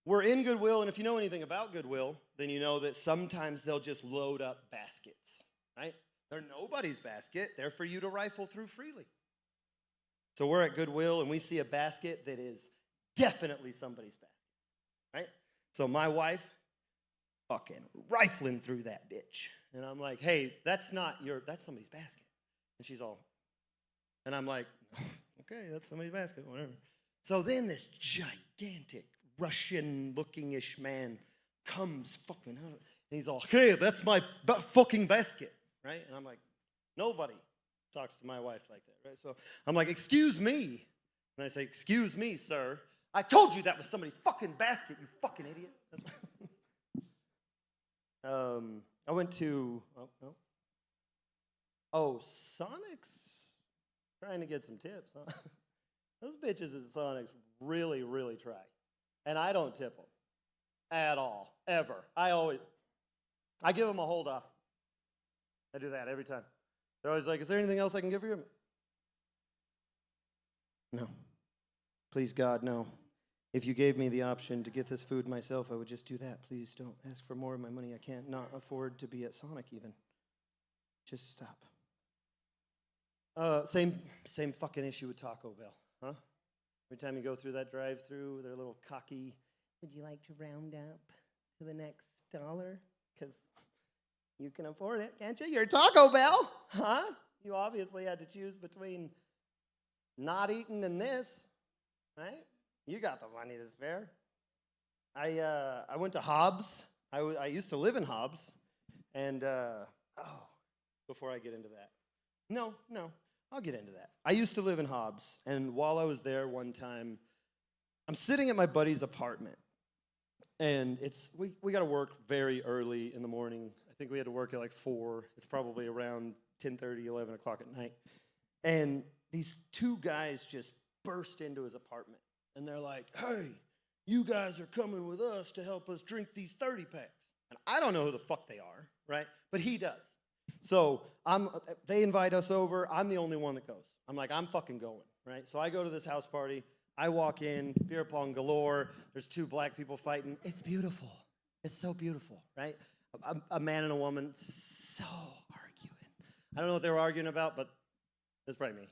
We're in Goodwill, and if you know anything about Goodwill, then you know that sometimes they'll just load up baskets, right? They're nobody's basket. They're for you to rifle through freely. So we're at Goodwill, and we see a basket that is definitely somebody's basket, right? So my wife fucking rifling through that bitch. And I'm like, hey, that's somebody's basket. And she's all, and I'm like, okay, that's somebody's basket, whatever. So then this gigantic Russian-looking-ish man comes fucking out, and he's all, hey, that's my fucking basket, right? And I'm like, nobody talks to my wife like that, right? So I'm like, excuse me. And I say, excuse me, sir. I told you that was somebody's fucking basket, you fucking idiot. I went to, Sonic's trying to get some tips, huh? Those bitches at Sonic's really, really try. And I don't tip them at all, ever. I give them a hold off. I do that every time. They're always like, is there anything else I can give you? No. Please, God, no. If you gave me the option to get this food myself, I would just do that. Please don't ask for more of my money. I can't not afford to be at Sonic even. Just stop. Same fucking issue with Taco Bell, huh? Every time you go through that drive-through, they're a little cocky. Would you like to round up to the next dollar? Because you can afford it, can't you? You're Taco Bell, huh? You obviously had to choose between not eating and this, right? You got the money to spare. I went to Hobbs. I used to live in Hobbs. And, before I get into that. No, I'll get into that. I used to live in Hobbs. And while I was there one time, I'm sitting at my buddy's apartment. And we got to work very early in the morning. I think we had to work at like 4. It's probably around 10:30, 11 o'clock at night. And these two guys just burst into his apartment. And they're like, hey, you guys are coming with us to help us drink these 30 packs. And I don't know who the fuck they are, right? But he does. So they invite us over. I'm the only one that goes. I'm like, I'm fucking going, right? So I go to this house party. I walk in, beer pong galore. There's 2 black people fighting. It's beautiful. It's so beautiful, right? A man and a woman so arguing. I don't know what they were arguing about, but it's probably me.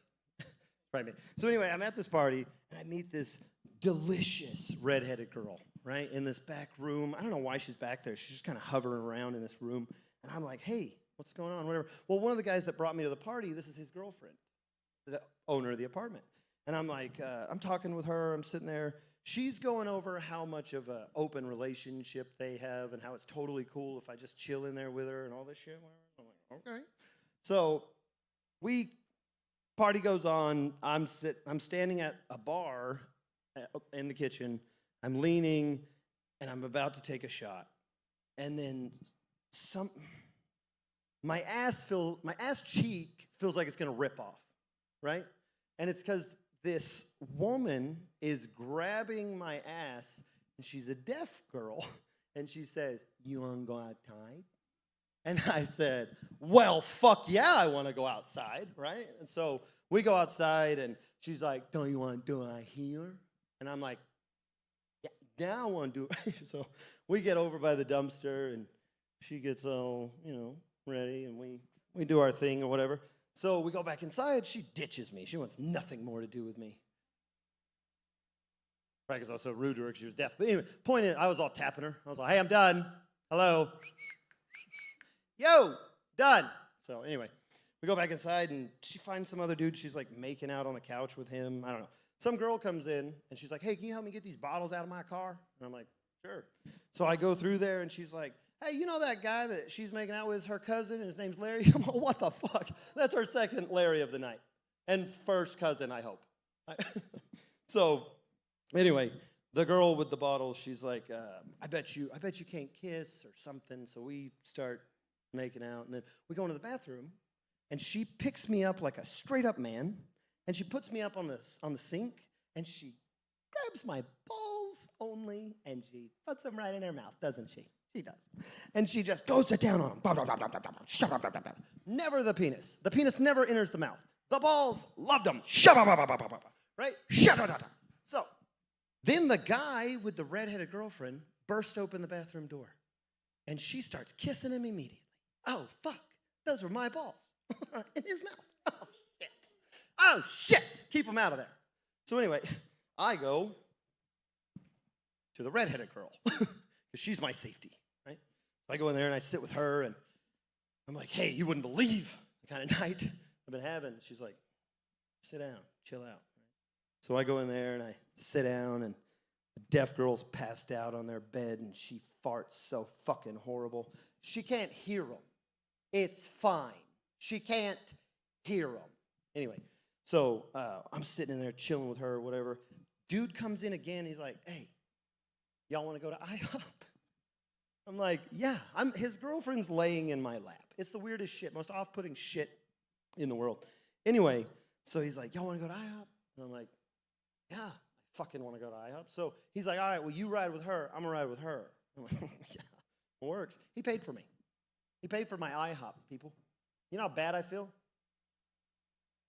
So anyway, I'm at this party, and I meet this delicious redheaded girl, right, in this back room. I don't know why she's back there. She's just kind of hovering around in this room. And I'm like, hey, what's going on, whatever. Well, one of the guys that brought me to the party, this is his girlfriend, the owner of the apartment. And I'm like, I'm talking with her. I'm sitting there. She's going over how much of an open relationship they have and how it's totally cool if I just chill in there with her and all this shit. I'm like, okay. So party goes on. I'm standing at a bar in the kitchen. I'm leaning, and I'm about to take a shot. And then my ass cheek feels like it's gonna rip off, right? And it's because this woman is grabbing my ass, and she's a deaf girl, and she says, "You wanna go outside?" And I said, well, fuck yeah, I want to go outside, right? And so we go outside, and she's like, don't you want to do it here? And I'm like, yeah, I want to do it. So we get over by the dumpster, and she gets all, ready, and we do our thing or whatever. So we go back inside. She ditches me. She wants nothing more to do with me. Right, because I was so rude to her because she was deaf. But anyway, point is, I was all tapping her. I was like, hey, I'm done. Hello. Yo, done. So anyway, we go back inside, and she finds some other dude. She's like making out on the couch with him. I don't know. Some girl comes in, and she's like, hey, can you help me get these bottles out of my car? And I'm like, sure. So I go through there, and she's like, hey, you know that guy that she's making out with, her cousin, and his name's Larry? I'm like, what the fuck? That's her second Larry of the night. And first cousin, I hope. So, anyway, the girl with the bottles, she's like, I bet you can't kiss or something. So we start making out, and then we go into the bathroom, and she picks me up like a straight up man, and she puts me up on the sink, and she grabs my balls only, and she puts them right in her mouth, doesn't she? She does. And she just goes to town on them. Never the penis. The penis never enters the mouth. The balls loved them. Right? So, then the guy with the redheaded girlfriend burst open the bathroom door, and she starts kissing him immediately. Oh, fuck. Those were my balls in his mouth. Oh, shit. Oh, shit. Keep them out of there. So anyway, I go to the redheaded girl because she's my safety, right? So I go in there and I sit with her, and I'm like, hey, you wouldn't believe the kind of night I've been having. She's like, sit down, chill out. So I go in there and I sit down, and the deaf girl's passed out on their bed, and she farts so fucking horrible. She can't hear them. It's fine. She can't hear them. Anyway, so I'm sitting in there chilling with her or whatever. Dude comes in again. He's like, hey, y'all want to go to IHOP? I'm like, yeah. His girlfriend's laying in my lap. It's the weirdest shit, most off-putting shit in the world. Anyway, so he's like, y'all want to go to IHOP? And I'm like, yeah, I fucking want to go to IHOP. So he's like, all right, well, you ride with her. I'm going to ride with her. I'm like, yeah, it works. He paid for me. He paid for my IHOP, people. You know how bad I feel?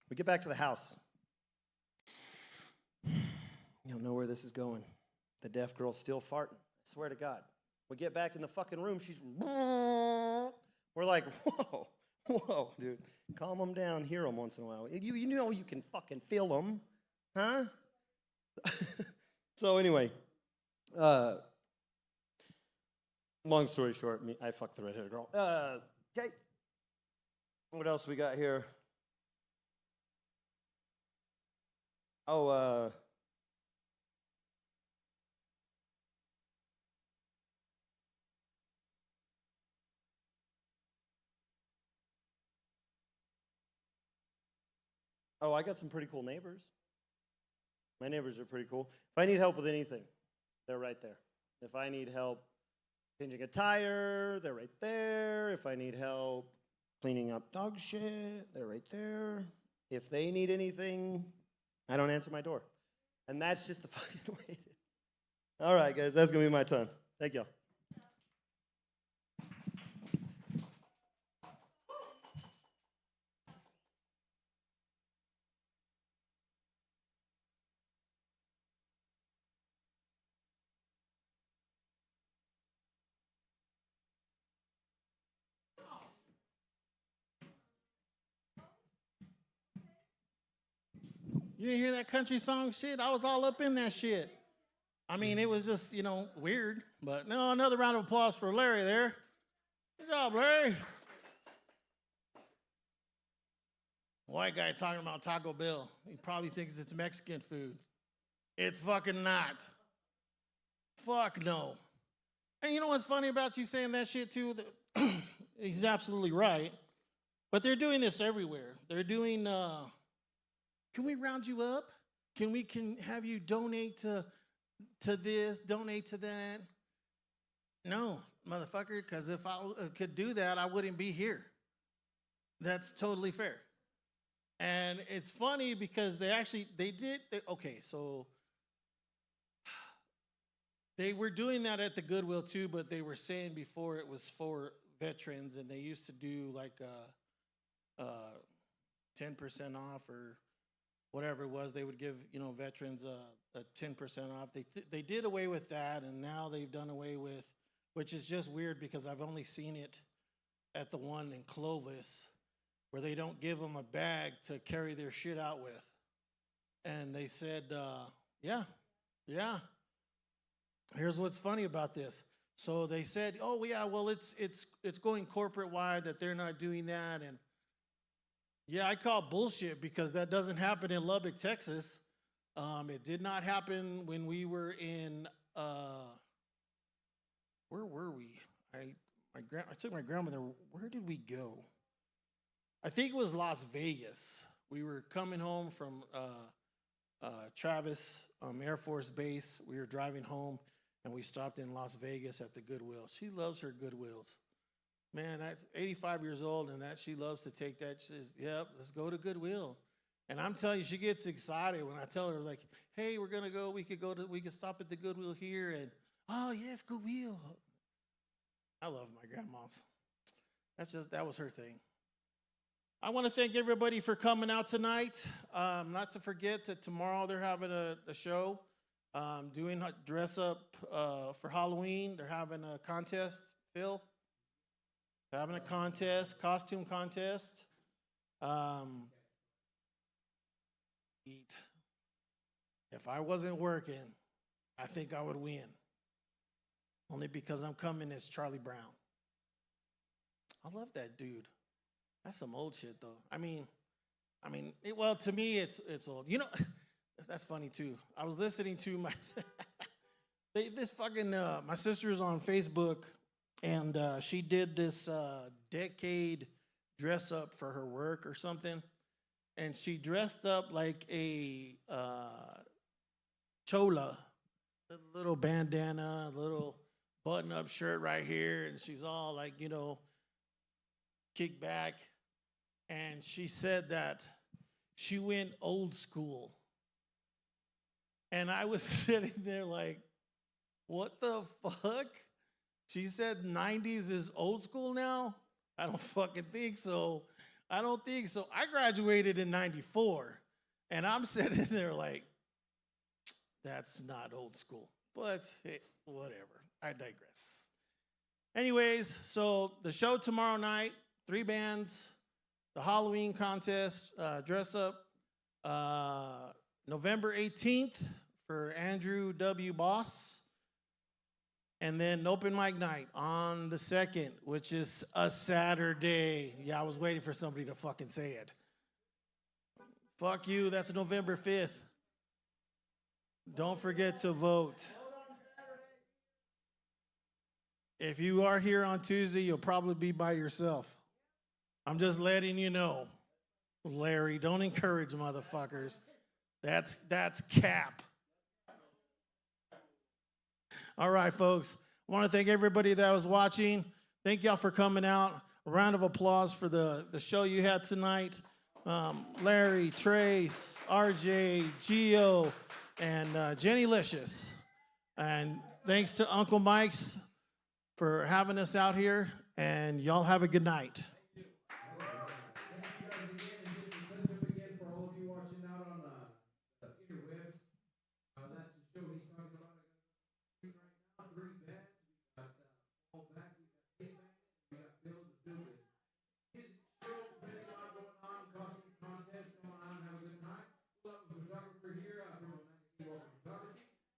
We get back to the house. You don't know where this is going. The deaf girl's still farting. I swear to God. We get back in the fucking room. She's... We're like, whoa, dude. Calm them down. Hear them once in a while. You know you can fucking feel them. Huh? So anyway, long story short, I fucked the redheaded girl. Okay. What else we got here? Oh, I got some pretty cool neighbors. My neighbors are pretty cool. If I need help with anything, they're right there. If I need help changing a tire, they're right there. If I need help cleaning up dog shit, they're right there. If they need anything, I don't answer my door. And that's just the fucking way it is. All right, guys, that's going to be my time. Thank y'all. You didn't hear that country song shit? I was all up in that shit. I mean, it was just, weird. But no, another round of applause for Larry there. Good job, Larry. White guy talking about Taco Bell. He probably thinks it's Mexican food. It's fucking not. Fuck no. And you know what's funny about you saying that shit too? He's absolutely right. But they're doing this everywhere. They're doing, can we round you up? Can have you donate to this, donate to that? No, motherfucker, because if I could do that, I wouldn't be here. That's totally fair. And it's funny because so they were doing that at the Goodwill too, but they were saying before it was for veterans, and they used to do like 10% off or whatever it was. They would give veterans a 10% off. They did away with that, and now they've done away with, which is just weird because I've only seen it at the one in Clovis, where they don't give them a bag to carry their shit out with. And they said, yeah. Here's what's funny about this. So they said, oh yeah, well it's going corporate wide that they're not doing that. And yeah, I call bullshit because that doesn't happen in Lubbock, Texas. It did not happen when we were in, where were we? I took my grandmother. Where did we go? I think it was Las Vegas. We were coming home from Travis Air Force Base. We were driving home, and we stopped in Las Vegas at the Goodwill. She loves her Goodwills. Man, that's 85 years old, and that she loves to take that. She says, "Yep, let's go to Goodwill." And I'm telling you, she gets excited when I tell her, like, "Hey, we're gonna go. We could stop at the Goodwill here." And oh yes, Goodwill. I love my grandma's. That was her thing. I want to thank everybody for coming out tonight. Not to forget that tomorrow they're having a show, doing dress up for Halloween. They're having a contest, Phil. They're having a contest, costume contest. Eat. If I wasn't working, I think I would win. Only because I'm coming as Charlie Brown. I love that dude. That's some old shit, though. Well, to me, it's old. You know, that's funny too. I was listening to my my sister's on Facebook, and she did this decade dress up for her work or something, and she dressed up like a chola, a little bandana, a little button-up shirt right here, and she's all like, kicked back. And she said that she went old school. And I was sitting there like, what the fuck? She said 90s is old school now? I don't fucking think so. I don't think so. I graduated in 94. And I'm sitting there like, that's not old school. But hey, whatever. I digress. Anyways, so the show tomorrow night, 3 bands. The Halloween contest, dress up, November 18th for Andrew W. Boss. And then open mic night on the 2nd, which is a Saturday. Yeah, I was waiting for somebody to fucking say it. Fuck you, that's November 5th. Don't forget to vote. If you are here on Tuesday, you'll probably be by yourself. I'm just letting you know. Larry, don't encourage motherfuckers. That's cap. All right, folks. I want to thank everybody that was watching. Thank y'all for coming out. A round of applause for the show you had tonight. Larry, Trace, RJ, Gio, and Jennilicious. And thanks to Uncle Mike's for having us out here. And y'all have a good night.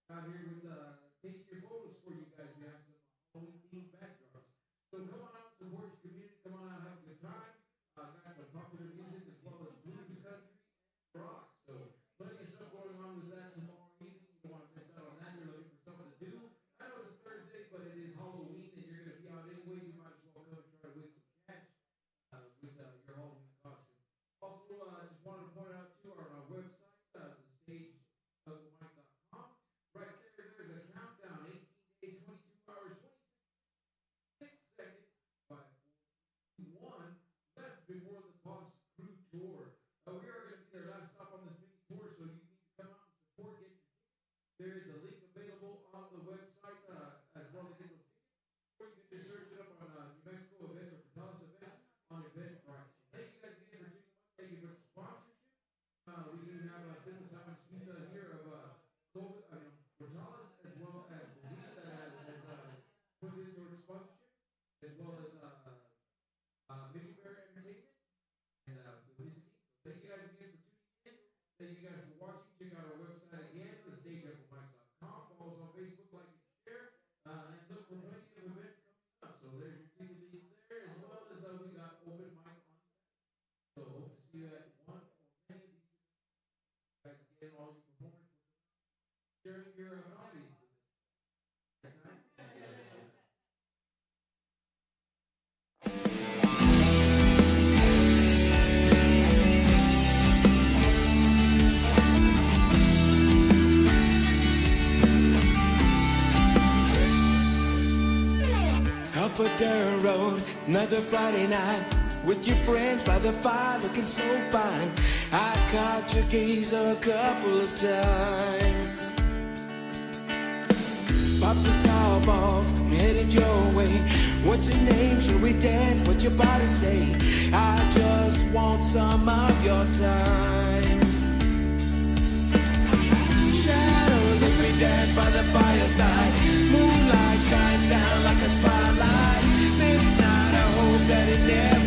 Out here with taking your photos for you guys behind some Halloween themed backdrops. So come on out, support your community. Come on out, have a good time. Got some popular music as well as blues, country, and rock. So plenty of stuff going on with that tomorrow evening. You don't want to miss out on that. You're looking for something to do. I know it's a Thursday, but it is Halloween, and you're going to be out anyways. You might as well come and try to win some cash with your Halloween costume. Also, just wanted to point out too, our website, the stage, UncleMike's.com. Right there, there's a countdown, 18 days, 22 hours, 26 seconds, 5, 4, 3, 2, 1, left before the Boss Crew Tour. We are going to be their last stop on this mini tour, so you need to come out and support, get your tickets. There is a link available on the website as well to get those tickets, or you can just search it up on New Mexico events or Catalyst events on Eventbrite. So thank you guys again for tuning in. Thank you for the sponsorship. We do have Simple Simon's Pizza here of Gonzalez, as well as Louisa that has put in towards sponsorship, as well as Mickey Bear Entertainment and Phil Music Inc. So thank you guys again for tuning in. Thank you guys for watching. Check out our website again, thestageUncleMikes.com. Follow us on Facebook, like and share, and look for plenty of events coming up. So there's your ticket leads there, as well as we got open mic on Saturday. So hope to see you at one or many of these events. Guys, again, all you performers for coming out, sharing your comedy with us. off a dirt road, another Friday night. With your friends by the fire, looking so fine. I caught your gaze a couple of times. Popped the stop off, I'm headed your way. What's your name? Should we dance? What's your body say? I just want some of your time. Shadows as we dance by the fireside. Moonlight shines down like a spotlight. This night I hope that it never